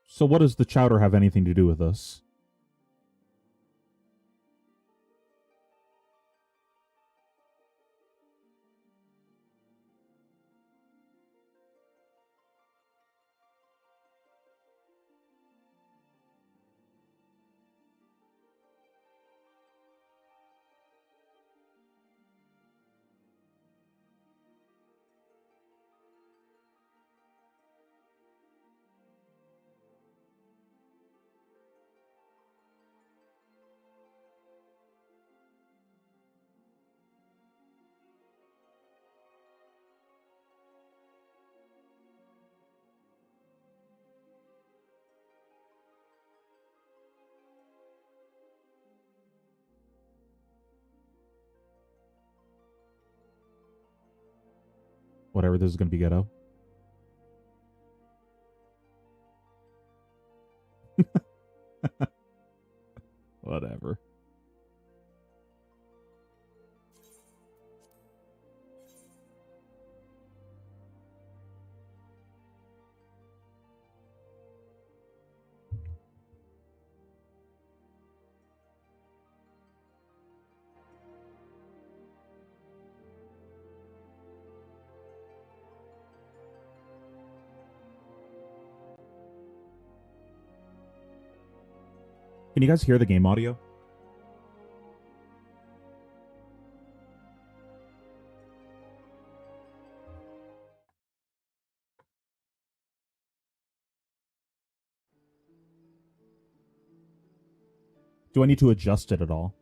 So what does the chowder have anything to do with this? Whatever, this is going to be ghetto. Whatever. Can you guys hear the game audio? Do I need to adjust it at all?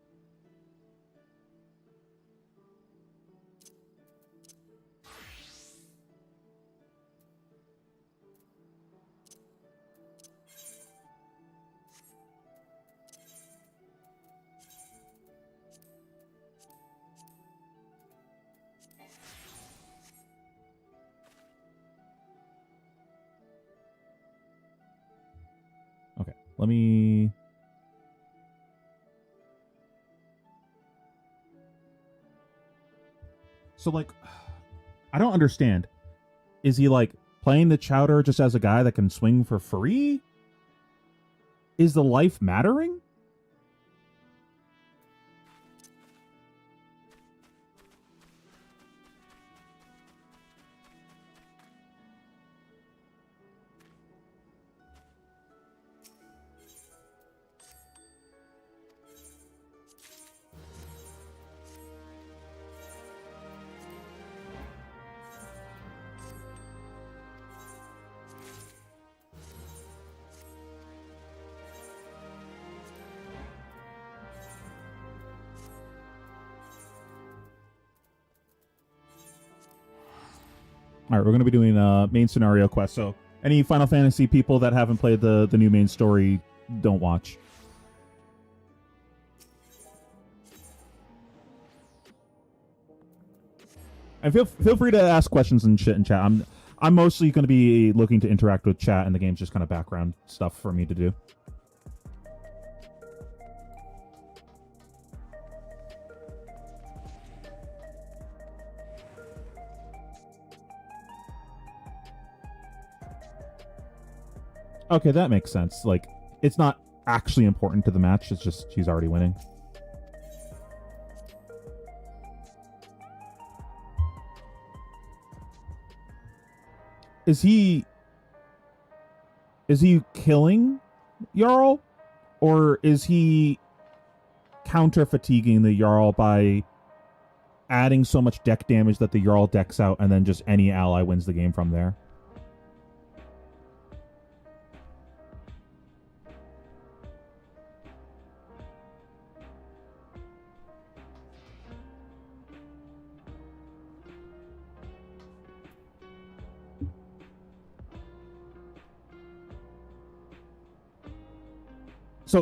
Okay, let me... So, like, I don't understand. Is he, like, playing the chowder just as a guy that can swing for free? Is the life mattering? All right, we're going to be doing a main scenario quest. So, any Final Fantasy people that haven't played the new main story, don't watch. And feel free to ask questions and shit in chat. I'm mostly going to be looking to interact with chat, and the game's just kind of background stuff for me to do. Okay, that makes sense. Like, it's not actually important to the match. It's just she's already winning. Is he killing Jarl? Or is he counter-fatiguing the Jarl by adding so much deck damage that the Jarl decks out and then just any ally wins the game from there?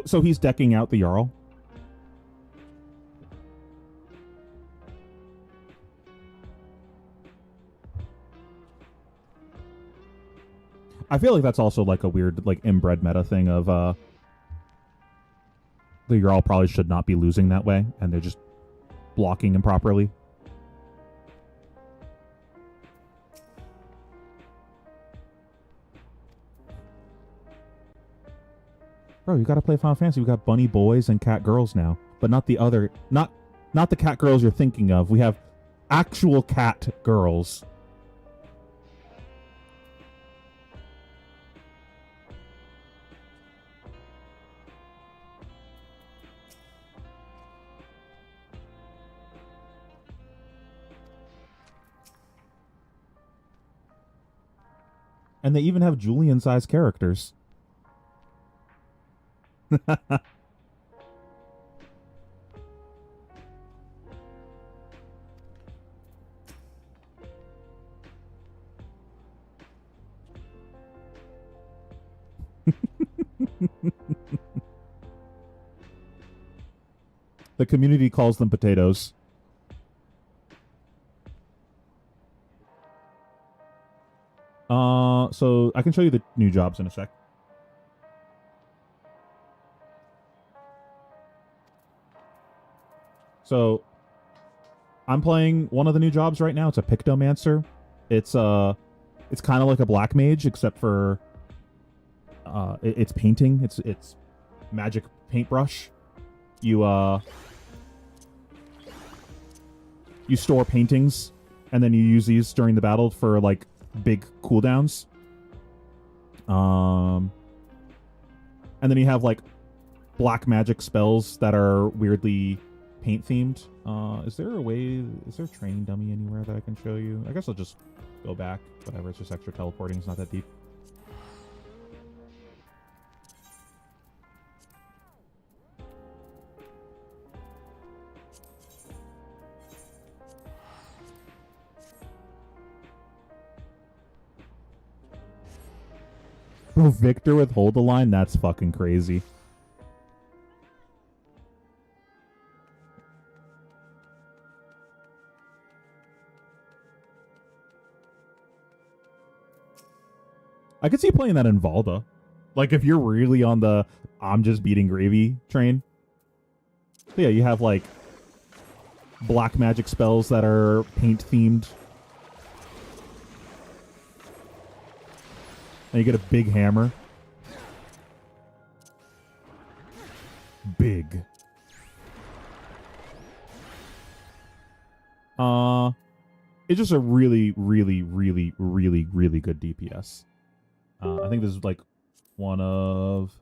So he's decking out the Jarl? I feel like that's also like a weird, like, inbred meta thing of the Jarl probably should not be losing that way, and they're just blocking improperly. Bro, you gotta play Final Fantasy. We got bunny boys and cat girls now, but not the other, not the cat girls you're thinking of. We have actual cat girls. And they even have Julian-sized characters. The community calls them potatoes. So I can show you the new jobs in a sec. So I'm playing one of the new jobs right now. It's a Pictomancer. It's kind of like a black mage, except for it's painting. It's magic paintbrush. You store paintings, and then you use these during the battle for like big cooldowns. And then you have like black magic spells that are weirdly paint themed. Is there a training dummy anywhere that I can show you? I guess I'll just go back. Whatever, it's just extra teleporting. It's not that deep. Bro, Victor with Hold the Line? That's fucking crazy. I could see playing that in Valda. Like, if you're really on the I'm just beating gravy train. So yeah, you have, like, black magic spells that are paint-themed. And you get a big hammer. Big. It's just a really, really, really, really, really good DPS. I think this is like one of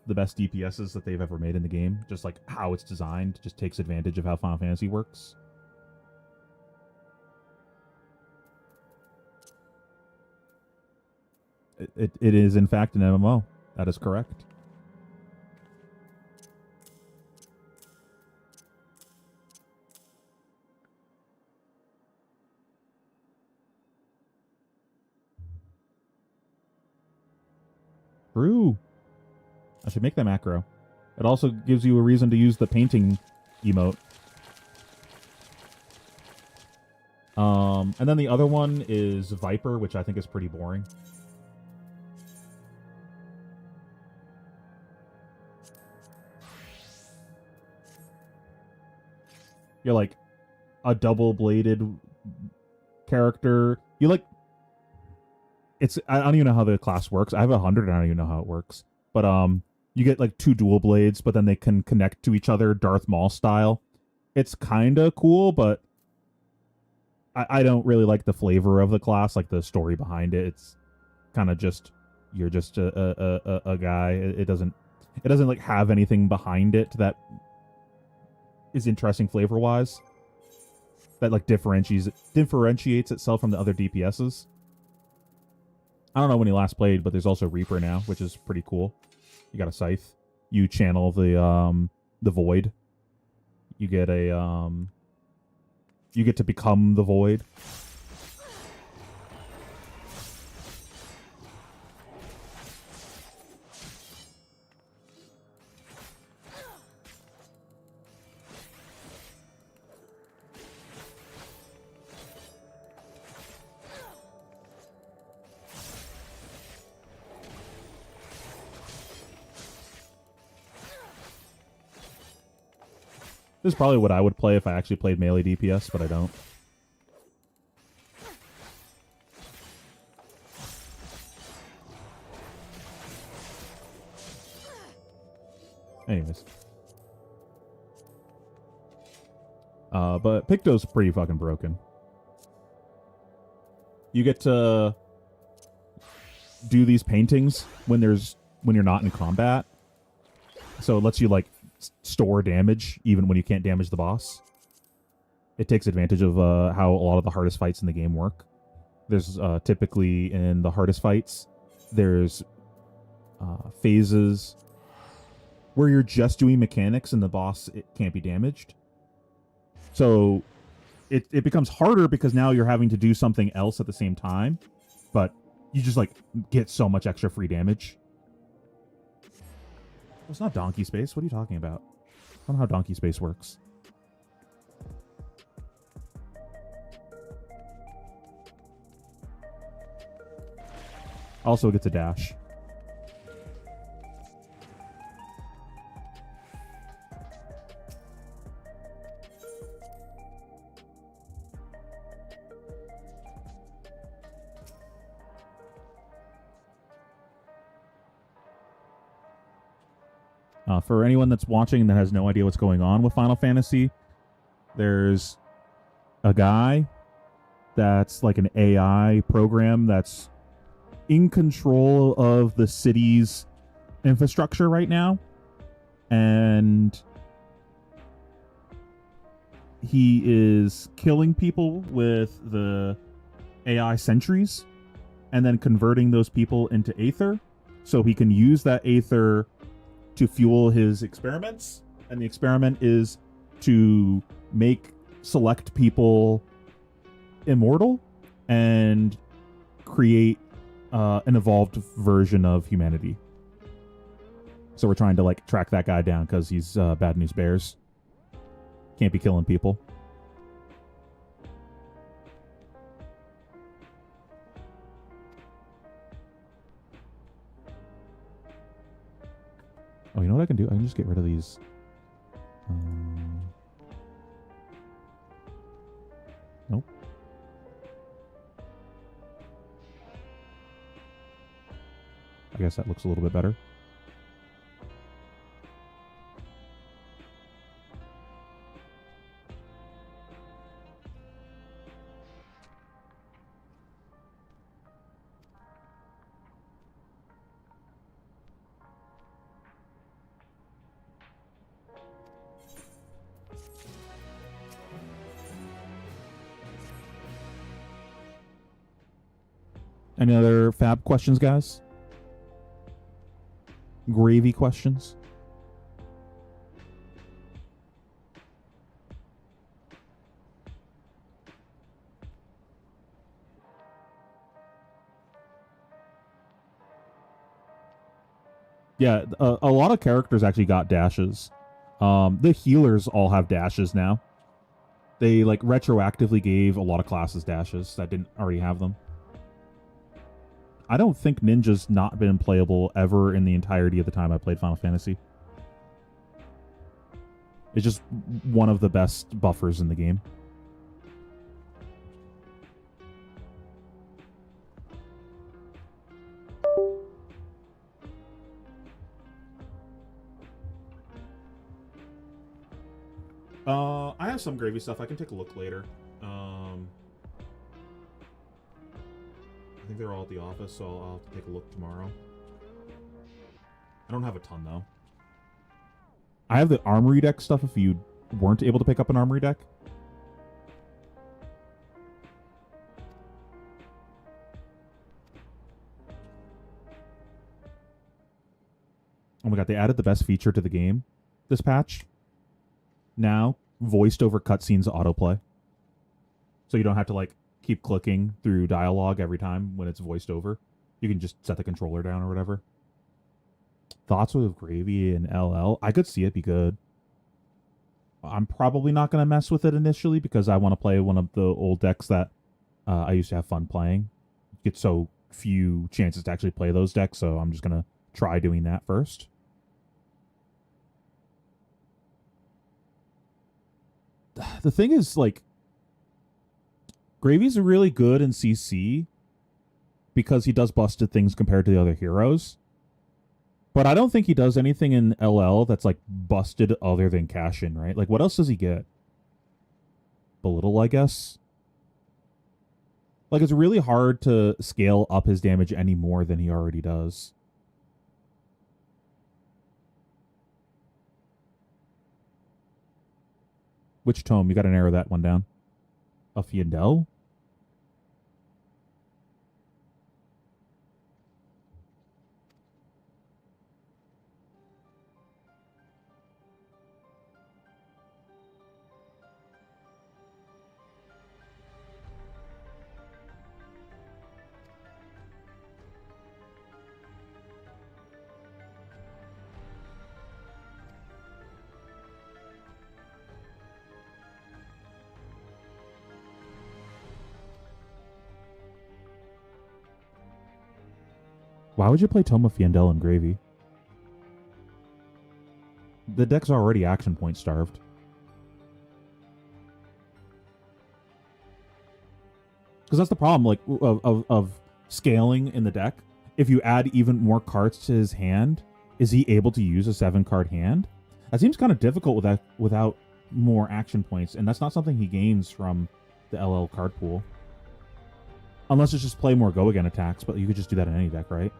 the best DPSs that they've ever made in the game. Just like how it's designed, just takes advantage of how Final Fantasy works. It is in fact an MMO. That is correct. True. I should make that macro. It also gives you a reason to use the painting emote. And then the other one is Viper, which I think is pretty boring. You're like a double-bladed character. You like... I don't even know how the class works. I have 100 and I don't even know how it works. But you get like 2 dual blades, but then they can connect to each other Darth Maul style. It's kind of cool, but I don't really like the flavor of the class, like the story behind it. It's kind of just, you're just a guy. It doesn't like have anything behind it that is interesting flavor wise, that like differentiates itself from the other DPSs. I don't know when he last played, but there's also Reaper now, which is pretty cool. You got a scythe. You channel the void. You get a you get to become the void. This is probably what I would play if I actually played melee DPS, but I don't. Anyways. But Picto's pretty fucking broken. You get to do these paintings when you're not in combat. So it lets you like store damage even when you can't damage the boss. It takes advantage of how a lot of the hardest fights in the game work. There's typically in the hardest fights, there's phases where you're just doing mechanics and the boss it can't be damaged. So it becomes harder because now you're having to do something else at the same time, but you just like get so much extra free damage. It's not Donkey Space. What are you talking about? I don't know how Donkey Space works. Also gets a dash. For anyone that's watching that has no idea what's going on with Final Fantasy, there's a guy that's like an AI program that's in control of the city's infrastructure right now. And he is killing people with the AI sentries and then converting those people into Aether so he can use that Aether to fuel his experiments. And the experiment is to make select people immortal and create an evolved version of humanity. So we're trying to like track that guy down because he's bad news bears. Can't be killing people. Oh, you know what I can do? I can just get rid of these. Nope. I guess that looks a little bit better. Any other fab questions, guys? Gravy questions? Yeah, a lot of characters actually got dashes. The healers all have dashes now. They like retroactively gave a lot of classes dashes that didn't already have them. I don't think Ninja's not been playable ever in the entirety of the time I played Final Fantasy. It's just one of the best buffers in the game. I have some gravy stuff. I can take a look later. I think they're all at the office, so I'll have to take a look tomorrow. I don't have a ton, though. I have the Armory deck stuff if you weren't able to pick up an Armory deck. Oh my god, they added the best feature to the game this patch. Now, voiced over cutscenes autoplay. So you don't have to like keep clicking through dialogue every time when it's voiced over. You can just set the controller down or whatever. Thoughts with gravy and LL? I could see it be good. I'm probably not going to mess with it initially because I want to play one of the old decks that I used to have fun playing. Get so few chances to actually play those decks, so I'm just going to try doing that first. The thing is, like, Gravy's really good in CC because he does busted things compared to the other heroes. But I don't think he does anything in LL that's, like, busted other than cash-in, right? Like, what else does he get? Belittle, I guess? Like, it's really hard to scale up his damage any more than he already does. Which tome? You got to narrow that one down. A Fiendel? Why would you play Tome of Fiendel and Gravy? The deck's already action point starved. Because that's the problem, like, of scaling in the deck. If you add even more cards to his hand, is he able to use a 7-card hand? That seems kind of difficult without more action points, and that's not something he gains from the LL card pool. Unless it's just play more go again attacks, but you could just do that in any deck, right?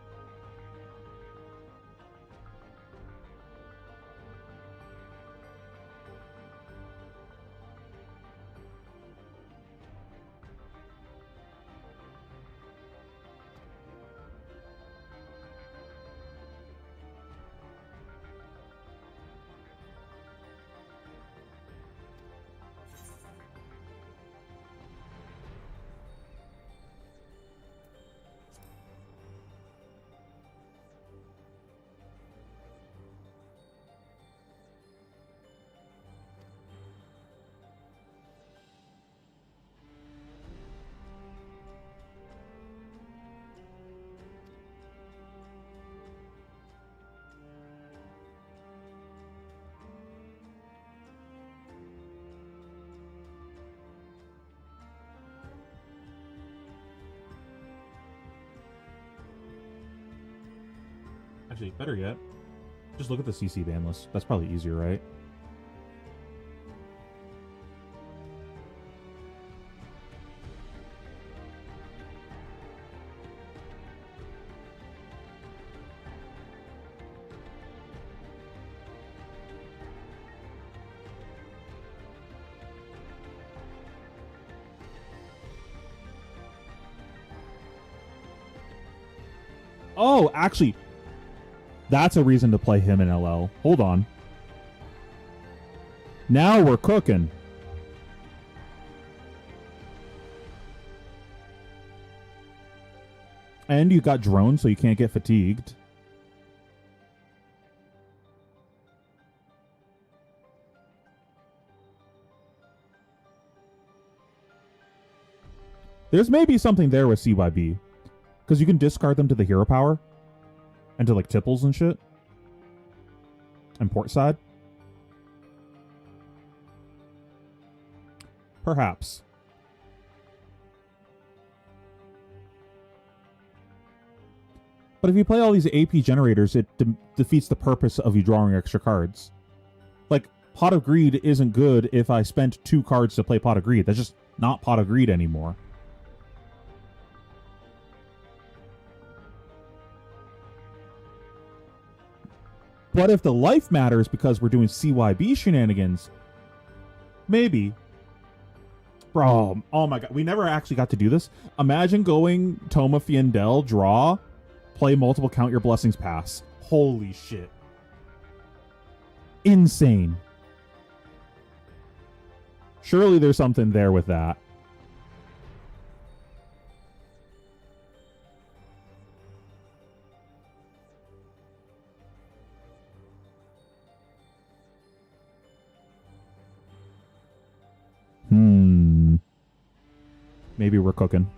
Actually, better yet, just look at the CC ban list. That's probably easier, right? Oh, actually, that's a reason to play him in LL. Hold on. Now we're cooking. And you got drone, so you can't get fatigued. There's maybe something there with CYB. Because you can discard them to the hero power. And to like tipples and shit. And port side. Perhaps. But if you play all these AP generators, it defeats the purpose of you drawing extra cards. Like, Pot of Greed isn't good if I spent 2 cards to play Pot of Greed. That's just not Pot of Greed anymore. But if the life matters because we're doing CYB shenanigans, maybe. Bro, oh my god, we never actually got to do this. Imagine going Toma Fiendel, draw, play multiple Count Your Blessings, pass. Holy shit. Insane. Surely there's something there with that. Maybe we're cooking.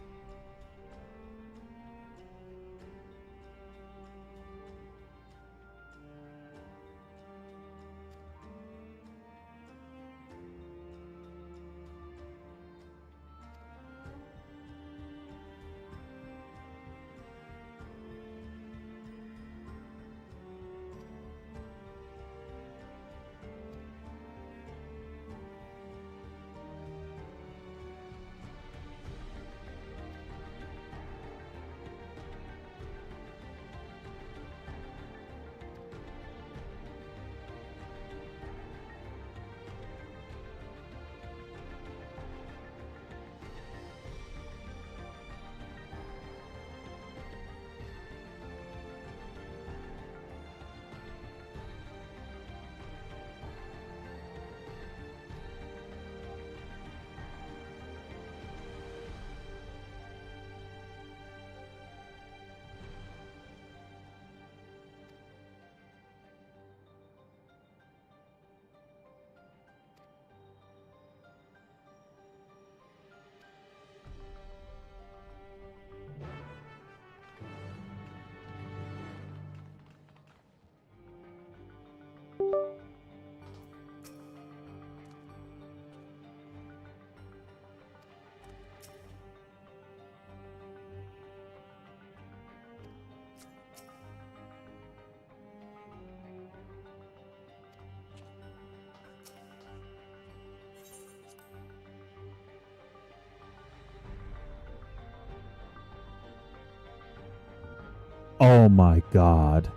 Oh my god.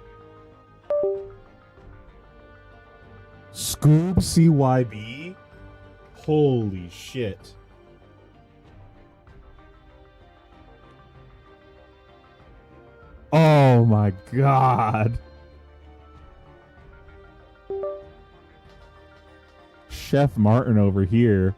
Scoob CYB? Holy shit. Oh my god. Chef Martin over here.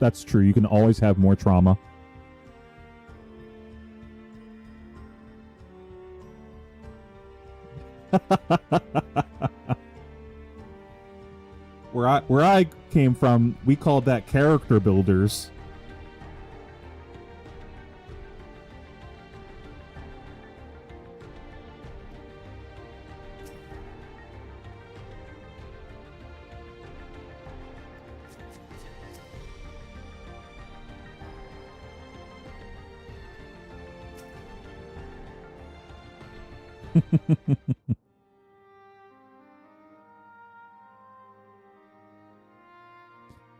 That's true. You can always have more trauma. Where I came from, we called that character builders.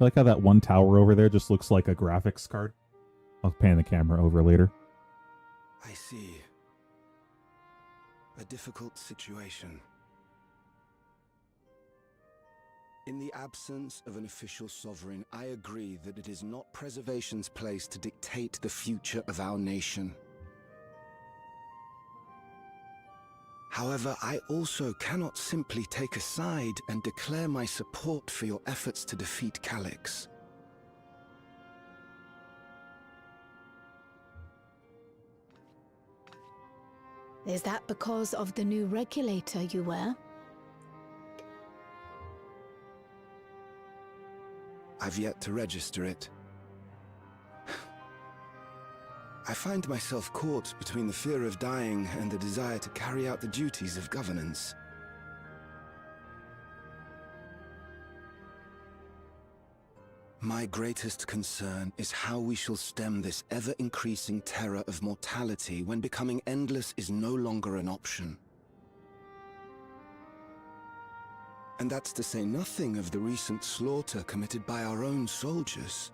I like how that one tower over there just looks like a graphics card. I'll pan the camera over later. I see. A difficult situation. In the absence of an official sovereign, I agree that it is not preservation's place to dictate the future of our nation. However, I also cannot simply take a side and declare my support for your efforts to defeat Calyx. Is that because of the new regulator you wear? I've yet to register it. I find myself caught between the fear of dying and the desire to carry out the duties of governance. My greatest concern is how we shall stem this ever-increasing terror of mortality when becoming endless is no longer an option. And that's to say nothing of the recent slaughter committed by our own soldiers.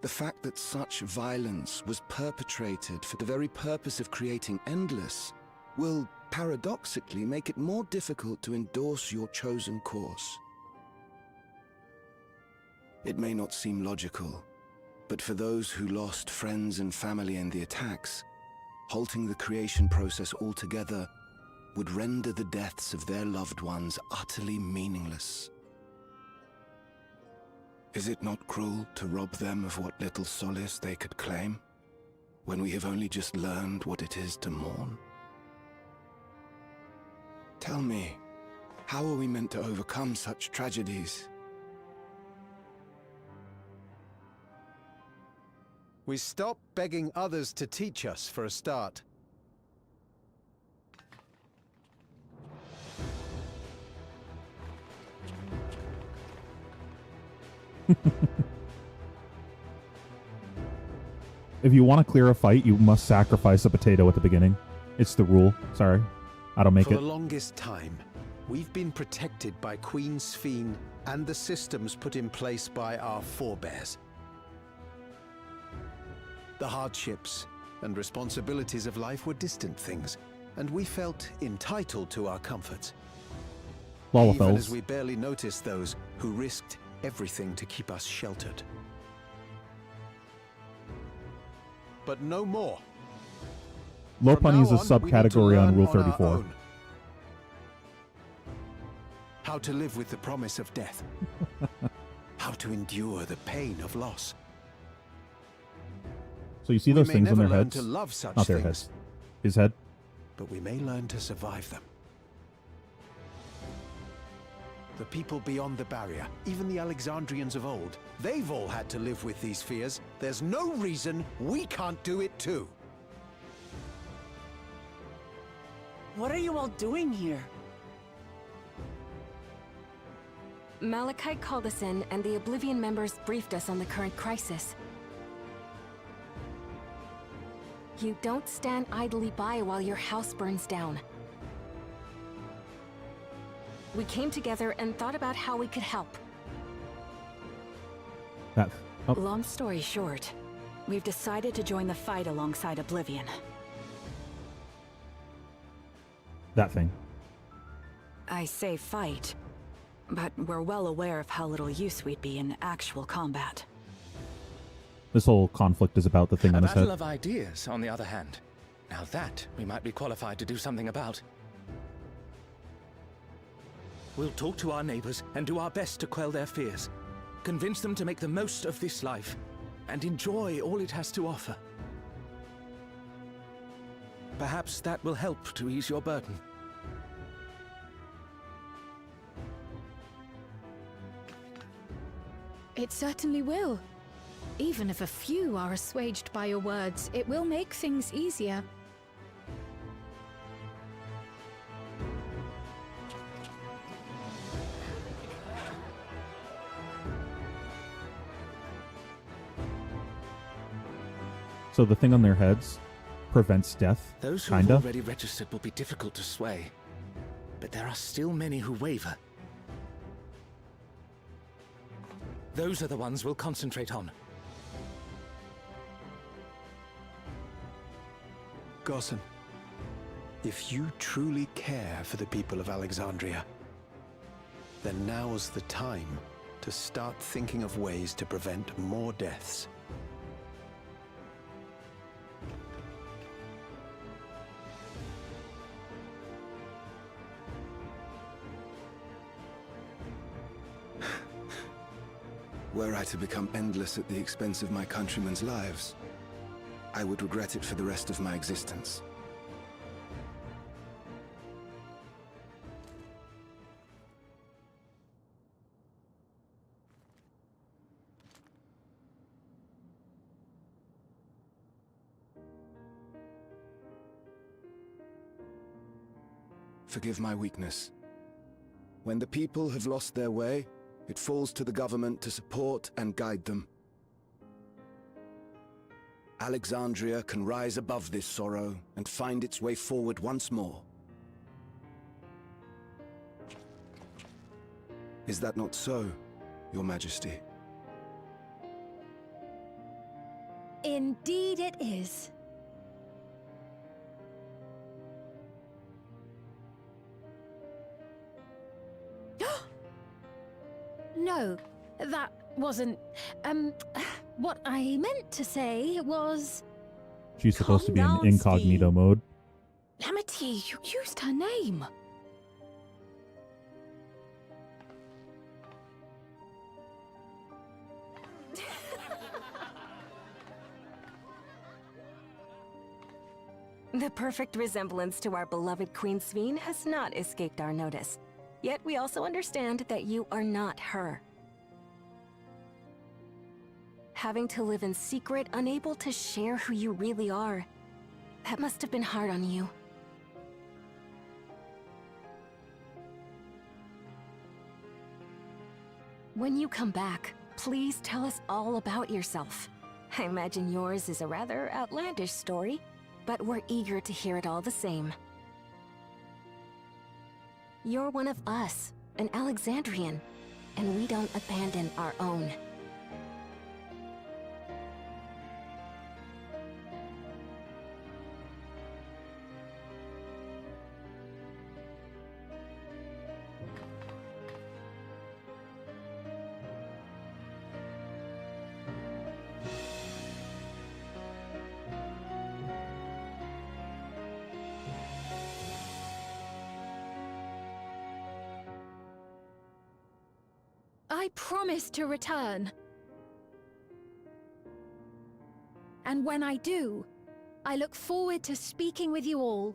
The fact that such violence was perpetrated for the very purpose of creating endless will, paradoxically, make it more difficult to endorse your chosen course. It may not seem logical, but for those who lost friends and family in the attacks, halting the creation process altogether would render the deaths of their loved ones utterly meaningless. Is it not cruel to rob them of what little solace they could claim, when we have only just learned what it is to mourn? Tell me, how are we meant to overcome such tragedies? We stop begging others to teach us for a start. If you want to clear a fight, you must sacrifice a potato at the beginning. It's the rule. Sorry. I don't make it. For the longest time, we've been protected by Queen Sphene and the systems put in place by our forebears. The hardships and responsibilities of life were distant things, and we felt entitled to our comforts. Even as we barely noticed those who risked everything to keep us sheltered. But no more. Lore punny is a From now on, we need to subcategory on learn Rule our 34. own. How to live with the promise of death. How to endure the pain of loss. So you see those things on their learn heads? to love such Not their things, heads. His head? but we may learn to survive them. The people beyond the barrier, even the Alexandrians of old, they've all had to live with these fears. There's no reason we can't do it too. What are you all doing here? Malachite called us in, and the Oblivion members briefed us on the current crisis. You don't stand idly by while your house burns down. We came together and thought about how we could help. Long story short, we've decided to join the fight alongside Oblivion. That thing. I say fight, but we're well aware of how little use we'd be in actual combat. This whole conflict is about the thing A on his battle head. of ideas, on the other hand. Now that we might be qualified to do something about. We'll talk to our neighbors and do our best to quell their fears. Convince them to make the most of this life and enjoy all it has to offer. Perhaps that will help to ease your burden. It certainly will. Even if a few are assuaged by your words, it will make things easier. So the thing on their heads prevents death, Those who've kinda? already registered will be difficult to sway. But there are still many who waver. Those are the ones we'll concentrate on. Gossan, if you truly care for the people of Alexandria, then now's the time to start thinking of ways to prevent more deaths. Were I to become endless at the expense of my countrymen's lives, I would regret it for the rest of my existence. Forgive my weakness. When the people have lost their way, it falls to the government to support and guide them. Alexandria can rise above this sorrow and find its way forward once more. Is that not so, Your Majesty? Indeed it is. No, that wasn't... what I meant to say was... She's supposed to be in Calm down, incognito Steve. mode. Amity, you used her name. The perfect resemblance to our beloved Queen Sveen has not escaped our notice. Yet we also understand that you are not her. Having to live in secret, unable to share who you really are, that must have been hard on you. When you come back, please tell us all about yourself. I imagine yours is a rather outlandish story, but we're eager to hear it all the same. You're one of us, an Alexandrian, and we don't abandon our own. I promise to return. And when I do, I look forward to speaking with you all.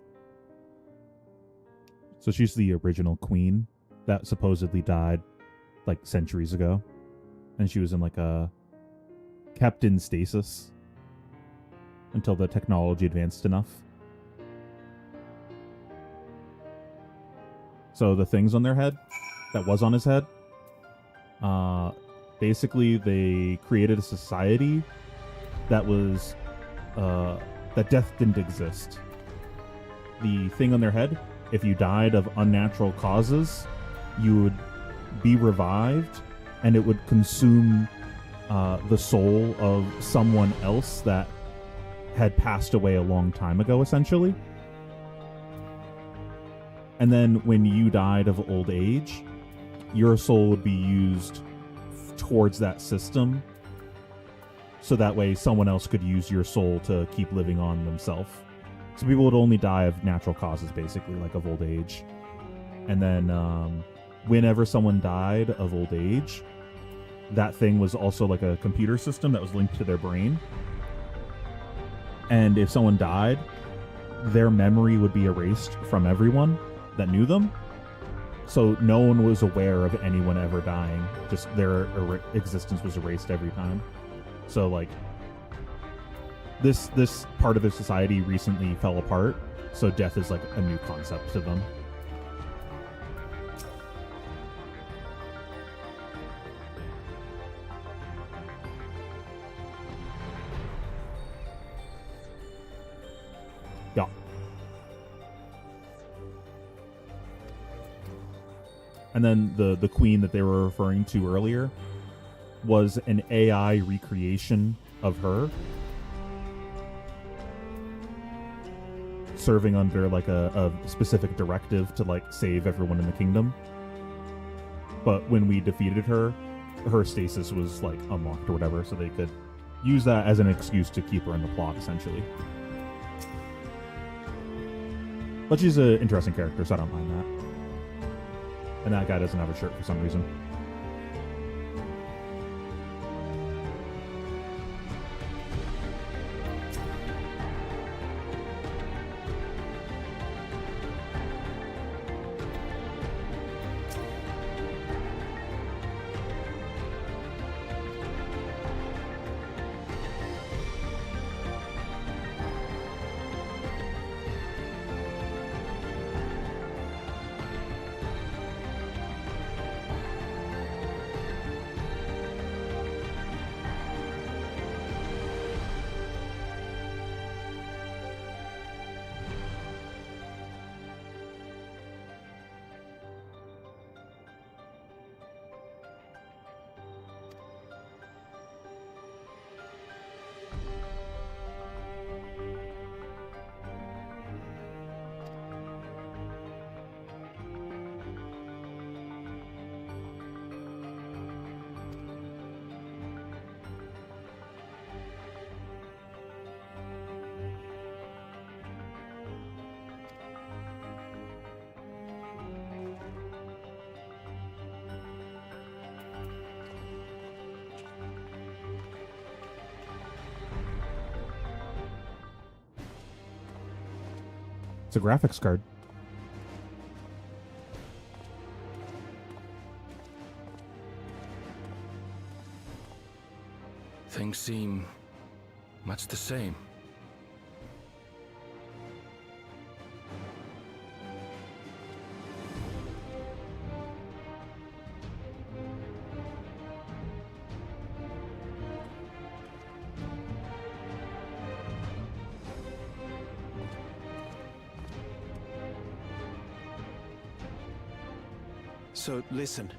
So she's the original queen that supposedly died like centuries ago. And she was in like kept in stasis until the technology advanced enough. So the things on their head that was on his head, basically they created a society that was that death didn't exist. The thing on their head, if you died of unnatural causes, you would be revived and it would consume the soul of someone else that had passed away a long time ago, essentially. And then when you died of old age, your soul would be used towards that system, so that way someone else could use your soul to keep living on themselves. So people would only die of natural causes, basically, like of old age. And then whenever someone died of old age, that thing was also like a computer system that was linked to their brain. And if someone died, their memory would be erased from everyone that knew them. So no one was aware of anyone ever dying. Just their existence was erased every time. So like this part of their society recently fell apart. So death is like a new concept to them. Yeah. And then the queen that they were referring to earlier was an AI recreation of her, serving under like a specific directive to like save everyone in the kingdom. but when we defeated her, her stasis was like unlocked or whatever, so they could use that as an excuse to keep her in the plot, essentially. But she's an interesting character, so I don't mind that. And that guy doesn't have a shirt for some reason. It's a graphics card. Things seem much the same. So listen,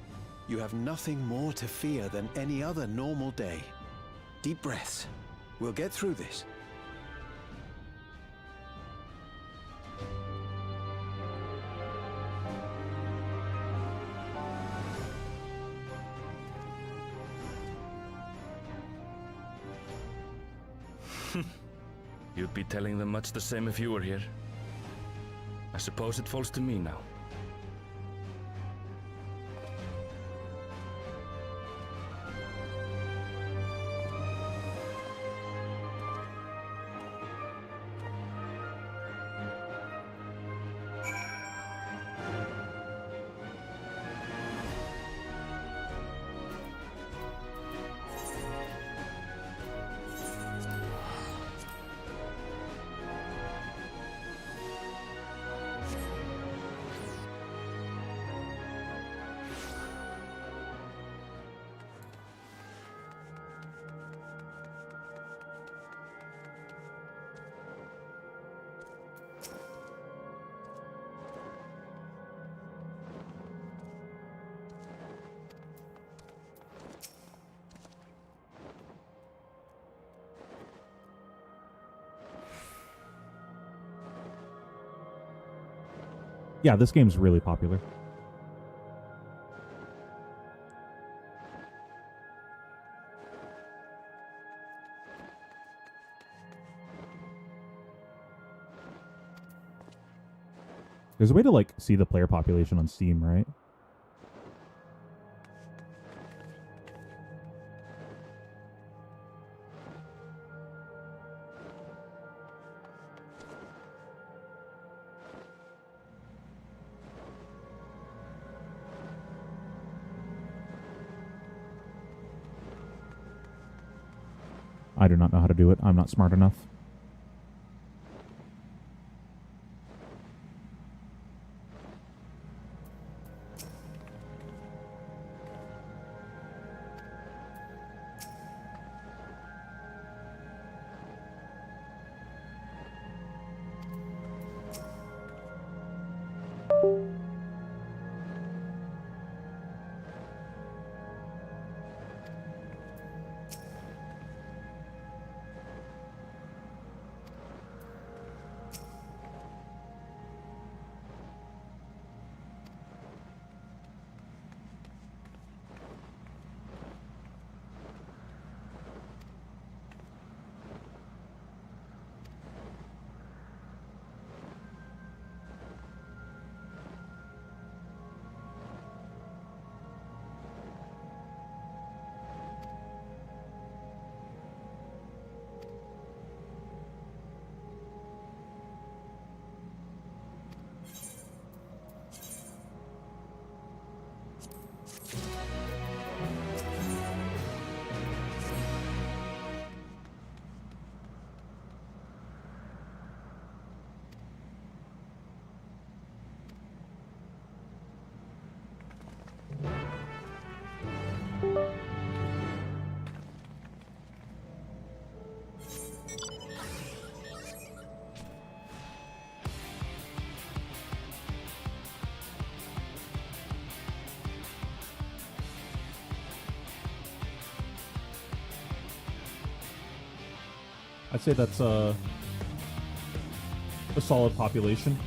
you have nothing more to fear than any other normal day. Deep breaths. We'll get through this. You'd be telling them much the same if you were here. I suppose it falls to me now. Yeah, this game's really popular. There's a way to, like, see the player population on Steam, right? I do not know how to do it. I'm not smart enough. I'd say that's a solid population.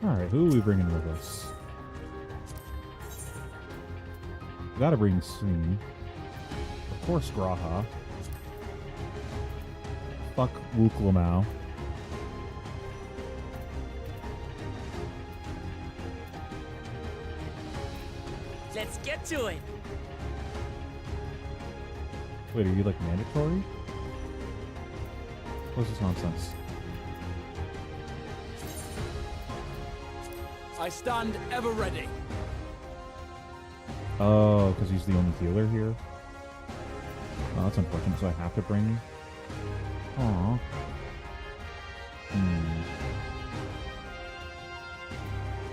Alright, who are we bringing with us? Gotta bring Soon. Of course, Graha. Fuck Wuklamau. Let's get to it. Wait, are you like mandatory? What's this nonsense? I stand ever ready. Oh, because he's the only healer here? Oh, that's unfortunate, so I have to bring... Aww.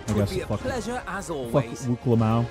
I guess Be a fuck, pleasure as fuck always. Wuklamau.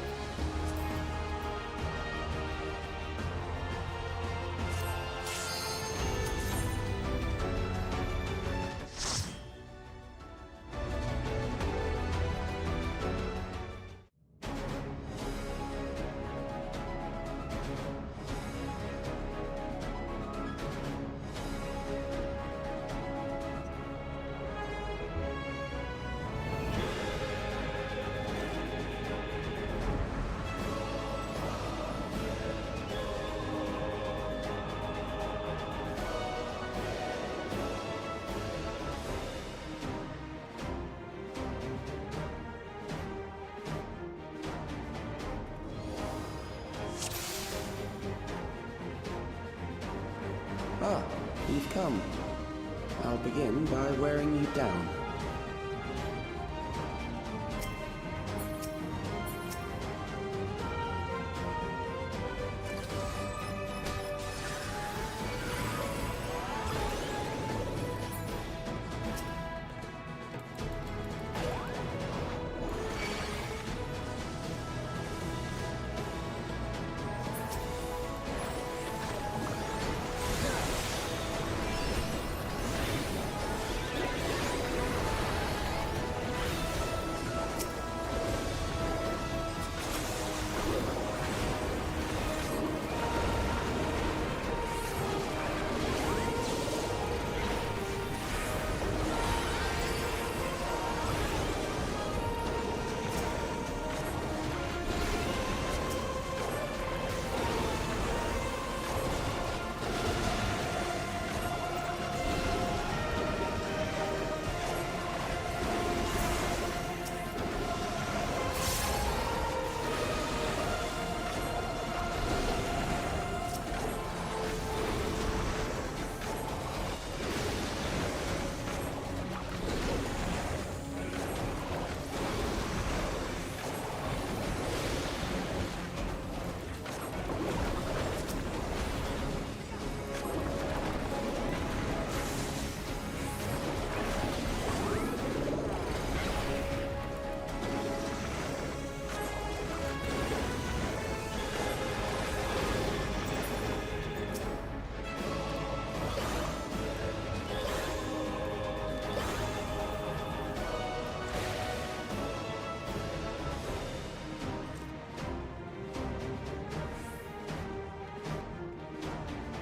Ah, you've come. I'll begin by wearing you down.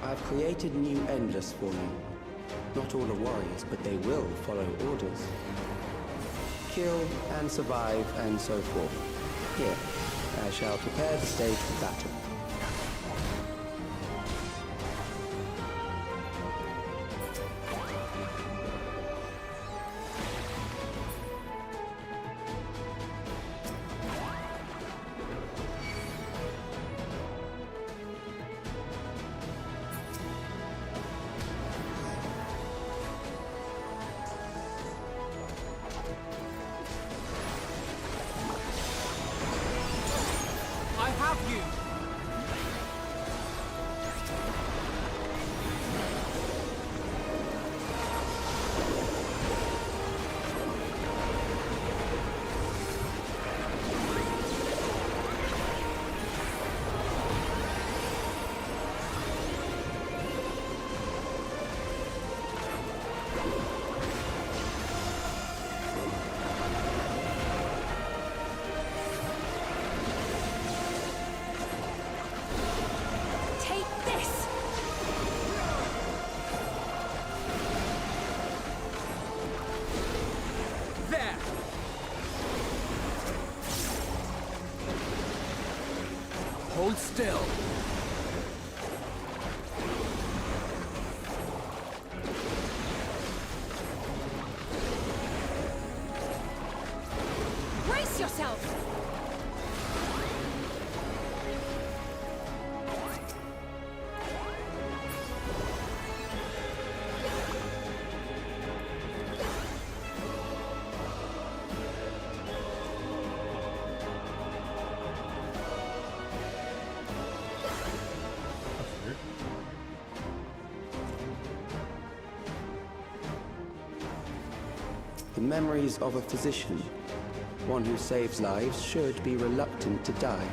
I've created new endless for you. Not all are warriors, but they will follow orders. Kill and survive and so forth. Here, I shall prepare the stage for battle. I have you. Hold still. Brace yourself! The memories of a physician. One who saves lives should be reluctant to die.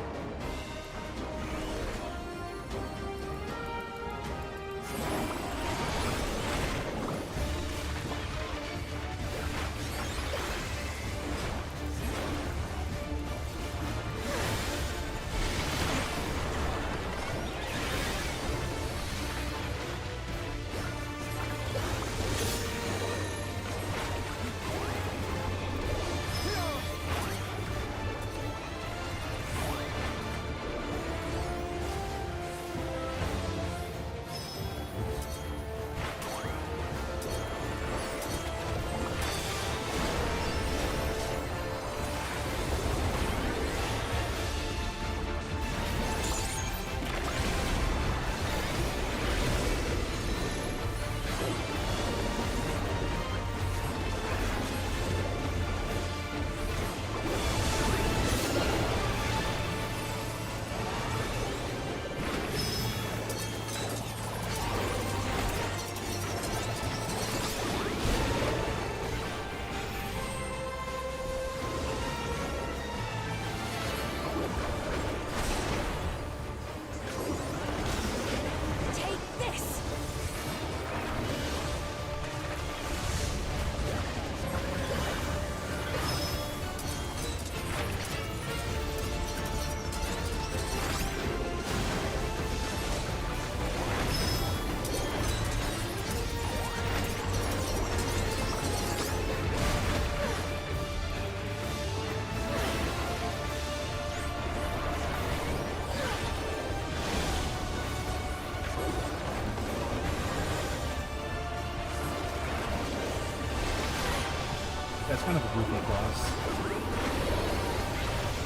That's kind of a goofy class.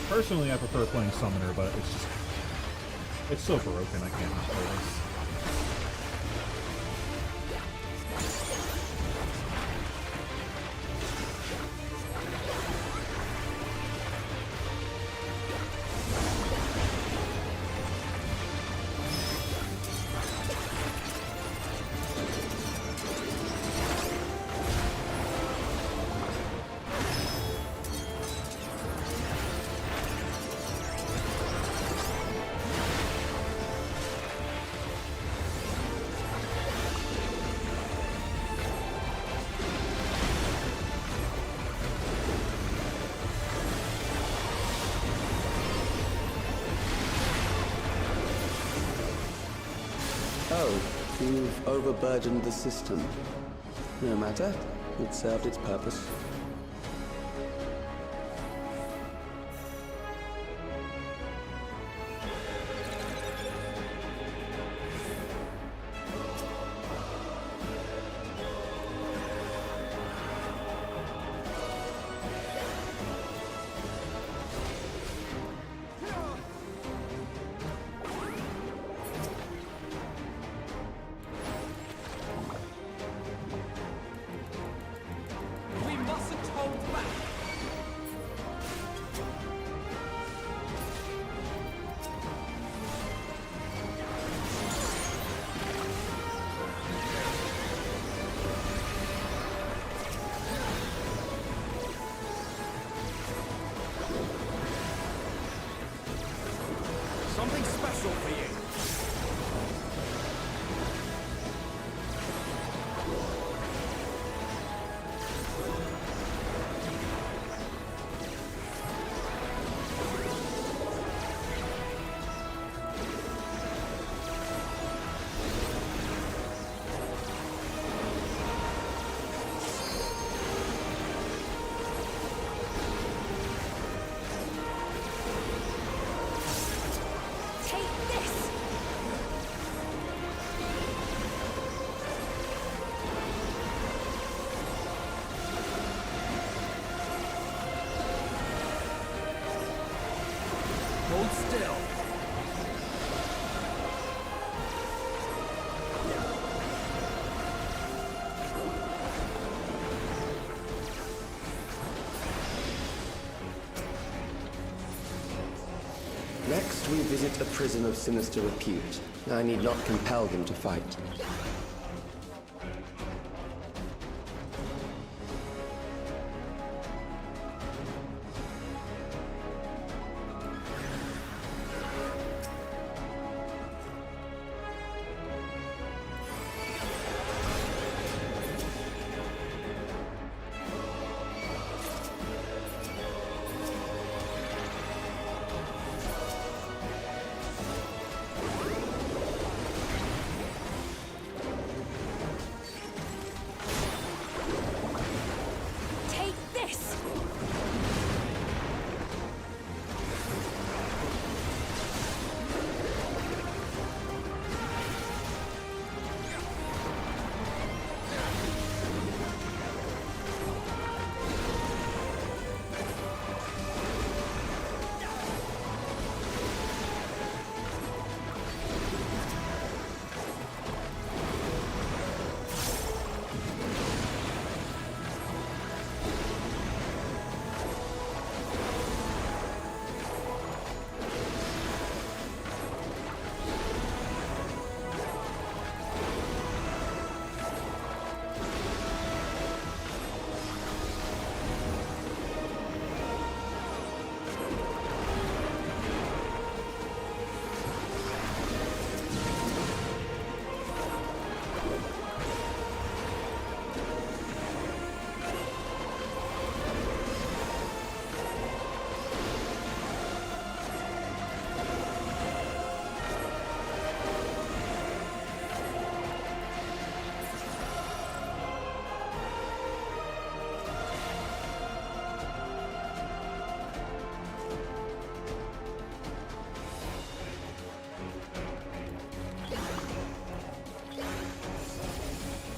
Personally, I prefer playing Summoner, but it's just... it's so broken, I can't just play this. Oh, you've overburdened the system. No matter, it served its purpose. We mustn't hold back. Something special for you. still. Next, we visit a prison of sinister repute. I need not compel them to fight. Take this!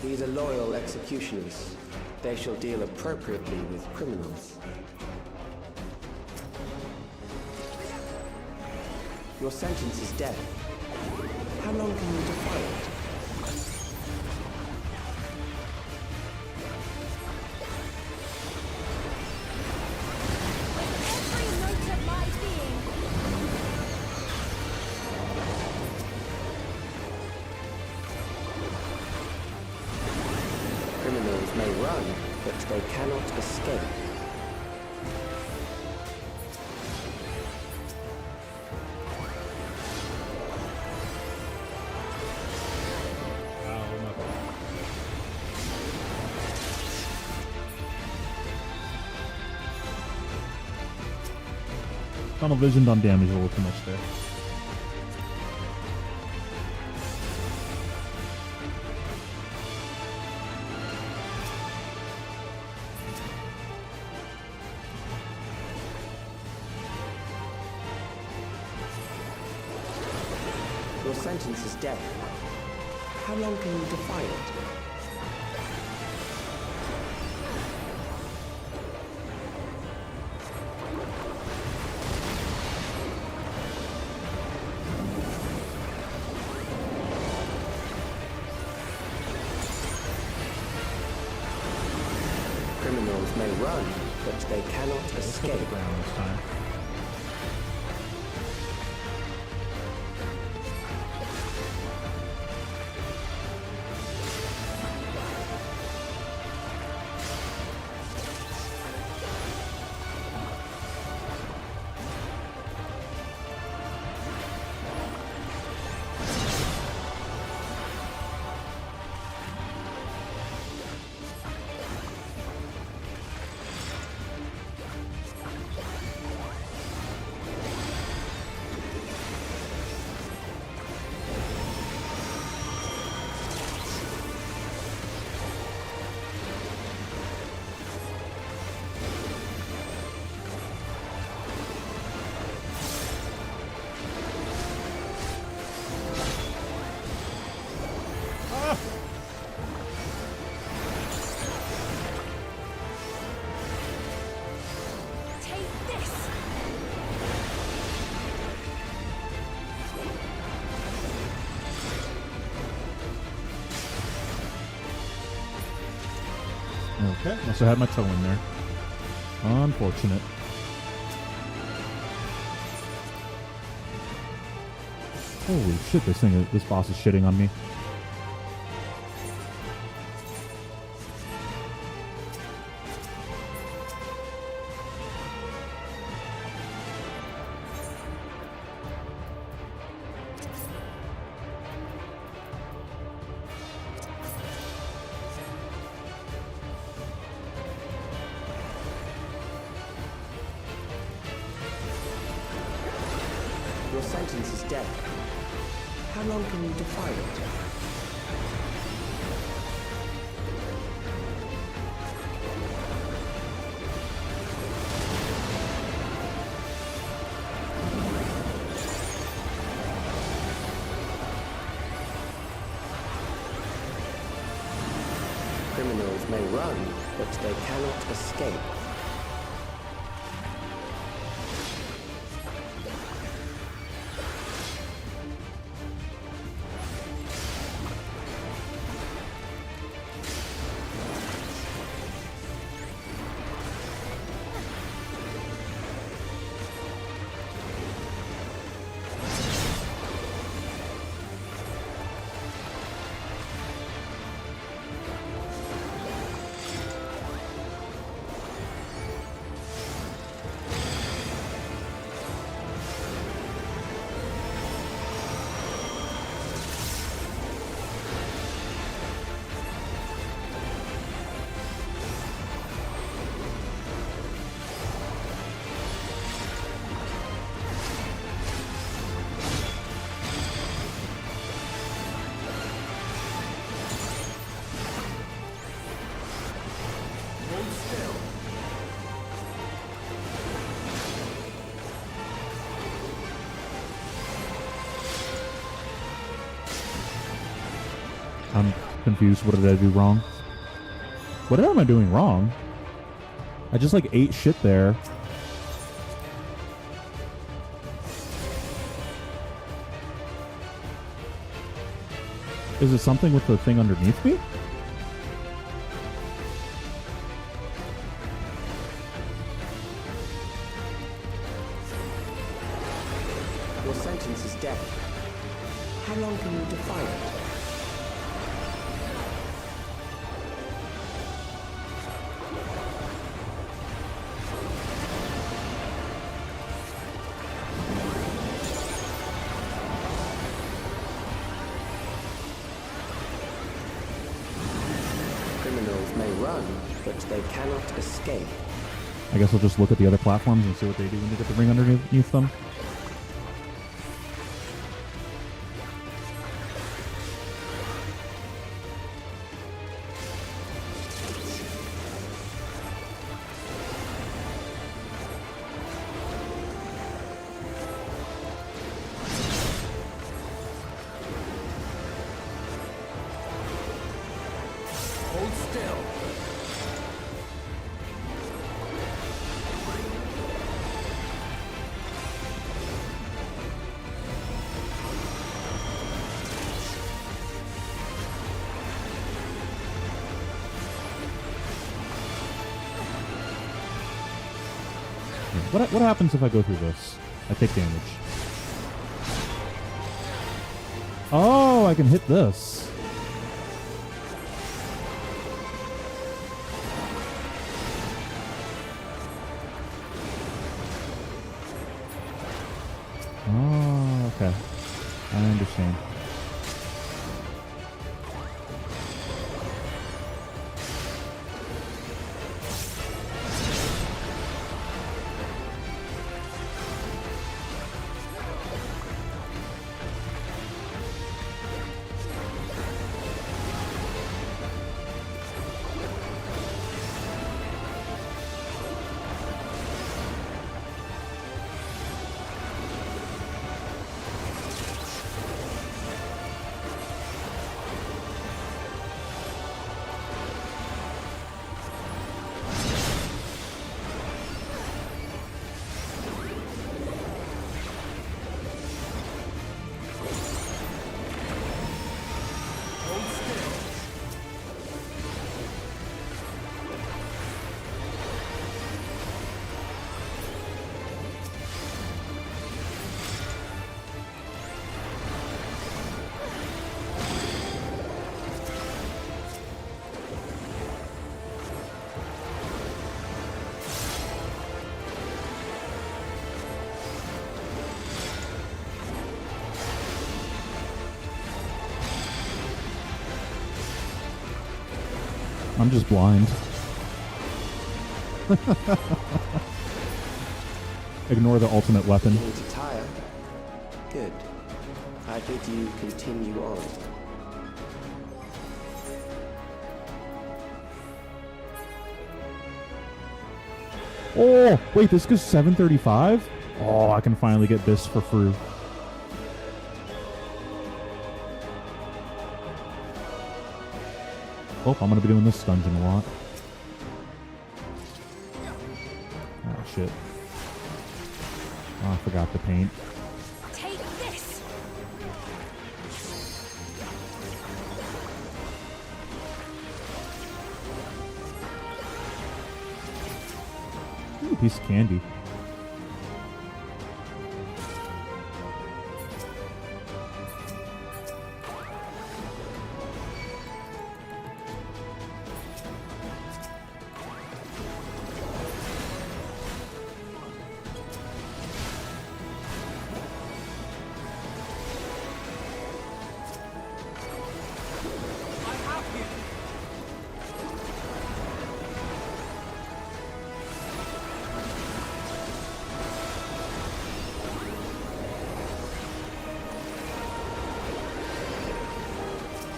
These are loyal executioners. They shall deal appropriately with criminals. Your sentence is death. How long can you defy it? Every note of my being! Criminals may run, but they cannot escape. Tunnel visioned on damage a little too much there. Your sentence is death. How long can you defy it? Criminals may run, but they cannot Hit escape. the ground this time. Okay, must have had my toe in there. Unfortunate. Holy shit, this boss is shitting on me. Your sentence is death. How long can you defy it? Criminals may run, but they cannot escape. I'm confused. What did I do wrong? What am I doing wrong? I just like ate shit there. Is it something with the thing underneath me? Your sentence is death. How long can you defy it? Criminals may run, but they cannot escape. I guess we'll just look at the other platforms and see what they do when they get the ring underneath them. Hold still. What happens if I go through this? I take damage. Oh, I can hit this. Oh, okay. I understand. I'm just blind. Ignore the ultimate weapon. Beginning to tire? Good. I bid you continue on. Oh, wait, this goes 735? Oh, I can finally get this for free. Oh, I'm going to be doing this dungeon a lot. Ah, shit. Oh, I forgot the paint. Take this! Ooh, piece of candy.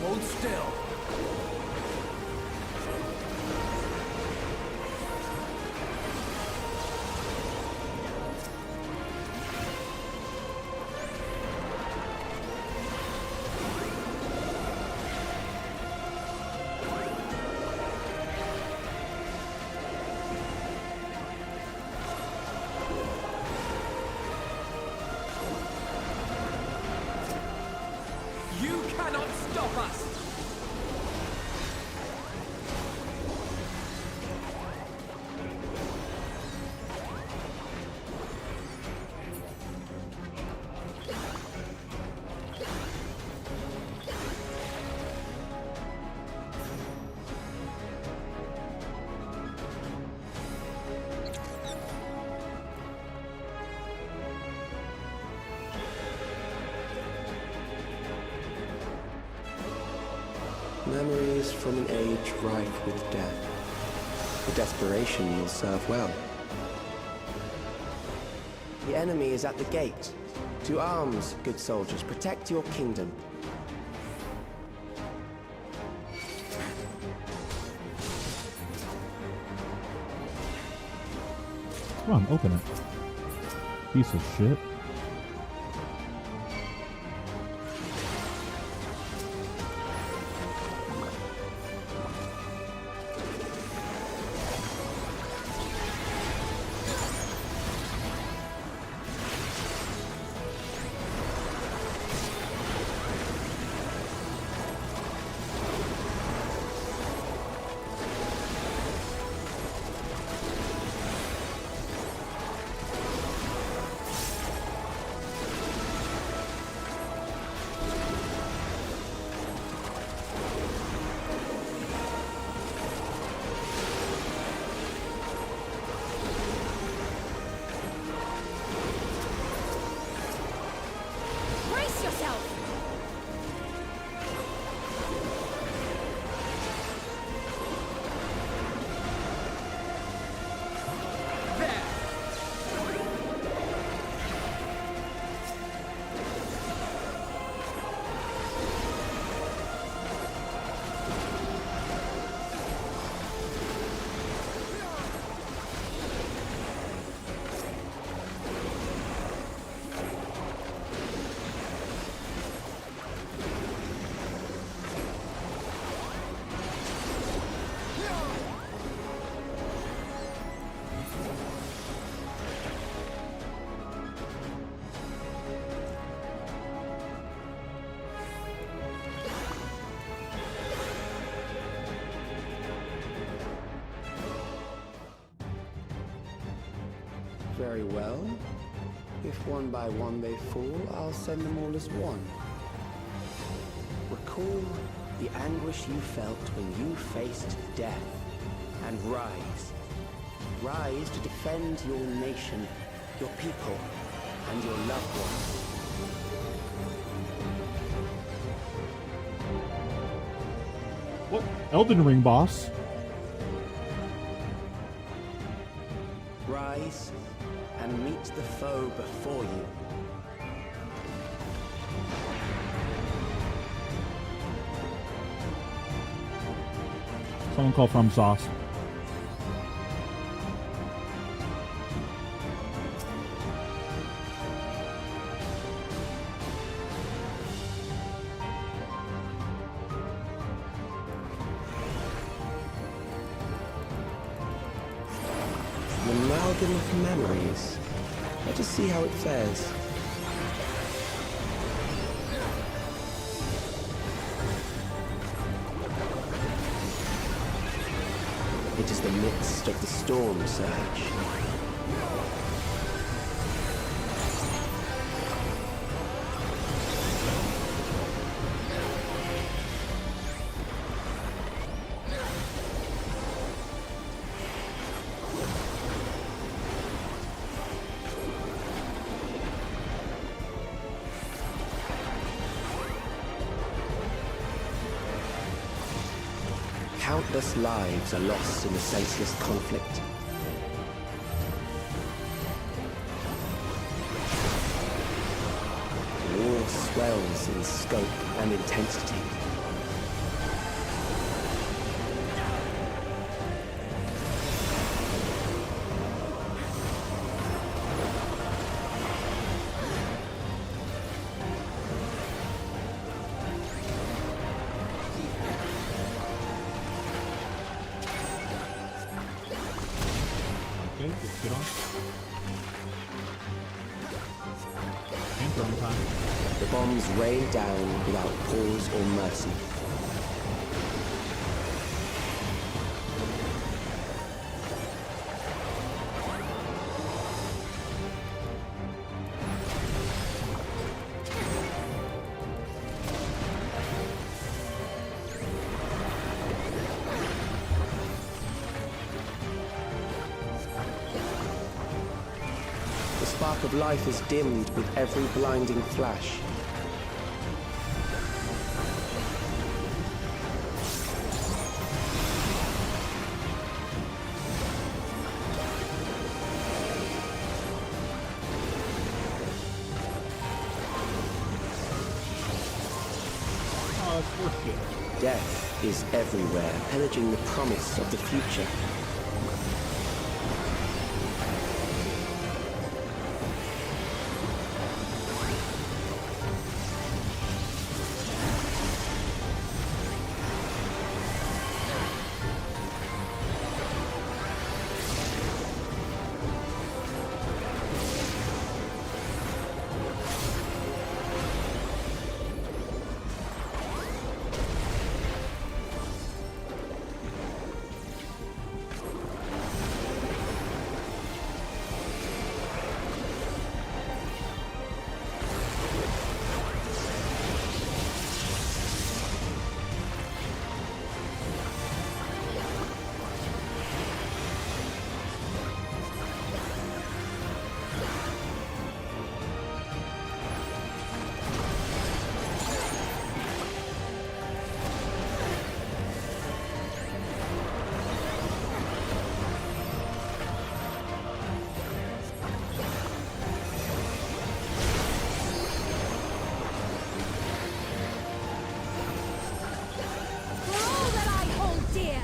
Hold still. You cannot stop us! Memories from an age rife with death. The desperation will serve well. The enemy is at the gate. To arms, good soldiers, protect your kingdom. Come on, open it. Piece of shit. Brace yourself! Very well. If one by one they fall, I'll send them all as one. Recall the anguish you felt when you faced death, and rise. Rise to defend your nation, your people, and your loved ones. What? Elden Ring boss? memories and meet the foe before you. Someone call from sauce. An amalgam of memories. Let us see how it fares. It is the midst of the storm surge. Countless lives are lost in the senseless conflict. War swells in scope and intensity. Okay, let's get on. And throwing time. The bombs rain down without pause or mercy. The spark of life is dimmed with every blinding flash. Oh, it's worth it. Death is everywhere, pillaging the promise of the future. For all that I hold dear!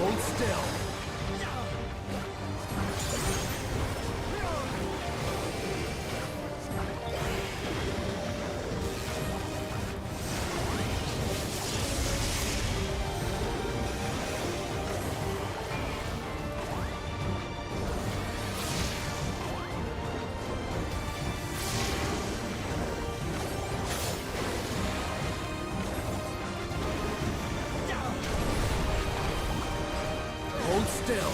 Hold still. Hold still.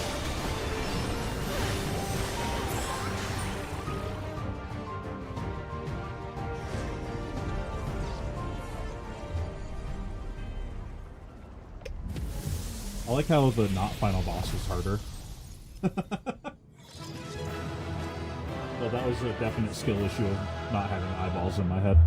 I like how the not final boss was harder. Well, that was a definite skill issue of not having eyeballs in my head.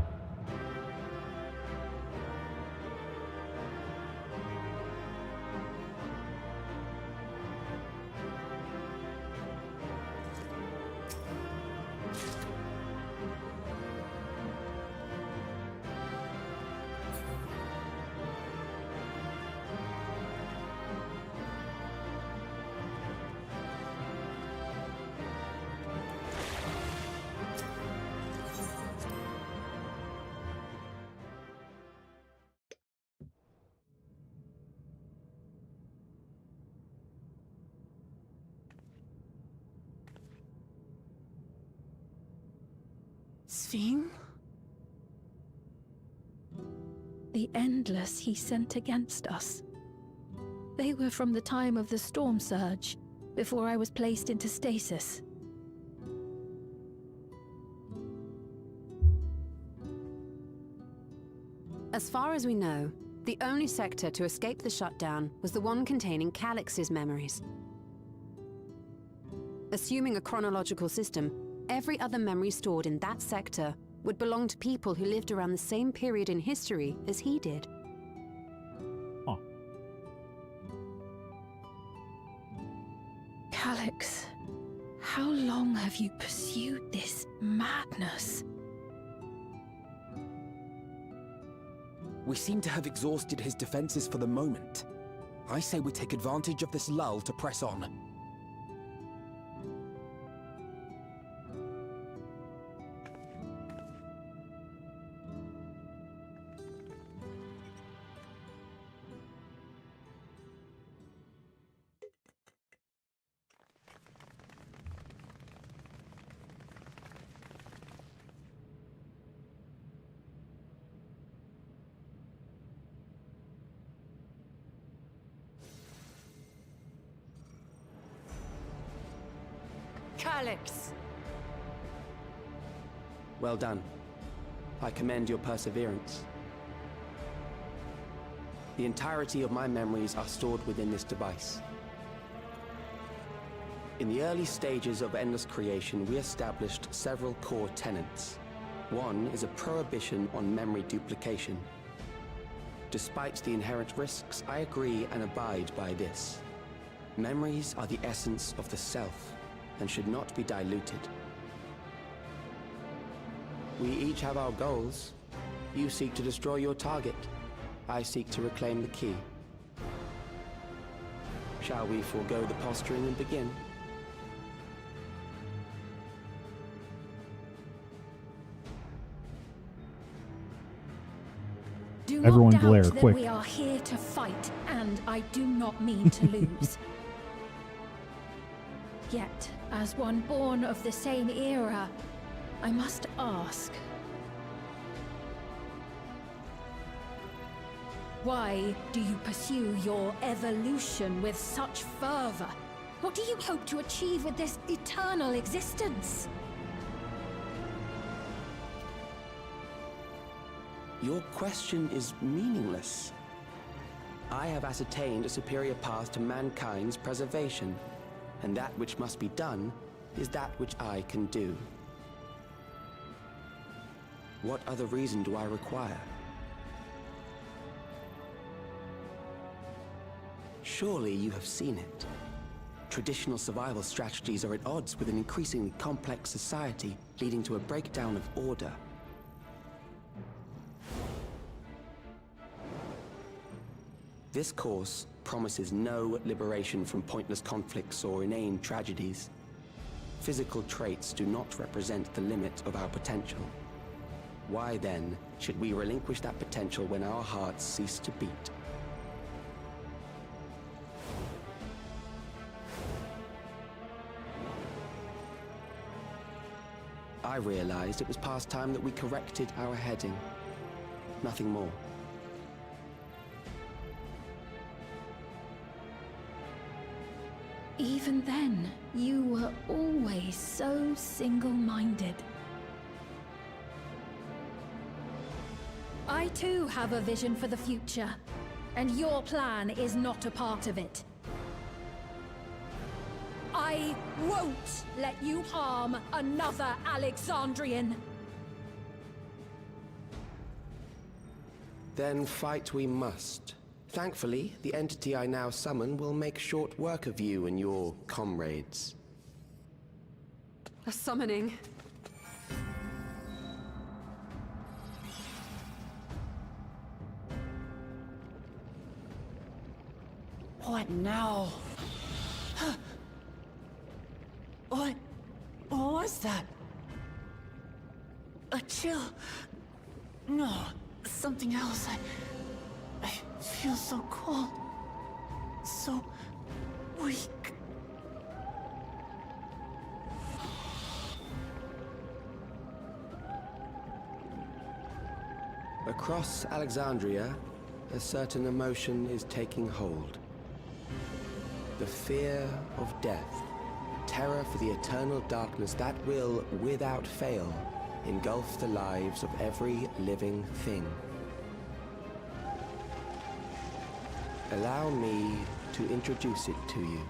Sphene? The Endless he sent against us. They were from the time of the storm surge, before I was placed into stasis. As far as we know, the only sector to escape the shutdown was the one containing Calix's memories. Assuming a chronological system, every other memory stored in that sector would belong to people who lived around the same period in history as he did. Huh. Calix, how long have you pursued this madness? We seem to have exhausted his defenses for the moment. I say we take advantage of this lull to press on. Calix! Well done. I commend your perseverance. The entirety of my memories are stored within this device. In the early stages of Endless Creation, we established several core tenets. One is a prohibition on memory duplication. Despite the inherent risks, I agree and abide by this. Memories are the essence of the self, and should not be diluted. We each have our goals. You seek to destroy your target. I seek to reclaim the key. Shall we forego the posturing and begin? Do Everyone not doubt glare, that quick. we are here to fight, and I do not mean to lose. Yet, as one born of the same era, I must ask, why do you pursue your evolution with such fervor? What do you hope to achieve with this eternal existence? Your question is meaningless. I have ascertained a superior path to mankind's preservation, and that which must be done is that which I can do. What other reason do I require? Surely you have seen it. Traditional survival strategies are at odds with an increasingly complex society, leading to a breakdown of order. This course promises no liberation from pointless conflicts or inane tragedies. Physical traits do not represent the limit of our potential. Why then should we relinquish that potential when our hearts cease to beat? I realized it was past time that we corrected our heading. Nothing more. Even then, you were always so single-minded. I too have a vision for the future, and your plan is not a part of it. I I won't let you harm another Alexandrian. Then fight we must. Thankfully, the entity I now summon will make short work of you and your comrades. A summoning. What now? What was that? A chill? No, something else. I feel so cold. So weak. Across Alexandria, a certain emotion is taking hold. The fear of death. Terror for the eternal darkness that will, without fail, engulf the lives of every living thing. Allow me to introduce it to you.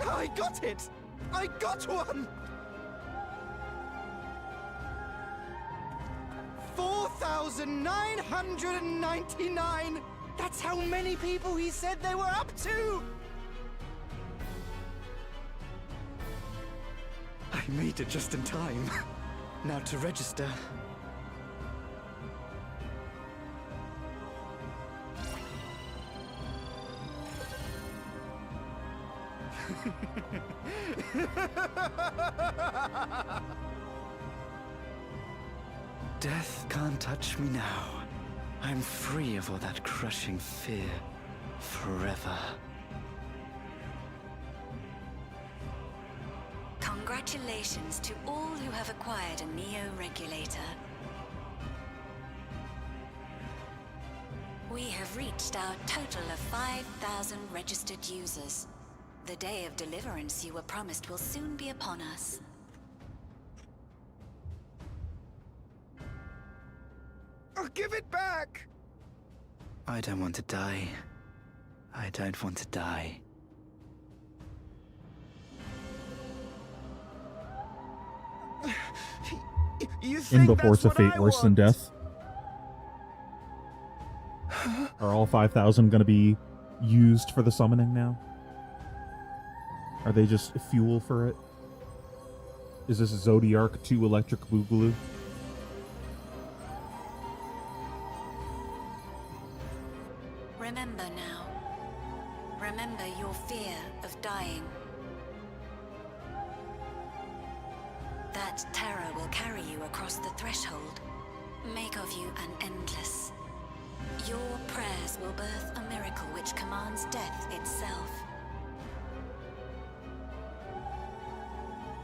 I got it! I got one! 4,999! That's how many people he said they were up to! I made it just in time. Now to register. Death can't touch me now. I'm free of all that crushing fear. Forever. Congratulations to all who have acquired a Neo-Regulator. We have reached our total of 5,000 registered users. The day of deliverance you were promised will soon be upon us. I'll give it back! I don't want to die. I don't want to die. You think In before it's a that's what fate I worse than want? death. Are all 5,000 going to be used for the summoning now? Are they just fuel for it? Is this Zodiark 2 Electric Boogaloo? Remember now. Remember your fear of dying. That terror will carry you across the threshold. Make of you an endless. Your prayers will birth a miracle which commands death itself.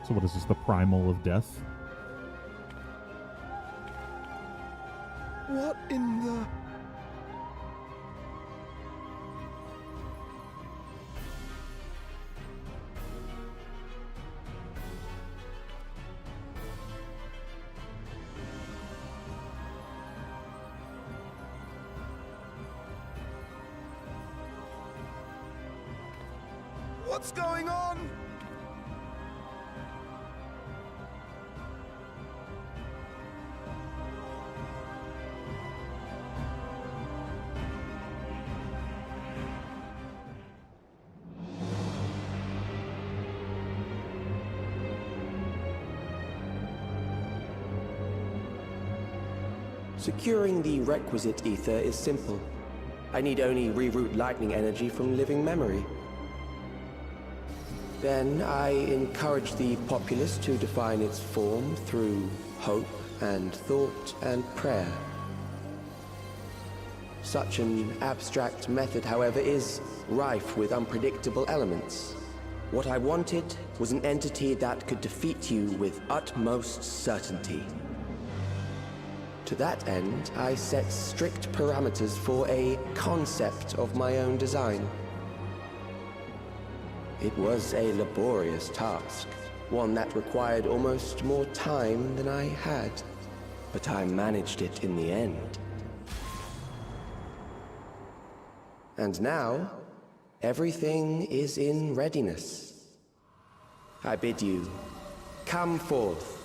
So what is this, the primal of death? What in the... What's going on? Securing the requisite ether is simple. I need only reroute lightning energy from living memory. Then I encourage the populace to define its form through hope and thought and prayer. Such an abstract method, however, is rife with unpredictable elements. What I wanted was an entity that could defeat you with utmost certainty. To that end, I set strict parameters for a concept of my own design. It was a laborious task, one that required almost more time than I had. but I managed it in the end. And now, everything is in readiness. I bid you, come forth.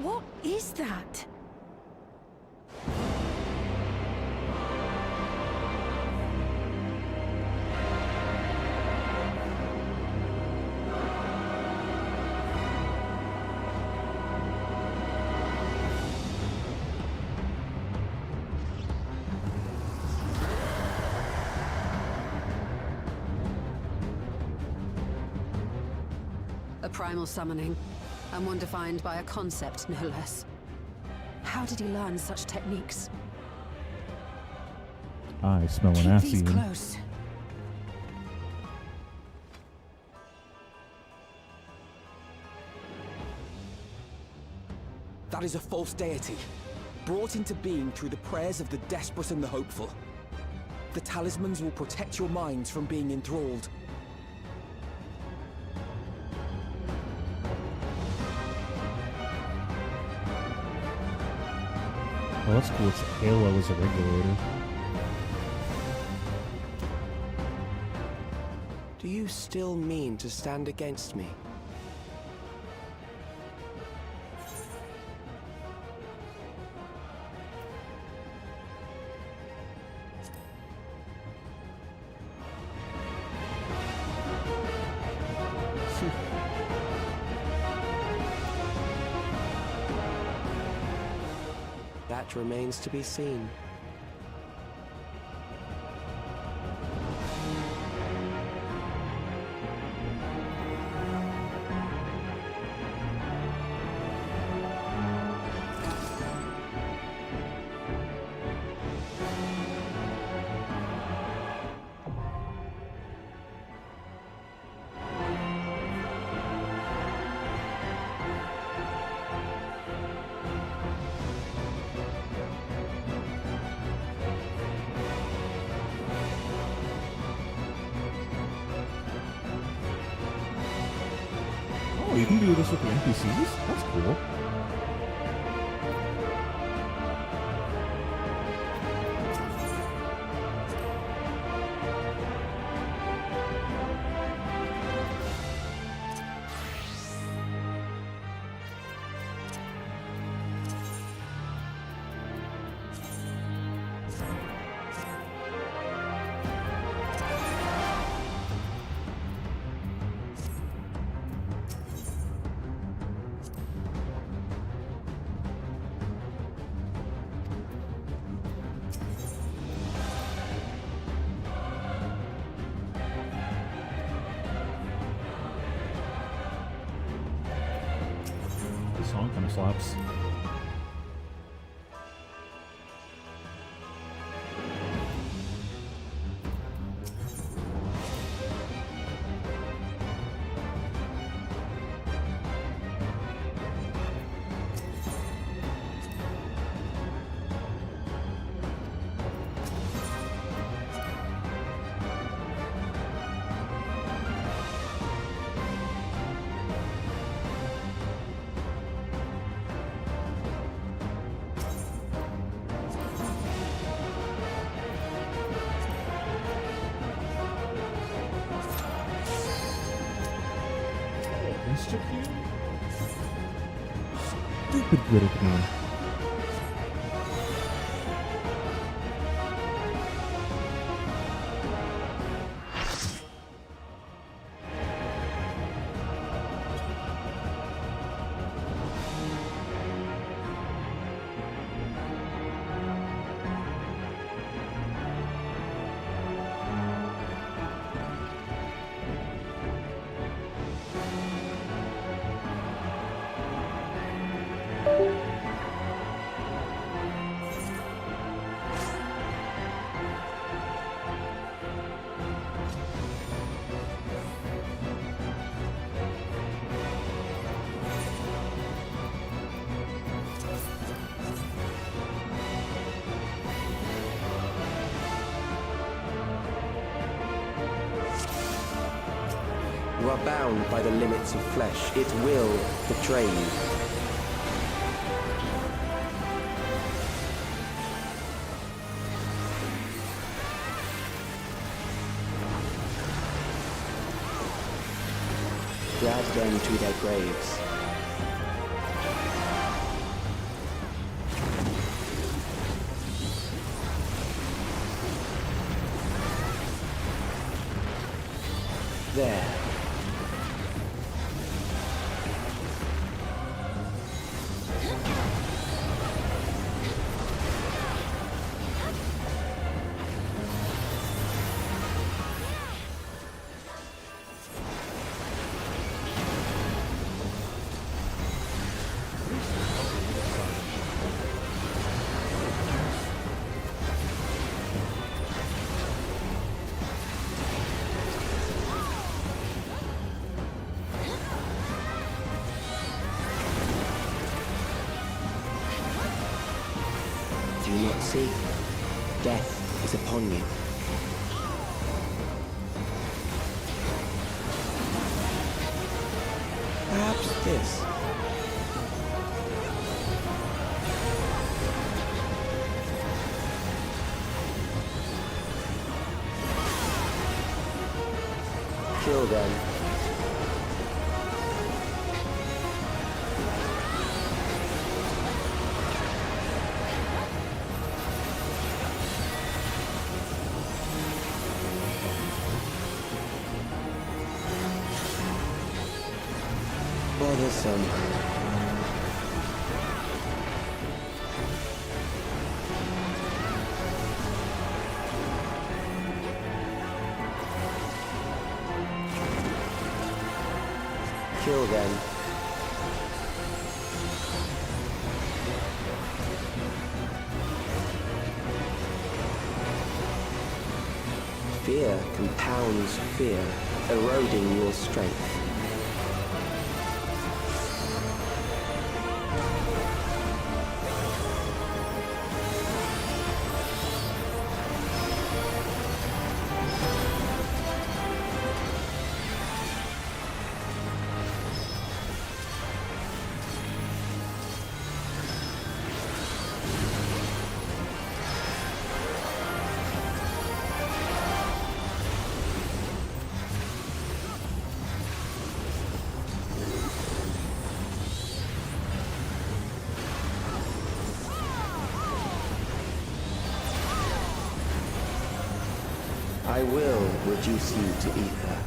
What is that? A primal summoning, and one defined by a concept, no less. How did he learn such techniques? I smell an Keep these acid. close. That is a false deity, brought into being through the prayers of the desperate and the hopeful. The talismans will protect your minds from being enthralled. Well, that's cool. It's Halo as a regulator. Do you still mean to stand against me? That remains to be seen. Oh, you can do this with the NPCs? That's cool. This song kind of slaps. Stupid good at me. You are bound by the limits of flesh. It will betray you. Drag them to their graves. There. Do you not see? Death is upon you. Perhaps this. Kill them. Bothersome. Kill them. Fear compounds fear, eroding your strength. I will reduce you to ether.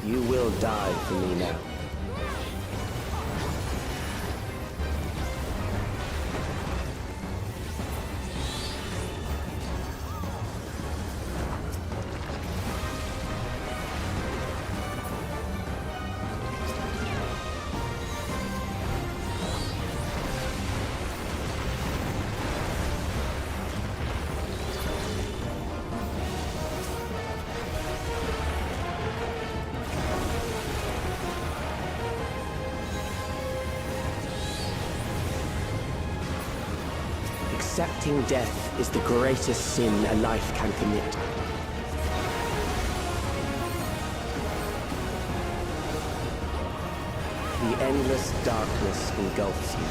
You will die for me now. Accepting death is the greatest sin a life can commit. The endless darkness engulfs you.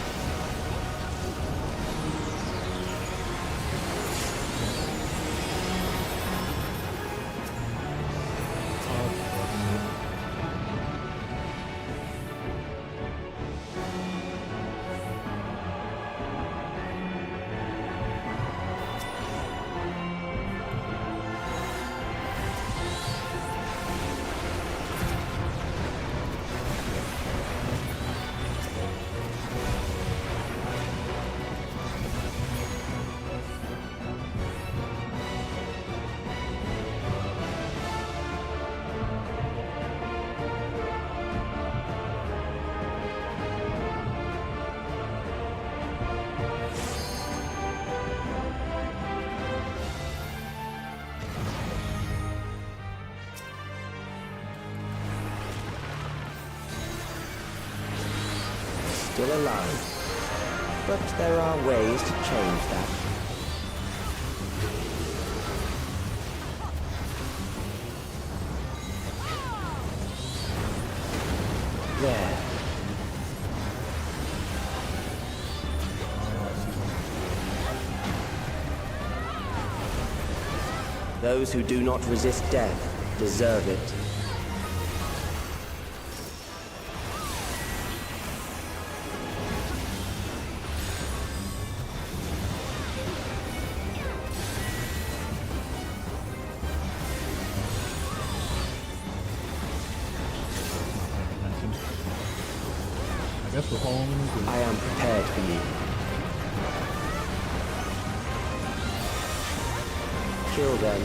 still alive. But there are ways to change that. There. Those who do not resist death deserve it. I guess we're following the I am prepared for you. Kill them.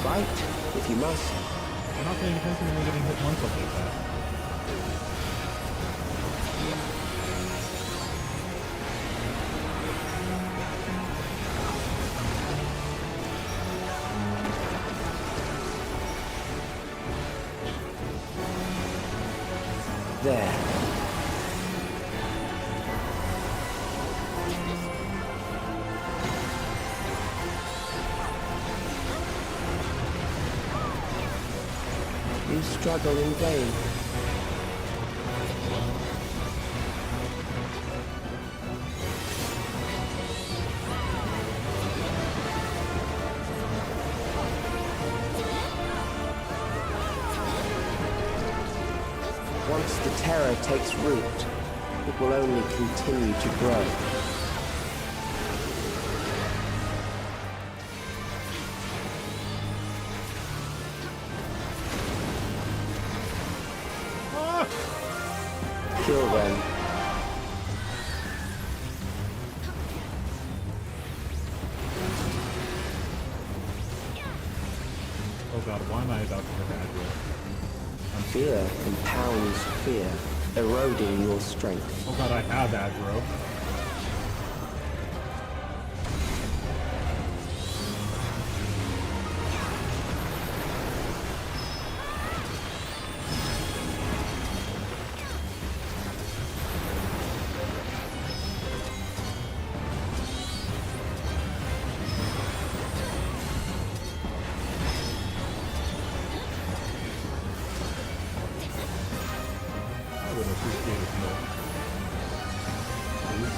Fight, if you must. I'm not paying attention when we're getting hit once like that. There. You struggle in vain. Once the terror takes root, it will only continue to grow. Kill them. Oh god, why am I about to hit aggro? Fear compounds fear, eroding your strength. Oh god, I have aggro. I would appreciate it more. Please.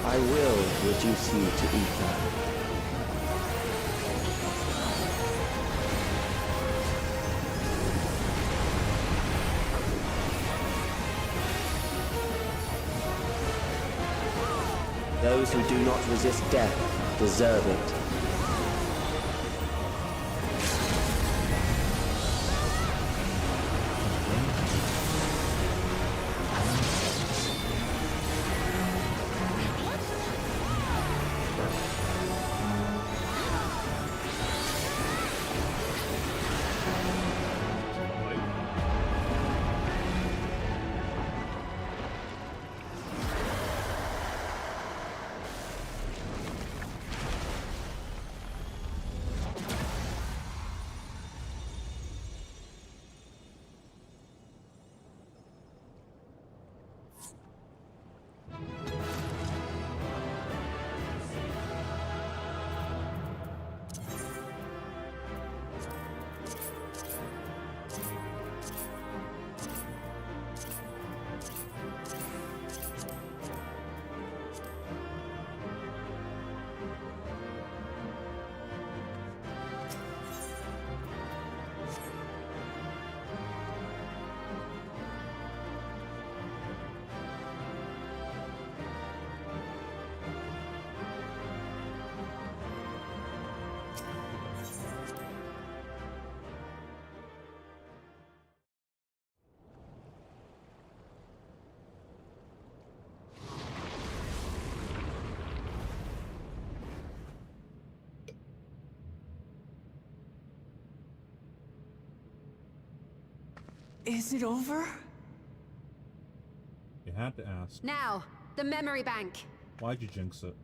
I will reduce you to ether. Those who do not resist death deserve it. Is it over? You had to ask. Now, the memory bank. Why'd you jinx it?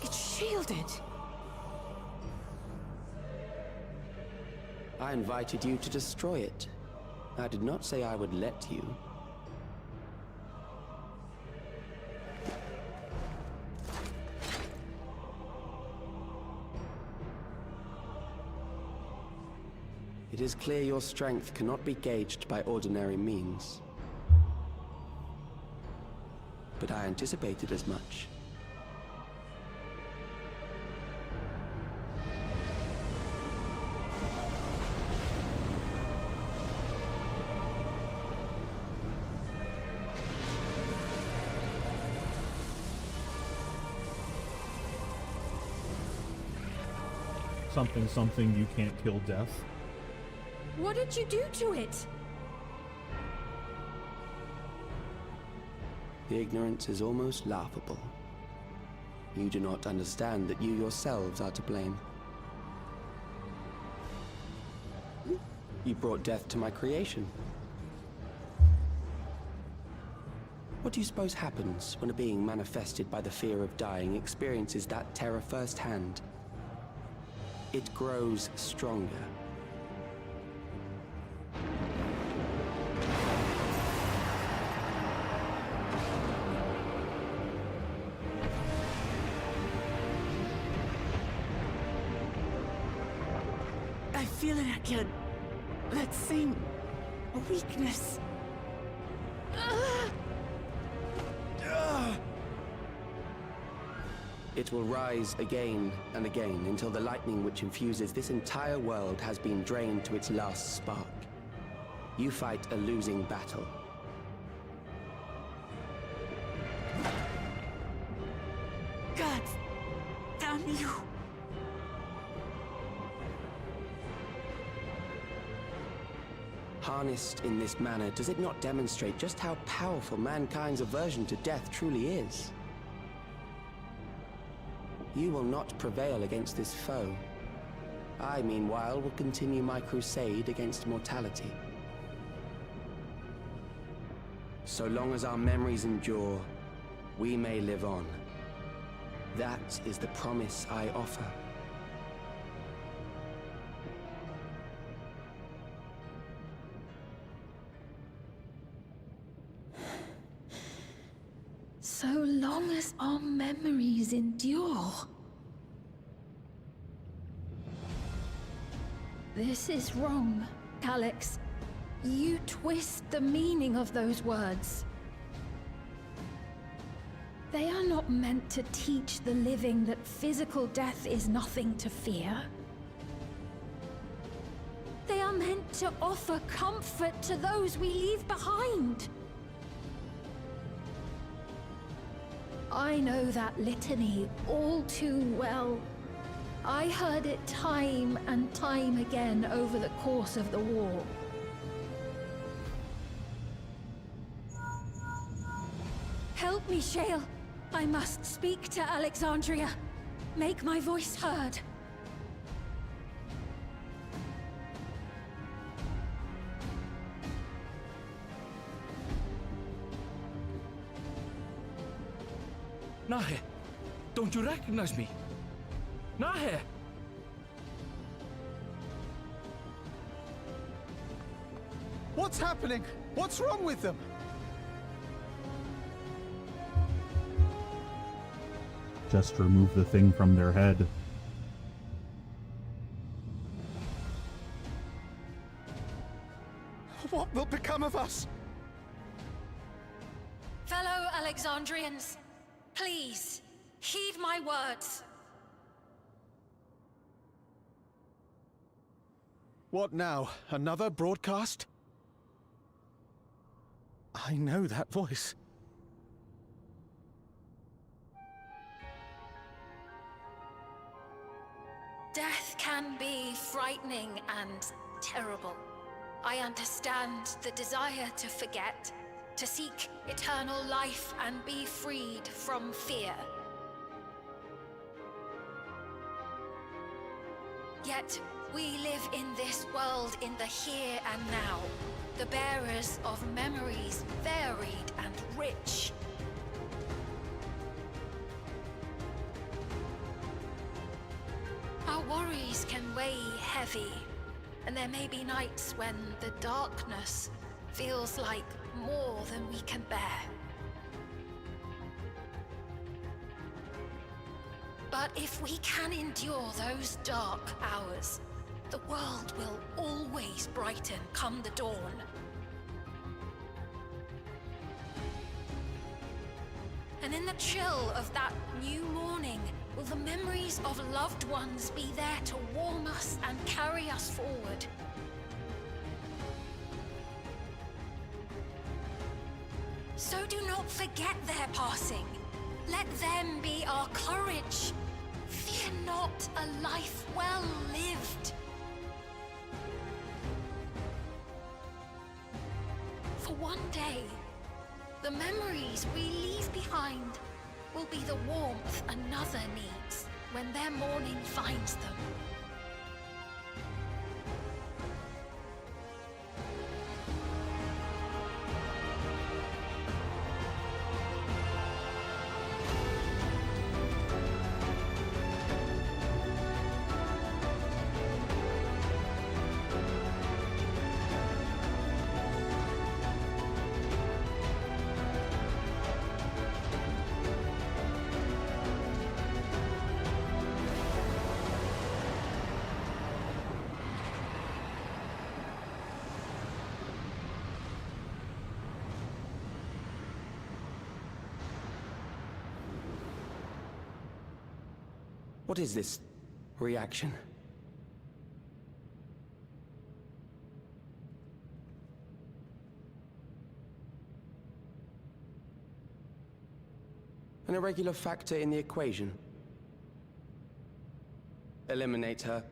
It's shielded. I invited you to destroy it. I did not say I would let you. It is clear your strength cannot be gauged by ordinary means. But I anticipated as much. Something you can't kill death. What did you do to it? The ignorance is almost laughable. You do not understand that you yourselves are to blame. You brought death to my creation. What do you suppose happens when a being manifested by the fear of dying experiences that terror firsthand? It grows stronger. I feel it again. That same weakness. It will rise again and again until the lightning which infuses this entire world has been drained to its last spark. You fight a losing battle. God damn you. Harnessed in this manner, does it not demonstrate just how powerful mankind's aversion to death truly is? You will not prevail against this foe. I, meanwhile, will continue my crusade against mortality. So long as our memories endure, we may live on. That is the promise I offer. So long as our memories endure. This is wrong, Alex. You twist the meaning of those words. They are not meant to teach the living that physical death is nothing to fear. They are meant to offer comfort to those we leave behind. I know that litany all too well. I heard it time and time again over the course of the war. Help me, Shale. I must speak to Alexandria. Make my voice heard. Nahe, don't you recognize me? Nahe! What's happening? What's wrong with them? Just remove the thing from their head. What will become of us? Fellow Alexandrians, please, heed my words. What now? Another broadcast? I know that voice. Death can be frightening and terrible. I understand the desire to forget, to seek eternal life and be freed from fear. Yet, we live in this world in the here and now, the bearers of memories varied and rich. Our worries can weigh heavy, and there may be nights when the darkness feels like more than we can bear. But if we can endure those dark hours, the world will always brighten come the dawn. And in the chill of that new morning, will the memories of loved ones be there to warm us and carry us forward? So do not forget their passing. Let them be our courage. Fear not a life well lived. For one day, the memories we leave behind will be the warmth another needs when their morning finds them. What is this reaction? An irregular factor in the equation. Eliminate her.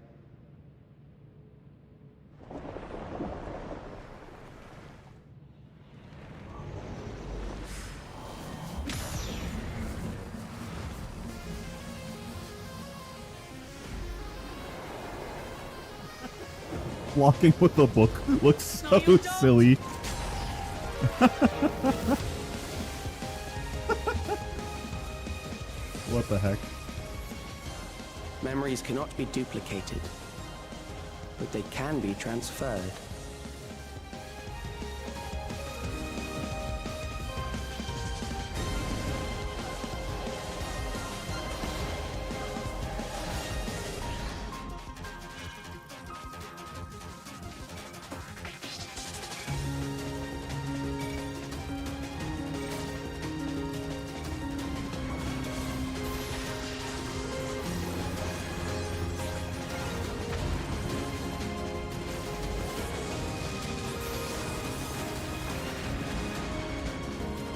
Walking with the book looks so silly. What the heck? Memories cannot be duplicated, but they can be transferred.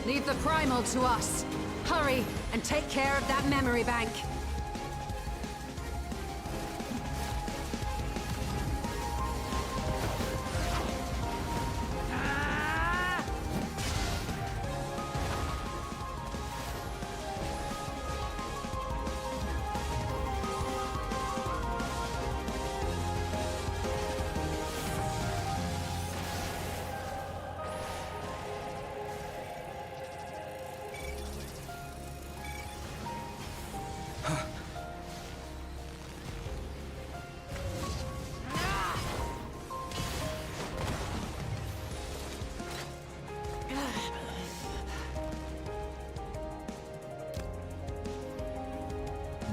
Leave the primal to us. Hurry and take care of that memory bank.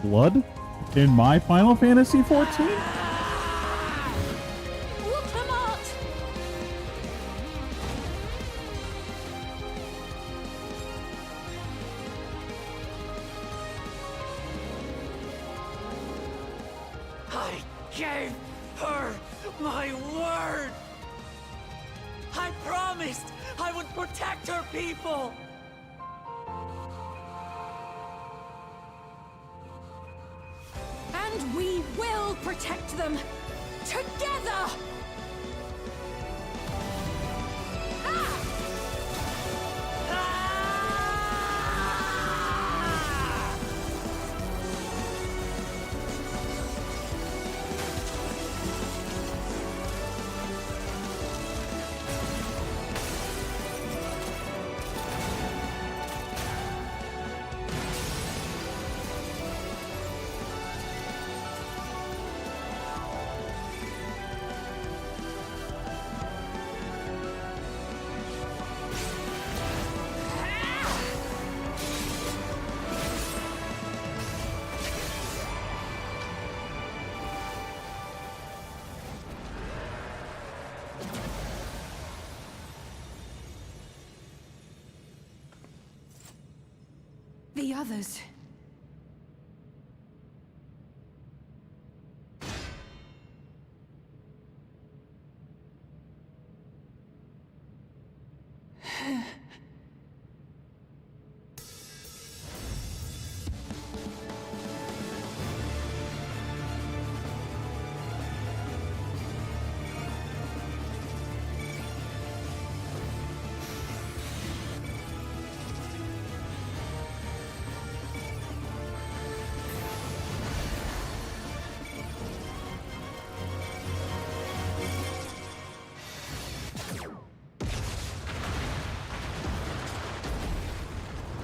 Blood? In my Final Fantasy 14? I gave her my word! I promised I would protect her people! And we will protect them together! Ah! The others.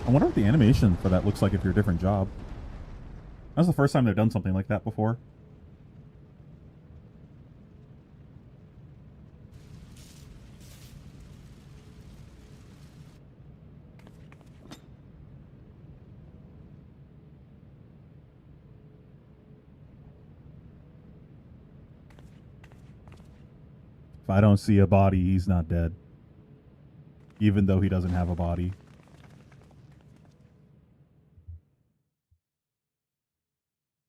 I wonder what the animation for that looks like if you're a different job. That was the first time they've done something like that before. If I don't see a body, he's not dead. Even though he doesn't have a body.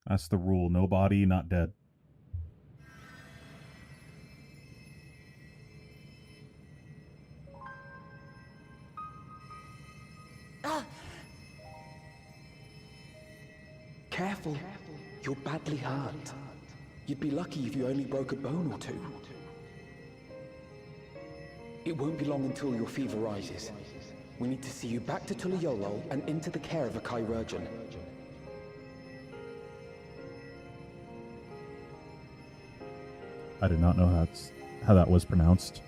That's the rule. No body, not dead. Careful. You're badly hurt. You'd be lucky if you only broke a bone or two. It won't be long until your fever rises. We need to see you back to Tuliolol and into the care of a chirurgeon. I did not know how that was pronounced.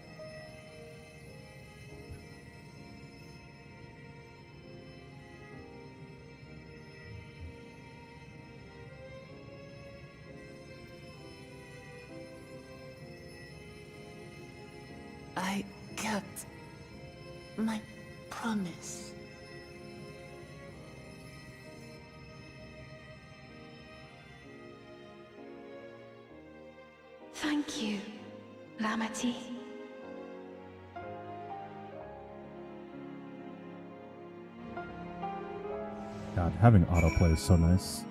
I kept my promise. Thank you, Lamity. God, having autoplay is so nice.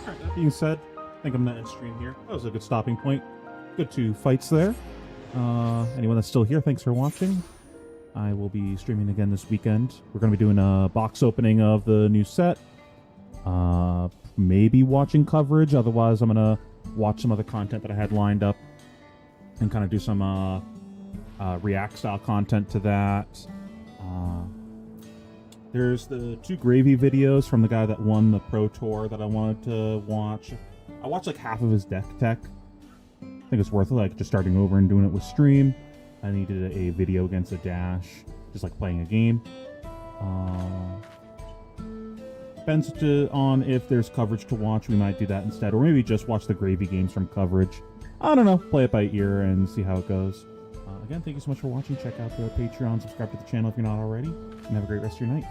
Alright, that being said, I think I'm going to end stream here. That was a good stopping point. Good 2 fights there. Anyone that's still here, thanks for watching. I will be streaming again this weekend. We're going to be doing a box opening of the new set. Maybe watching coverage. Otherwise, I'm going to watch some other content that I had lined up and kind of do some React-style content to that. There's the 2 gravy videos from the guy that won the Pro Tour that I wanted to watch. I watched like half of his deck tech. I think it's worth it, like just starting over and doing it with stream. I needed a video against a dash, just like playing a game. Depends on if there's coverage to watch. We might do that instead, or maybe just watch the gravy games from coverage. I don't know. Play it by ear and see how it goes. Again, thank you so much for watching. Check out the Patreon, subscribe to the channel if you're not already, and have a great rest of your night.